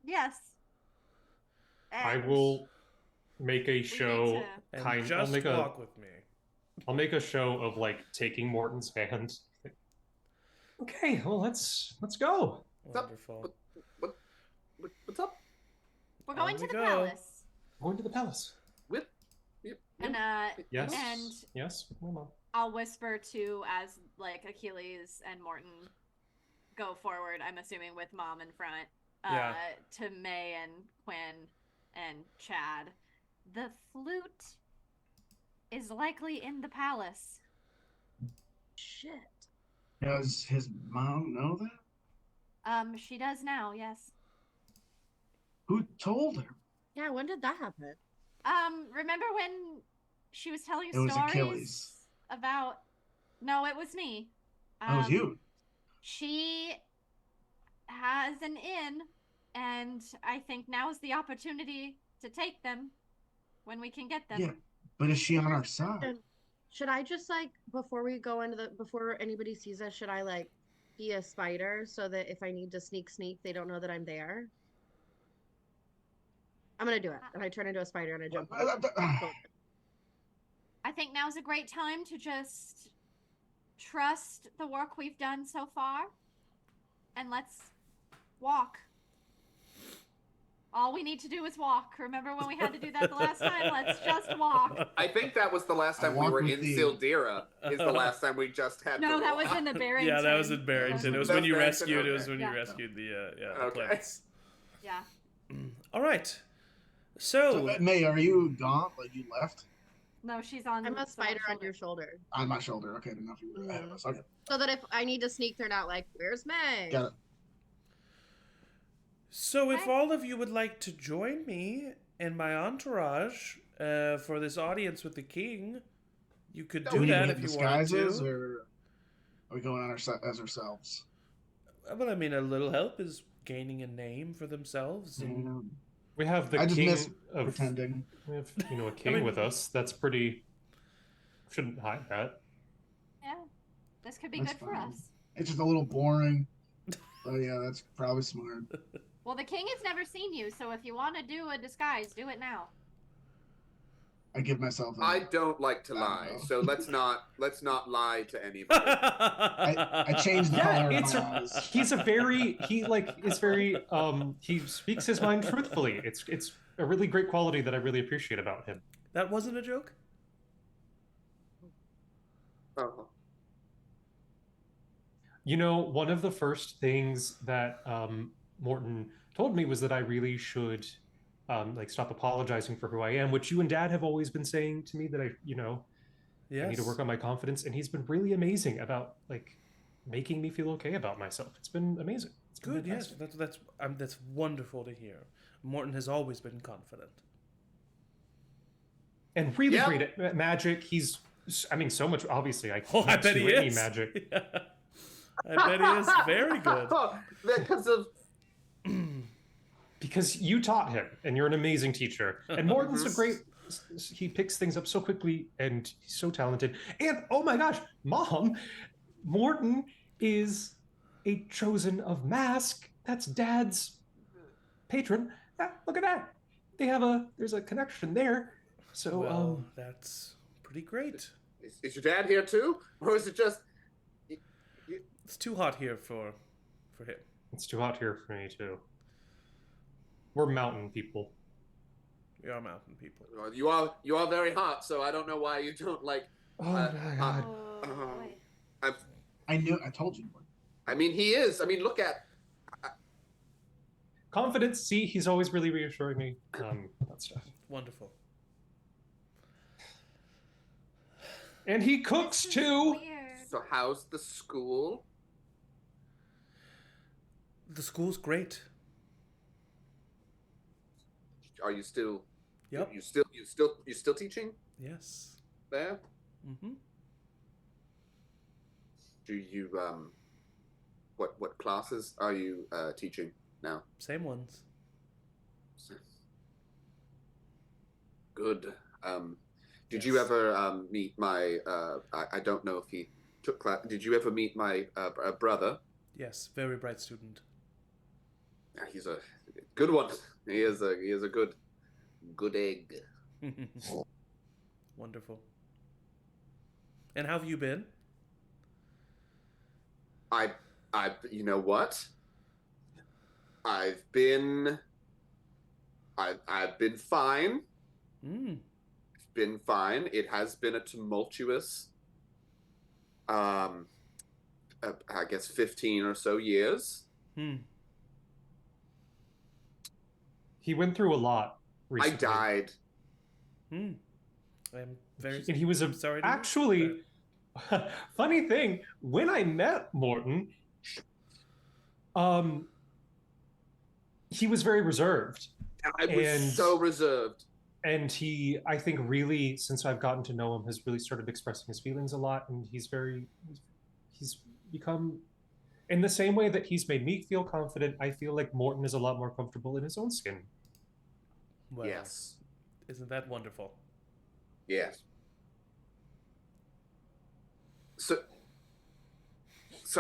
Yes. I And will make a we need show. to- And Kind. just walk with me. I'll make a show of like taking Morton's hand. Okay, well let's go. Wonderful. What's up? We're going On to we the go. palace. Going to the palace. With And Yes. And Yes. with my mom. I'll whisper to as like Achilles and Morton go forward, I'm assuming with Mom in front, Yeah. to May and Quinn and Chad. The flute is likely in the palace. Shit. Does his mom know that? She does now, yes. Who told her? Yeah, when did that happen? Remember when she was telling It was stories Achilles. about? No, it was me. That was you. She has an inn, and I think now is the opportunity to take them when we can get them. Yeah, but is she on our side? Should I just like before we go into before anybody sees us, should I like be a spider so that if I need to sneak, they don't know that I'm there? I'm gonna do it. And I turn into a spider and I jump. I think now's a great time to just trust the work we've done so far, and let's walk. All we need to do is walk. Remember when we had to do that the last time? Let's just walk. I think that was the last time we were in Sildira. Is the last time we just had. No, to that walk. was in the Barrington. Yeah, that was in Barrington. It was when you rescued. It was when you Yeah. rescued the Okay. plants. Yeah. All right. So, May, are you gone? Like you left? No, she's on. I'm a spider on shoulder. your shoulder. On my shoulder. Okay, I didn't know if you were ahead of us. Okay, So that if I need to sneak through out, like, where's May? got it. So, if all of you would like to join me and my entourage for this audience with the king, you could do that if you wanted disguises, to. or are we going on as ourselves? Well, I mean, a little help is gaining a name for themselves. And We have the I just king miss of pretending. We have, a king with us. That's pretty. Shouldn't hide that. Yeah. This could be That's good for fine. us. It's just a little boring. Oh yeah, that's probably smart. Well, the king has never seen you, so if you want to do a disguise, do it now. I give myself. I don't like to lie, know. so let's not lie to anybody. I changed the color of my eyes. He's he speaks his mind truthfully. It's a really great quality that I really appreciate about him. That wasn't a joke? Oh. One of the first things that Morton told me was that I really should stop apologizing for who I am, which you and Dad have always been saying to me that I need to work on my confidence, and he's been really amazing about making me feel okay about myself. It's been amazing. It's been Good, yes. fantastic. That's wonderful to hear. Morton has always been confident. And really great at magic. He's, so much. Obviously, I can't I bet do he any is. magic. Yeah. I bet he is very good. Because of Because you taught him, and you're an amazing teacher. And Morton's a great. He picks things up so quickly, and he's so talented. And oh my gosh, Mom, Morton is a chosen of Mask. That's Dad's patron. Look at that. There's a connection there. So Well, that's pretty great. is your dad here too, or is it just? It's too hot here for him. it's too hot here for me too. We're mountain people. We are mountain people. You are very hot, so I don't know why you don't like. Oh my God. Oh, boy. I told you. I mean, he is. I mean, look at. Confidence. See, he's always really reassuring me. That stuff. Wonderful. And he cooks too. Weird. So how's the school? The school's great. Are you still? Yep. You still teaching Yes. there? Mm-hmm. Do you what classes are you teaching now? Same ones. Good. Did you ever meet my? I don't know if he took class. Did you ever meet my brother? Yes, very bright student. Yeah, he's a good one. He is a good egg. Wonderful. And how have you been? I you know what? I've been fine. It's been fine. It has been a tumultuous I guess 15 or so years. He went through a lot recently. I died. I'm very And he was sorry to actually funny thing, when I met Morton, he was very reserved. I was so reserved. And he, I think, really, since I've gotten to know him, has really started expressing his feelings a lot. And he's become, in the same way that he's made me feel confident, I feel like Morton is a lot more comfortable in his own skin. Well, Yes. Isn't that wonderful? Yes. So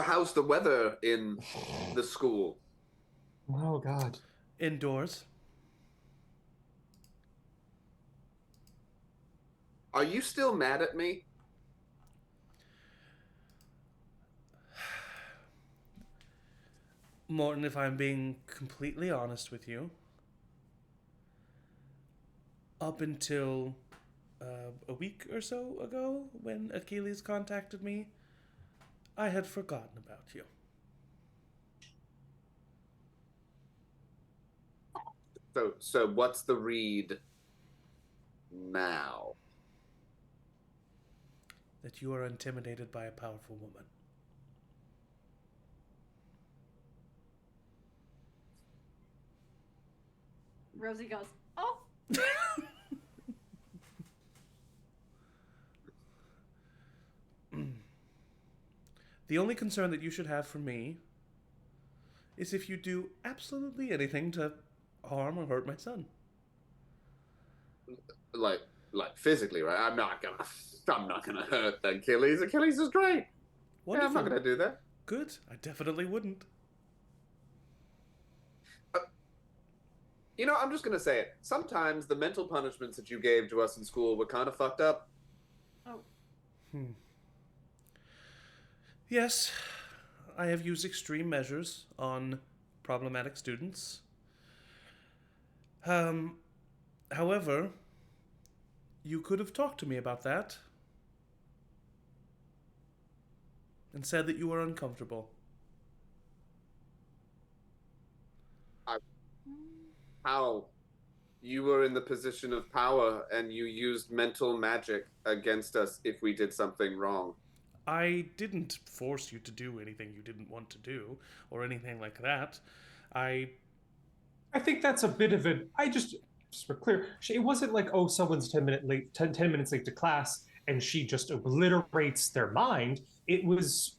how's the weather in the school? Oh, God. Indoors. Are you still mad at me? Morton, if I'm being completely honest with you, up until a week or so ago, when Achilles contacted me, I had forgotten about you. So what's the read now? That you are intimidated by a powerful woman. Rosie goes, oh. The only concern that you should have for me is if you do absolutely anything to harm or hurt my son. Like physically, right? I'm not gonna hurt Achilles. Achilles is great. Wonderful. Yeah, I'm not gonna do that. Good. I definitely wouldn't. You know, I'm just gonna say it. Sometimes the mental punishments that you gave to us in school were kind of fucked up. Oh. Yes, I have used extreme measures on problematic students. However, you could have talked to me about that and said that you were uncomfortable. How? You were in the position of power and you used mental magic against us if we did something wrong. I didn't force you to do anything you didn't want to do or anything like that. I think that's a bit of a. Just for clear, it wasn't like, oh, someone's 10 minutes late to class and she just obliterates their mind. It was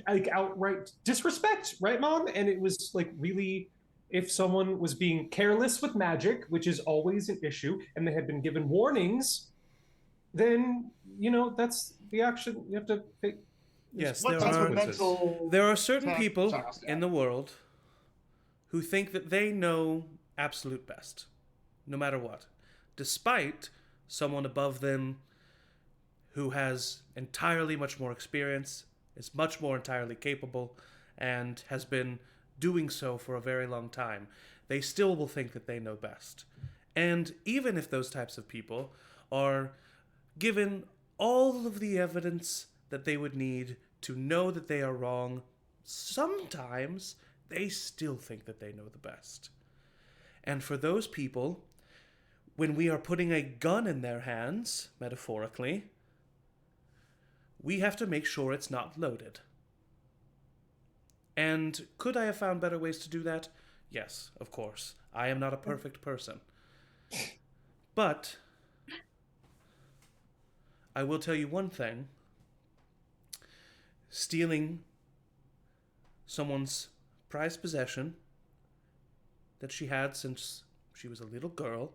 like outright disrespect, right, Mom? And it was like really, if someone was being careless with magic, which is always an issue, and they had been given warnings, then, that's the action you have to take. Yes, there are certain people in the world who think that they know absolute best, no matter what, despite someone above them who has entirely much more experience, is much more entirely capable, and has been doing so for a very long time. They still will think that they know best. And even if those types of people are given all of the evidence that they would need to know that they are wrong, sometimes they still think that they know the best. And for those people, when we are putting a gun in their hands, metaphorically, we have to make sure it's not loaded. And could I have found better ways to do that? Yes, of course. I am not a perfect person. But I will tell you one thing. Stealing someone's prized possession that she had since she was a little girl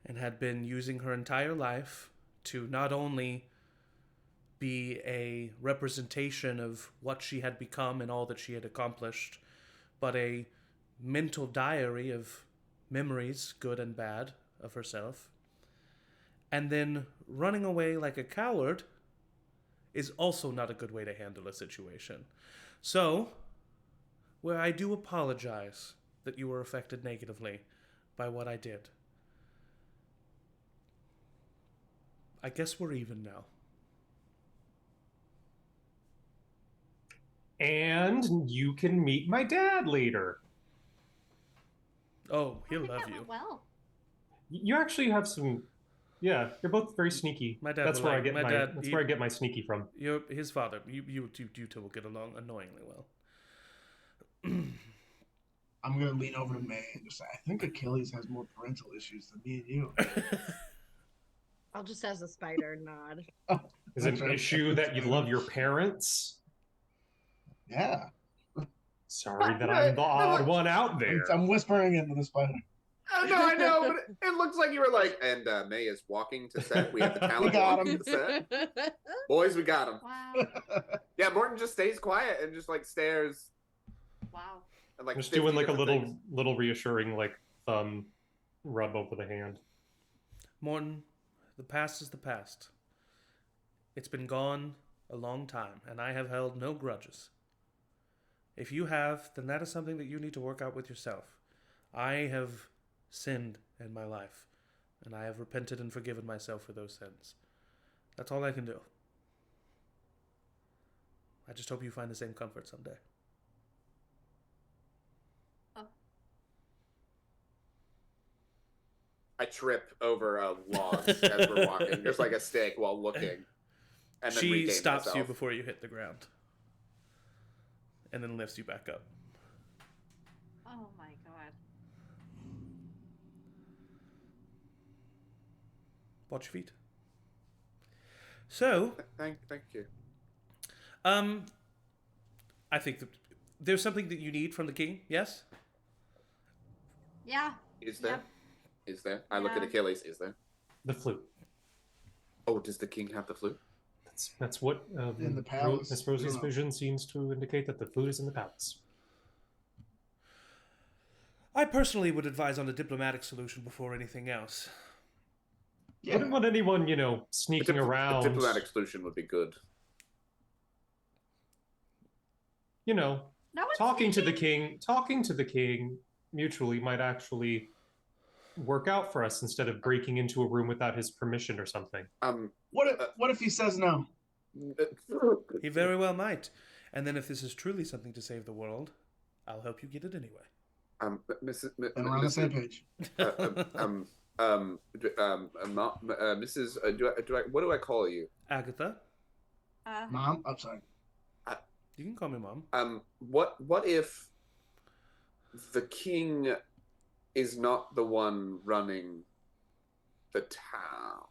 and had been using her entire life to not only be a representation of what she had become and all that she had accomplished, but a mental diary of memories, good and bad, of herself. And then running away like a coward is also not a good way to handle a situation. So, where I do apologize that you were affected negatively by what I did, I guess we're even now. And you can meet my dad later. Oh, he'll I think love that you. went well. You actually have some. Yeah, you're both very sneaky. My dad That's will where like- I get my my. dad- That's he- where I get my sneaky from. You're his father. You two will get along annoyingly well. I'm gonna lean over to May and just say, I think Achilles has more parental issues than me and you. I'll just as a spider nod. Is it an issue that you love your parents? Yeah. Sorry that I'm the odd one out there. I'm whispering into the spider. No, I know, but it looks like you were like, and May is walking to set. We have the talent We got walking him. to set. Boys, we got him. Wow. Yeah, Morton just stays quiet and just like stares Wow. at like I'm just 50 doing like a different things. little reassuring like thumb rub over the hand. Morton, the past is the past. It's been gone a long time, and I have held no grudges. If you have, then that is something that you need to work out with yourself. I have sinned in my life, and I have repented and forgiven myself for those sins. That's all I can do. I just hope you find the same comfort someday. I trip over a log as we're walking, just like a stick while looking. And then She regain stops myself. you before you hit the ground. And then lifts you back up. Oh my god. Watch your feet. So, Thank you. I think that there's something that you need from the king, yes? Yeah. Is there? Yep. Is there? I look at Yeah. Achilles. Is there? The flute. Oh, does the king have the flute? That's what In the palace. Miss Rosie's I don't know. vision seems to indicate that the flute is in the palace. I personally would advise on a diplomatic solution before anything else. I wouldn't want anyone, sneaking A around. diplomatic solution would be good. No one's Talking to speaking. the king mutually might actually work out for us instead of breaking into a room without his permission or something. What if he says no? He very well might. And then if this is truly something to save the world, I'll help you get it anyway. Mrs. And we're on the same page. Mrs. What do I call you? Agatha, Mom? I'm sorry. you can call me Mom. What if the king is not the one running the town?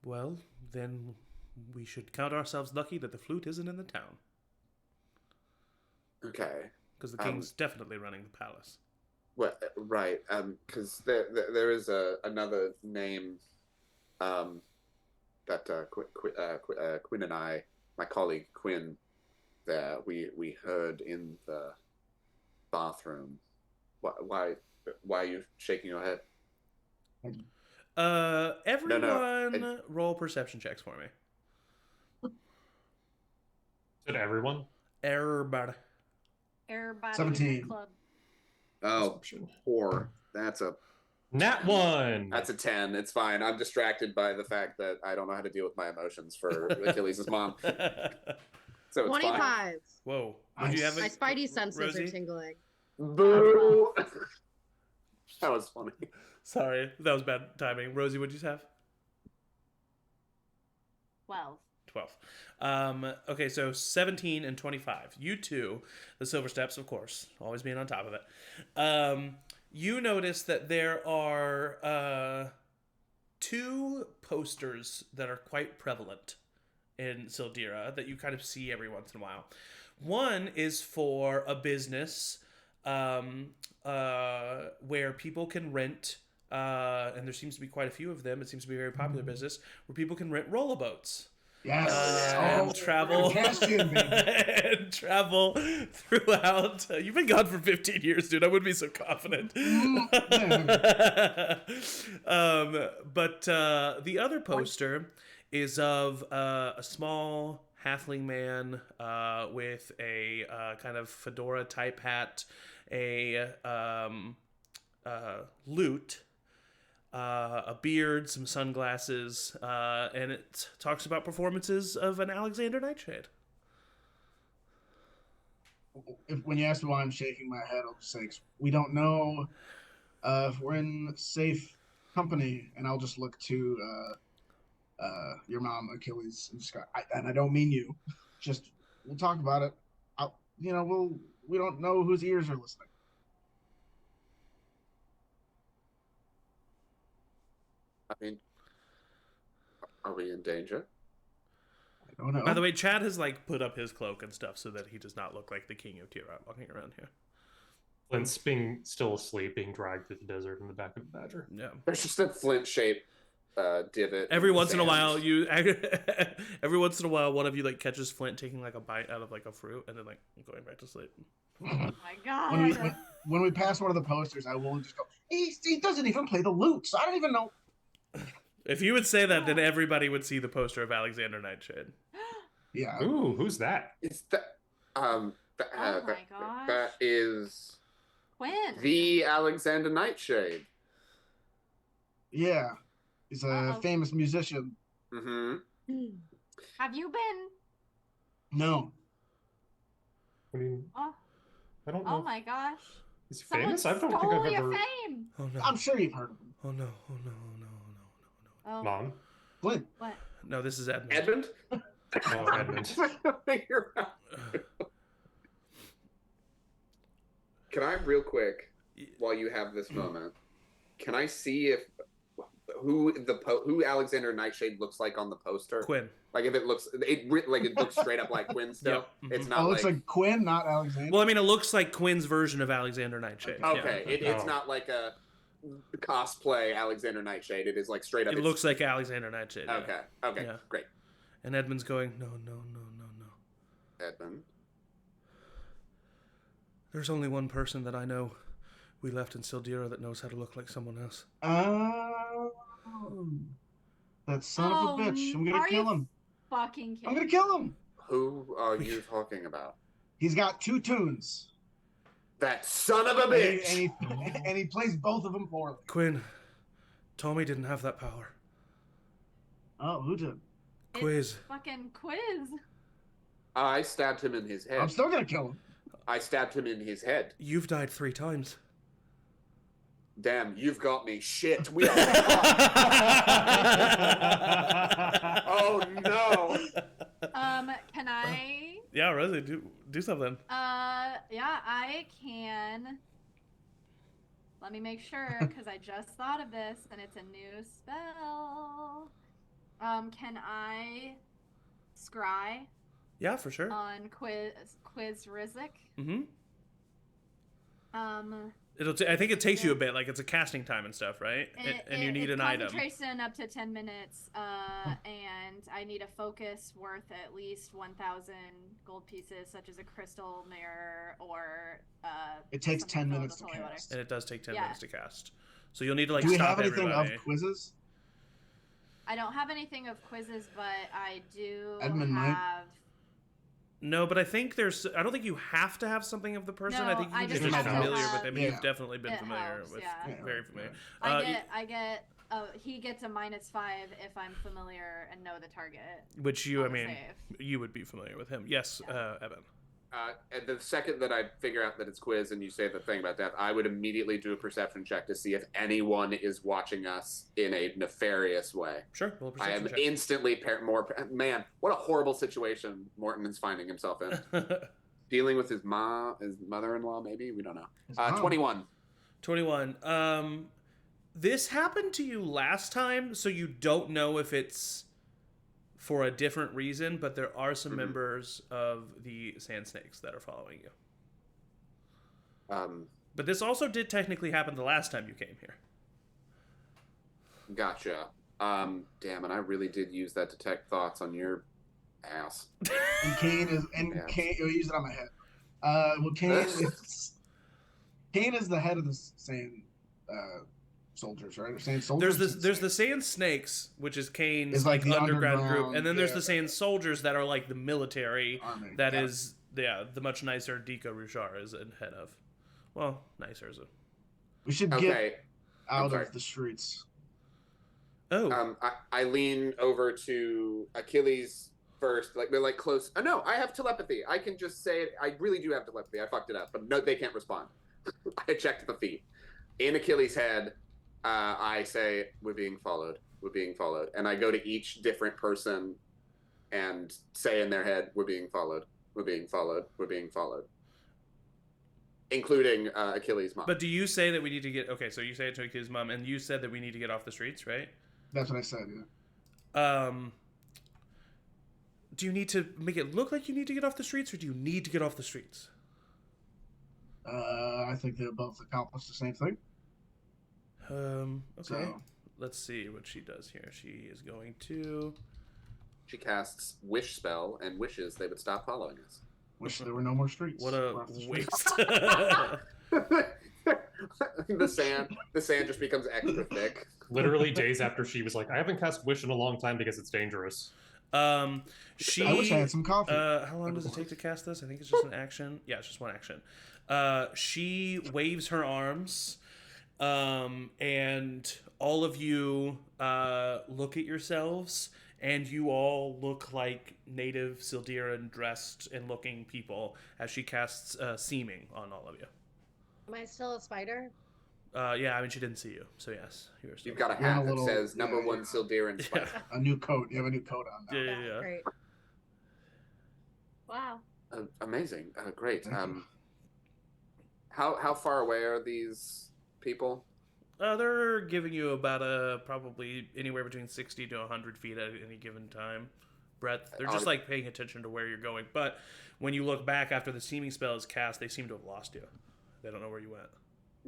Well, then we should count ourselves lucky that the flute isn't in the town. Okay. Because the king's definitely running the palace. Well, right. Because there is another name that Quinn and I, my colleague Quinn, there we heard in the bathroom. Why are you shaking your head? Everyone roll perception checks for me. Did everyone? Everybody. Everybody 17. in the club. Oh, 4. That's a Nat 1. That's a 10. It's fine. I'm distracted by the fact that I don't know how to deal with my emotions for Achilles' mom. So it's 25. fine. Whoa. Would you have My it? spidey senses Rosie? are tingling. Boo! That was funny. Sorry, that was bad timing. Rosie, what'd you have? 12. 12. Okay, so 17 and 25. You two, the Silver Steps, of course, always being on top of it. You notice that there are 2 posters that are quite prevalent in Sildira that you kind of see every once in a while. One is for a business where people can rent, and there seems to be quite a few of them. It seems to be a very popular business where people can rent rollerboats. Yes. And travel and travel throughout. You've been gone for 15 years, dude. I wouldn't be so confident. But the other poster is of a small halfling man with a kind of fedora type hat, a lute, a beard, some sunglasses, and it talks about performances of an Alexander Nightshade. When you ask me why I'm shaking my head, I'll just say we don't know if we're in safe company, and I'll just look to your mom, Achilles, and Scott. And I don't mean you. Just we'll talk about it. We don't know whose ears are listening. I mean, are we in danger? I don't know. By the way, Chad has put up his cloak and stuff so that he does not look like the king of Tayaroth walking around here. Flint's being still asleep, being dragged through the desert in the back of the Badger. Yeah. There's just a flint-shaped divot. Every once in a sand. while, one of you catches Flint taking a bite out of a fruit and then going back to sleep. Oh my god. When we pass one of the posters, I will just go. He doesn't even play the lute, so I don't even know. If you would say that, then everybody would see the poster of Alexander Nightshade. Yeah. Ooh, who's that? Is that Oh my gosh. That is Quinn. the Alexander Nightshade. Yeah, he's a Uh-oh. famous musician. Mm-hmm. Have you been? No, I mean, Oh, I don't know. oh my gosh. Is he Someone famous? I don't think stole I've your ever. fame. Oh no. I'm sure you've heard of him. Oh no. Oh no. Oh no. Oh no. Oh, Mom. Glenn. what? No, this is Edmund. Edmund? Oh, Edmund. You're right. Can I, real quick, while you have this moment, can I see if who Alexander Nightshade looks like on the poster? Quinn. Like if it looks straight up like Quinn still. Yep. Mhm. It's Oh, not it looks like Quinn, not Alexander. Well, I mean, it looks like Quinn's version of Alexander Nightshade. okay. Yeah. It's Oh. not like a cosplay Alexander Nightshade. It is like straight up. It looks like Alexander Nightshade. Yeah. Okay. Okay. Yeah. Great. And Edmund's going, no. Edmund. There's only one person that I know we left in Sildira that knows how to look like someone else. Oh, that son of a bitch! I'm gonna are kill you him. Fucking kidding. I'm gonna kill him. Who are you talking about? He's got 2 tunes. That son of a bitch. And he plays both of them poorly. Quinn, Tommy didn't have that power. Oh, who did? It's Quiz. fucking Quiz. I stabbed him in his head. I'm still gonna kill him. I stabbed him in his head. You've died 3 times. Damn, you've got me. Shit, we are. Oh no. Can I? Yeah, Rosie, do something. Yeah, I can. Let me make sure, because I just thought of this, and it's a new spell. Can I scry Yeah, for sure. on Quiz Rizik? Mm-hmm. Um, I think it takes you a bit, like it's a casting time and stuff, right? And you need an item. Concentration up to 10 minutes, and I need a focus worth at least 1,000 gold pieces, such as a crystal mirror or. It takes something 10 filled minutes with to holy water. cast. And it does take 10 Yeah. minutes to cast. So you'll need to like Do we stop have anything everybody. of quizzes? I don't have anything of quizzes, but I do Edmund might. have. No, but I don't think you have to have something of the person. I No, think you I can just just be have to familiar have- with them. Yeah. You've definitely been It familiar helps, with. yeah. Very familiar. I get. He gets a -5 if I'm familiar and know the target. Which you, I on the mean, save. you would be familiar with him. Yes, Evan. And the second that I figure out that it's Quiz and you say the thing about death, I would immediately do a perception check to see if anyone is watching us in a nefarious way. Sure. Roll a I am perception check. instantly man. What a horrible situation Morton is finding himself in. Dealing with his mother-in-law, maybe, we don't know. His mom. 21. 21. This happened to you last time, so you don't know if it's for a different reason, but there are some members of the Sand Snakes that are following you. But this also did technically happen the last time you came here. Gotcha. Damn, and I really did use that detect thoughts on your ass. And Kane is Yeah. Kane. Oh, use it on my head. Well, Kane is the head of the sand soldiers, right? Or sand soldiers. There's the Sand Snakes, which is Kane's It's like the underground group, underground, and then there's yeah. the Sand Soldiers that are like the military. Army. That Yeah. is the much nicer Dika Rushar is in head of. Well, nicer is a. We should get Okay. out sorry. of the streets. Oh. I lean over to Achilles first, like they're like close. Oh no, I have telepathy. I can just say it. I really do have telepathy. I fucked it up, but no, they can't respond. I checked the feet. In Achilles' head, I say, "We're being followed. We're being followed," and I go to each different person and say in their head, "We're being followed. We're being followed. We're being followed," including Achilles' mom. But do you say that we need to get? Okay, so you say it to Achilles' mom, and you said that we need to get off the streets, right? That's what I said. Yeah. Do you need to make it look like you need to get off the streets, or do you need to get off the streets? I think they both accomplish the same thing. Okay. So- Let's see what she does here. She is going to. She casts Wish spell and wishes they would stop following us. Wish there were no more streets. What We're a off the streets. waste. the sand just becomes extra thick. Literally days after she was like, I haven't cast Wish in a long time because it's dangerous. She. I wish I had some coffee. How long does it take to cast this? I think it's just an action. Yeah, it's just one action. She waves her arms, and all of you look at yourselves, and you all look like native Sildiran dressed and looking people as she casts seeming on all of you. Am I still a spider? Yeah, I mean, she didn't see you, so yes, you're still. You've got a You're in hat a that little- says number yeah, one yeah. Sildiran spider. A new coat. You have a new coat on now. Yeah. Great. Wow. Amazing. Great. Thank you. How far away are these people? They're giving you about probably anywhere between 60 to 100 feet at any given time. Breadth. They're just like paying attention to where you're going. But when you look back after the seeming spell is cast, they seem to have lost you. They don't know where you went.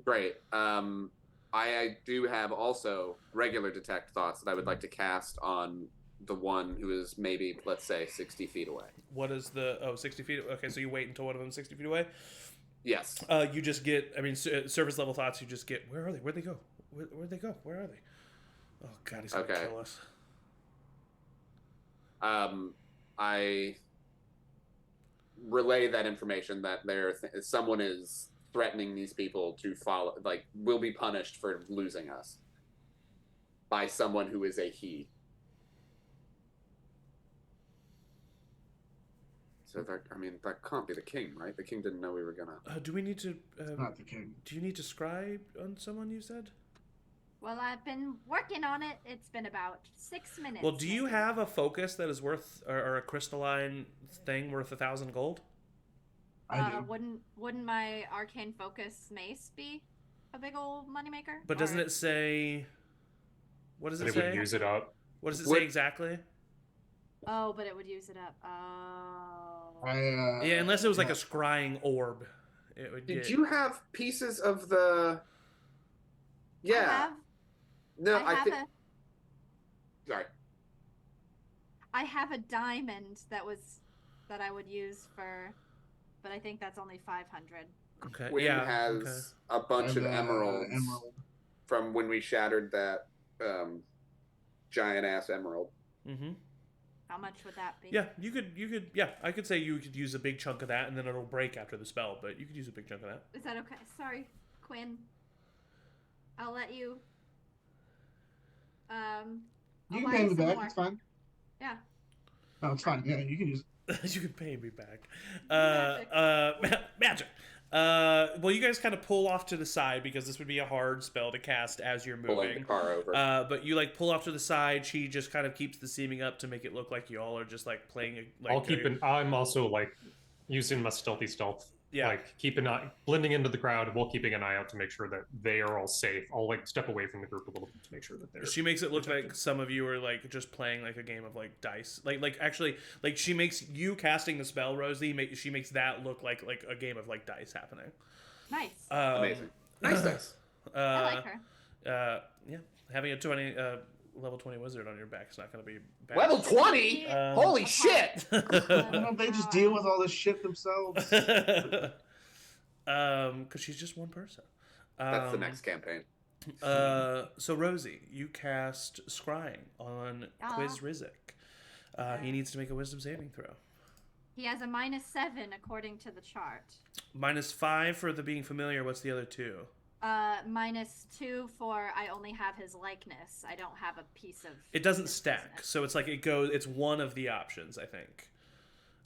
Great. I do have also regular detect thoughts that I would like to cast on the one who is maybe, let's say, 60 feet away. What is the 60 feet? Okay, so you wait until one of them 60 feet away. Yes. You just get, I mean, surface level thoughts. You just get, where are they? Where'd they go? Where'd they go? Where are they? Oh God, he's gonna kill us. I relay that information that someone is threatening these people to follow, like, will be punished for losing us by someone who is a he. So that can't be the king, right? The king didn't know we were gonna. Do we need to? Not the king. Do you need to scribe on someone? You said. Well, I've been working on it. It's been about 6 minutes. Well, do you maybe. have a focus that is worth, or a crystalline thing worth 1,000 gold? I do. Wouldn't my arcane focus mace be a big old moneymaker? But doesn't it say? What does That it it would say? use it up. What does it say exactly? Oh, but it would use it up. Oh. Yeah, unless it was like a scrying orb. It would Did get... you have pieces of the? Yeah. No, I think. Sorry. I have a diamond that I would use for, but I think that's only 500. Okay. Wynn yeah. has a bunch of emeralds Emerald. from when we shattered that giant ass emerald. Mm-hmm. How much would that be? Yeah, you could. Yeah, I could say you could use a big chunk of that, and then it'll break after the spell. But you could use a big chunk of that. Is that okay? Sorry, Quinn. I'll let you. You I'll can buy pay you me some back. more. It's fine. Yeah. No, it's fine. Yeah, you can use. You can pay me back. Magic. Magic. Well, you guys kind of pull off to the side because this would be a hard spell to cast as you're Pulling moving. the car over. But you like pull off to the side. She just kind of keeps the seeming up to make it look like y'all are just like playing. I'm also like using my stealthy stealth. Yeah. Like keep an eye, blending into the crowd while keeping an eye out to make sure that they are all safe. I'll like step away from the group a little bit to make sure that they're. She makes it look protected. like some of you are like just playing like a game of like dice. Like actually, like she makes you casting the spell, Rosie. She makes that look like a game of like dice happening. Nice. Amazing. Nice dice. I like her. Yeah, having a level 20 wizard on your back is not going to be bad. Level 20? Holy shit! Why don't they just deal with all this shit themselves? Because she's just one person. That's the next campaign. So Rosie, you cast Scrying on Quiz Rizek. He needs to make a wisdom saving throw. He has a -7 according to the chart. -5 for the being familiar. What's the other two? -2 for I only have his likeness. I don't have a piece of. It doesn't his stack, business. so it's like it goes. It's one of the options, I think.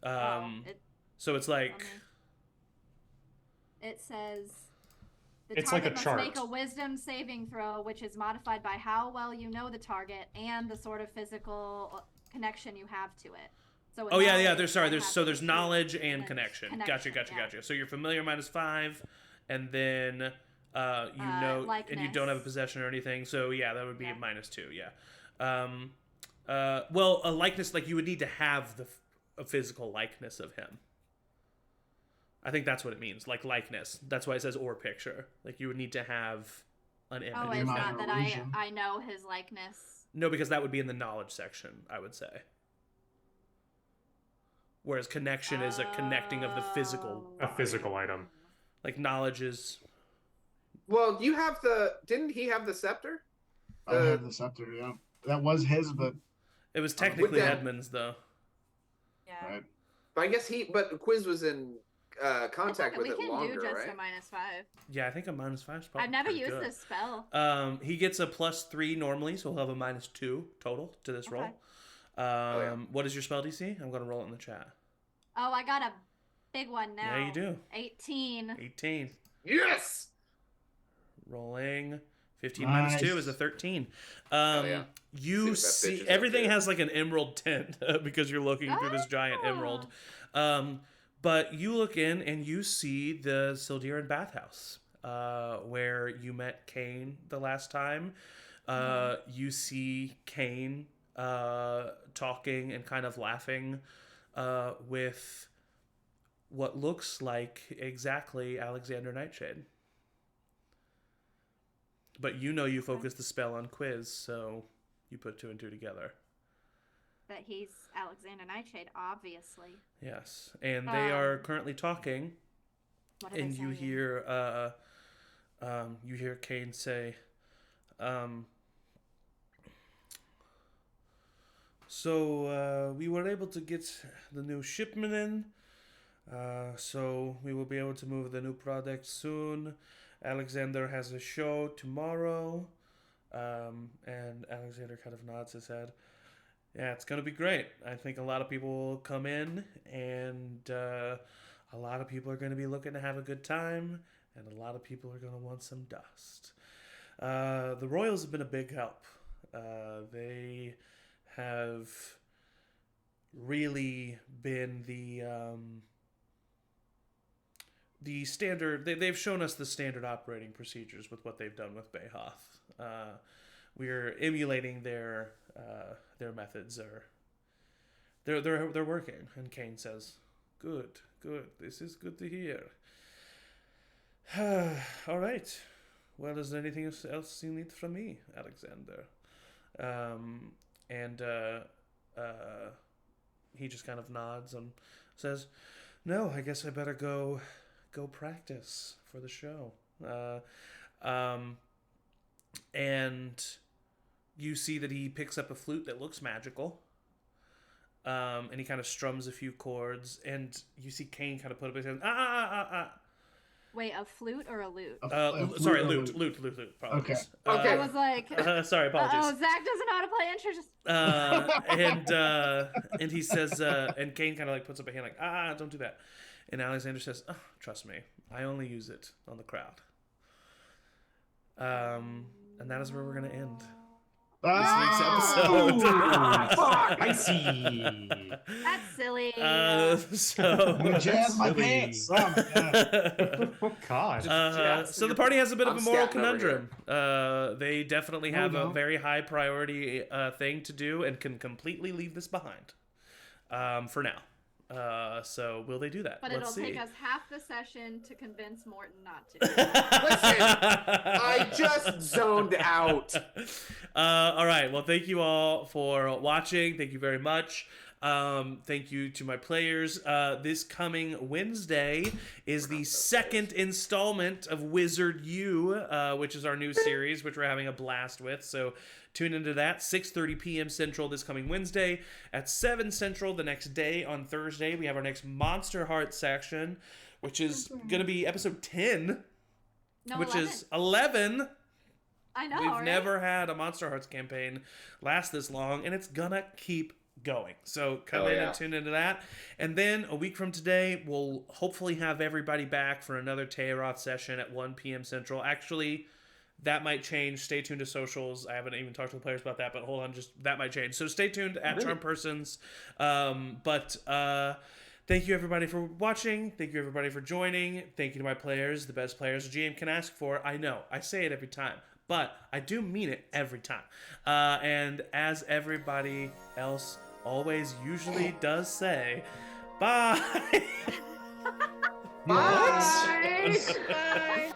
So it's like. It says. The It's like a target chart. must make a wisdom saving throw, which is modified by how well you know the target and the sort of physical connection you have to it. So with Oh yeah. knowledge, There's I have there's to knowledge choose and connection. Gotcha. yeah. So you're familiar -5, and then you know, and you don't have a possession or anything. So yeah, that would be a -2. Yeah. Well, a likeness, like you would need to have a physical likeness of him. I think that's what it means, like likeness. That's why it says or picture. Like you would need to have an image. Oh, It it's might not be that illusion. I know his likeness. No, because that would be in the knowledge section, I would say. Whereas connection is a connecting of the physical. A physical item. Like knowledge is. Well, you have didn't he have the scepter? I had the scepter, yeah. That was his, but It was technically that- Edmund's, though. Yeah. Right. But I guess Quiz was in contact with we it can longer, do just right? a -5. Yeah, I think a -5 is probably I've never pretty used good. this spell. He gets a +3 normally, so he'll have a -2 total to this roll. Okay. yeah. What is your spell DC? I'm going to roll it in the chat. Oh, I got a big one now. Yeah, you do. 18. 18. Yes. Rolling. 15 Nice. -2 is a 13. yeah. You See what that bitch see is everything up to. has like an emerald tint because you're looking through this giant emerald. But you look in and you see the Sildiran bathhouse where you met Cain the last time. You see Cain talking and kind of laughing with what looks like exactly Alexander Nightshade. But you know you focused the spell on Quiz, so you put 2 and 2 together. That he's Alexander Nightshade, obviously. Yes, and they are currently talking, What are and they you saying? hear Cain say, so we were able to get the new shipment in, so we will be able to move the new product soon. Alexander has a show tomorrow, and Alexander kind of nods his head. Yeah, it's going to be great. I think a lot of people will come in, and a lot of people are going to be looking to have a good time, and a lot of people are going to want some dust. The Royals have been a big help. They have really been the standard. They've shown us the standard operating procedures with what they've done with Bayhoth. We're emulating their methods. They're working. And Cain says, "Good. This is good to hear." All right. Well, is there anything else you need from me, Alexander? And he just kind of nods and says, "No, I guess I better go practice for the show." And you see that he picks up a flute that looks magical. And he kind of strums a few chords, and you see Cain kind of put up his hand. Wait, a flute or a lute? Sorry, lute. Apologies. Okay. I was like, sorry, apologies. oh, Zach doesn't know how to play instruments. And he says, and Cain kind of like puts up a hand like, don't do that. And Alexander says, trust me, I only use it on the crowd. And that is where we're going to end this week's episode. I see. That's silly. So Jazz my Silly. pants. Oh my god. Oh God. so the party has a bit of I'm a moral scatting over conundrum. They definitely have a no. very high priority thing to do and can completely leave this behind for now. So will they do that? But Let's it'll see. take us half the session to convince Morton not to. Listen, I just zoned out. All right. Well, thank you all for watching. Thank you very much. Thank you to my players. This coming Wednesday is the second installment of Wizard U, which is our new series, which we're having a blast with. So tune into that, 6:30 p.m. Central this coming Wednesday. At 7 Central the next day on Thursday, we have our next Monster Heart section, which is going to be episode 10, No, which 11. is 11. I know. We've right? never had a Monster Hearts campaign last this long, and it's gonna keep going. So come in and tune into that. And then a week from today, we'll hopefully have everybody back for another Tayaroth session at 1 p.m. Central. Actually, that might change. Stay tuned to socials. I haven't even talked to the players about that, but hold on, that might change. So stay tuned at Charm Persons. Thank you everybody for watching. Thank you everybody for joining. Thank you to my players, the best players a GM can ask for. I know, I say it every time, but I do mean it every time. And as everybody else always usually does say, bye. Bye. Bye.